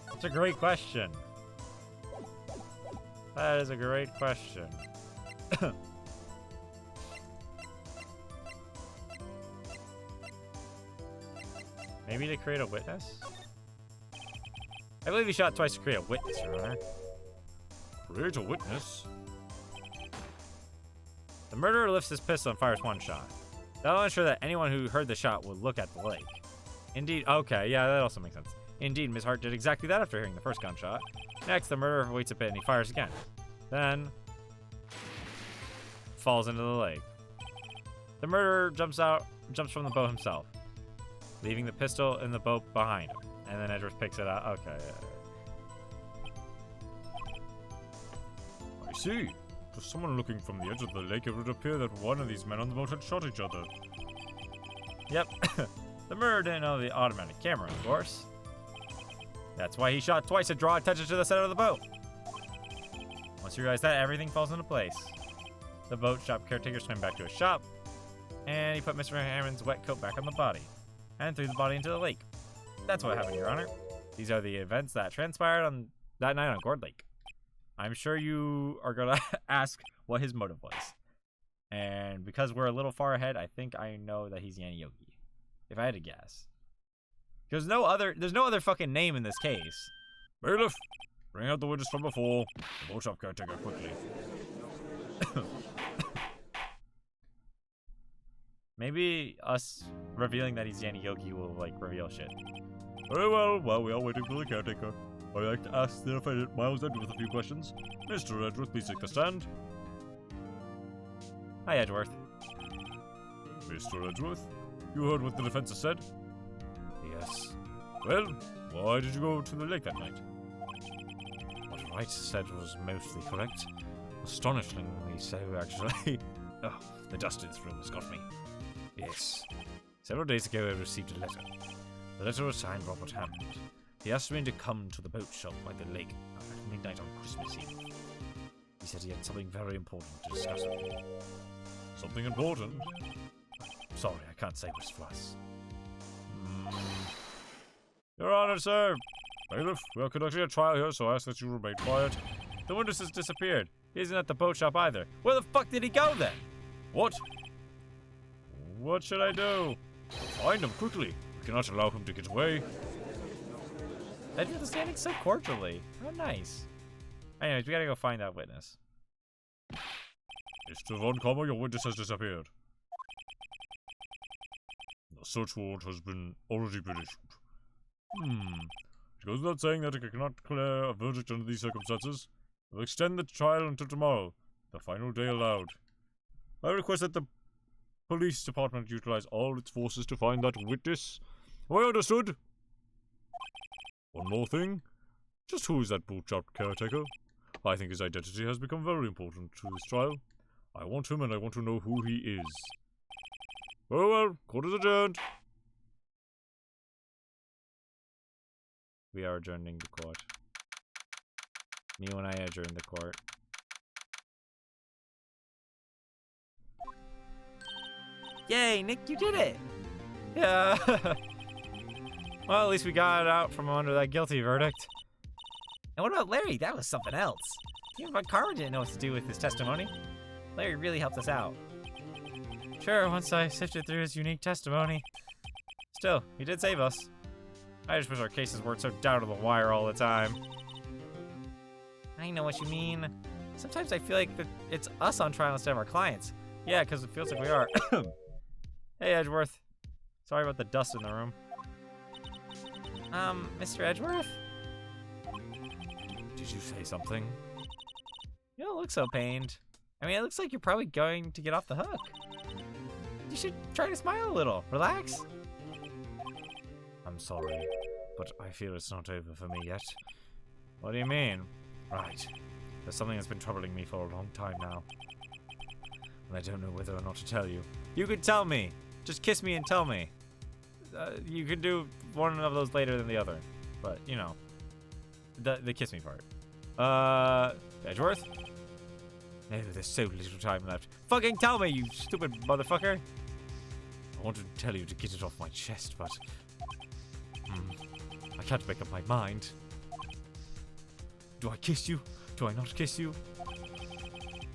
That's a great question. That is a great question. Maybe to create a witness? I believe he shot twice to create a witness, Your Honor. Create a witness? The murderer lifts his pistol and fires one shot. That'll ensure that anyone who heard the shot will look at the lake. Indeed, okay, yeah, that also makes sense. Indeed, Miss Hart did exactly that after hearing the first gunshot. Next, the murderer waits a bit and he fires again. Then, falls into the lake. The murderer jumps from the boat himself, leaving the pistol in the boat behind him. And then Edgeworth picks it up. Okay. I see. To someone looking from the edge of the lake, it would appear that one of these men on the boat had shot each other. Yep. The murderer didn't know the automatic camera, of course. That's why he shot twice to draw attention to the center of the boat. Once you realize that, everything falls into place. The boat shop caretaker swam back to his shop, and he put Mr. Hammond's wet coat back on the body, and threw the body into the lake. That's what happened, Your Honor. These are the events that transpired on that night on Gourd Lake. I'm sure you are going to ask what his motive was. And because we're a little far ahead, I think I know that he's Yanni Yogi. If I had to guess. There's no other fucking name in this case. Bailiff, bring out the witness from before. The boat shop caretaker quickly. Maybe us revealing that he's Yanni Yogi will, like, reveal shit. Very well, while we are waiting for the caretaker, I'd like to ask the defendant Miles Edgeworth a few questions. Mr. Edgeworth, please take the stand. Hi, Edgeworth. Mr. Edgeworth, you heard what the defense has said? Yes. Well, why did you go to the lake that night? What Wright said was mostly correct. Astonishingly so, actually. Oh, the dust in this room has got me. Yes. Several days ago, I received a letter. The letter was signed Robert Hammond. He asked me to come to the boat shop by the lake at midnight on Christmas Eve. He said he had something very important to discuss with me. Something important? Sorry, I can't say what's for us. Your Honor, sir. Bailiff, we are conducting a trial here, so I ask that you remain quiet. The witness has disappeared. He isn't at the boat shop either. Where the fuck did he go then? What? What should I do? Find him quickly. We cannot allow him to get away. Edgeworth is standing so cordially. How nice. Anyways, we gotta go find that witness. Mr. Von Kommer, your witness has disappeared. The search warrant has already been issued. It goes without saying that I cannot declare a verdict under these circumstances. We'll extend the trial until tomorrow, the final day allowed. I request that the police department utilize all its forces to find that witness. Have I understood? One more thing. Just who is that boot shop caretaker? I think his identity has become very important to this trial. I want him and I want to know who he is. Very well, court is adjourned. We are adjourning the court. Me and I adjourn the court. Yay, Nick, you did it! Yeah. Well, at least we got out from under that guilty verdict. And what about Larry? That was something else. Even Bud Carmen didn't know what to do with his testimony. Larry really helped us out. Sure, once I sifted through his unique testimony. Still, he did save us. I just wish our cases weren't so down to the wire all the time. I know what you mean. Sometimes I feel like it's us on trial instead of our clients. Yeah, because it feels like we are. Hey, Edgeworth. Sorry about the dust in the room. Mr. Edgeworth? Did you say something? You don't look so pained. I mean, it looks like you're probably going to get off the hook. You should try to smile a little. Relax. I'm sorry, but I feel it's not over for me yet. What do you mean? Right. There's something that's been troubling me for a long time now. And I don't know whether or not to tell you. You could tell me. Just kiss me and tell me. You can do one of those later than the other. But, you know. The kiss me part. Edgeworth? No, there's so little time left. Fucking tell me, you stupid motherfucker. I wanted to tell you to get it off my chest, but... I can't make up my mind. Do I kiss you? Do I not kiss you?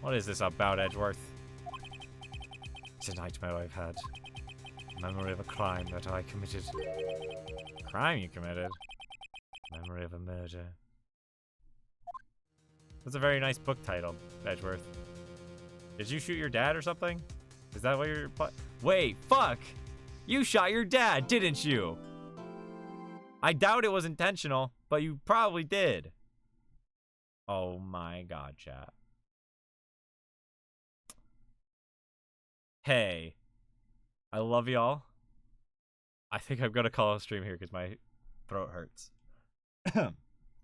What is this about, Edgeworth? It's a nightmare I've had. Memory of a crime that I committed. Crime you committed? Memory of a murder. That's a very nice book title, Edgeworth. Did you shoot your dad or something? Is that what you're... Wait, fuck! You shot your dad, didn't you? I doubt it was intentional, but you probably did. Oh my god, chat. Hey. I love y'all. I think I'm gonna call a stream here because my throat hurts. And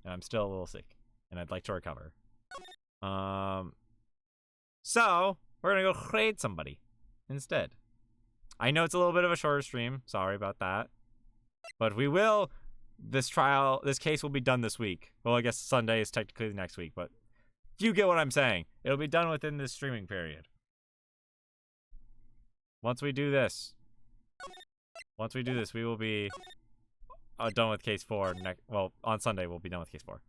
I'm still a little sick. And I'd like to recover. So, we're gonna go raid somebody instead. I know it's a little bit of a shorter stream. Sorry about that. But we will... This case will be done this week. Well, I guess Sunday is technically next week, but you get what I'm saying. It'll be done within this streaming period. Once we do this, we will be done with case 4. Well, on Sunday, we'll be done with case 4.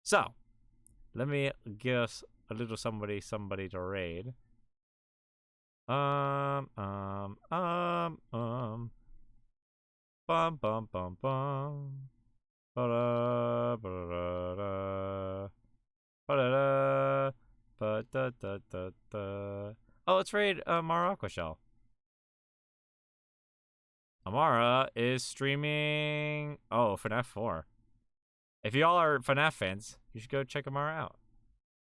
So, let me guess a little somebody to raid. Bum bum bum bum. Ba-da, ba-da-da, ba-da-da, ba-da-da-da-da. Oh, let's raid Amara Aquashell. Amara is streaming... Oh, FNAF 4. If y'all are FNAF fans, you should go check Amara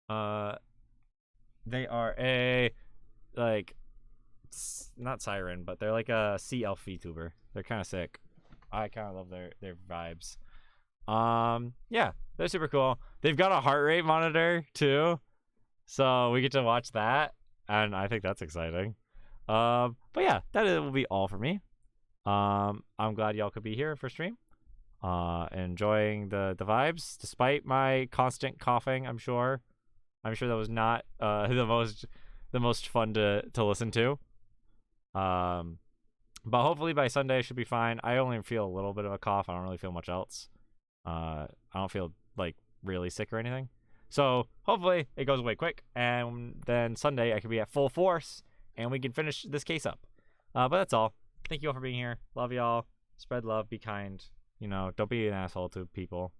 out. They are a... Like... Not siren, but they're like a sea elf VTuber. They're kind of sick. I kind of love their vibes. Yeah, they're super cool. They've got a heart rate monitor too, so we get to watch that, and I think that's exciting. But yeah, that will be all for me. I'm glad y'all could be here for stream. Enjoying the vibes despite my constant coughing. I'm sure that was not the most fun to listen to. But hopefully by Sunday I should be fine. I only feel a little bit of a cough. I don't really feel much else. I don't feel like really sick or anything. So hopefully it goes away quick, and then Sunday I can be at full force and we can finish this case up. But that's all. Thank you all for being here. Love y'all. Spread love. Be kind. You know, don't be an asshole to people.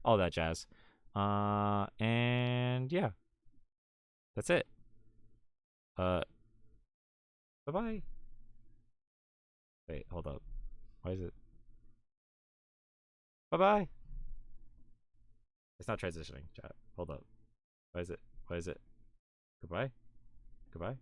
All that jazz. And yeah, that's it. Bye-bye. Wait, hold up. Why is it? Bye-bye. It's not transitioning, chat. Hold up. Why is it? Goodbye? Goodbye?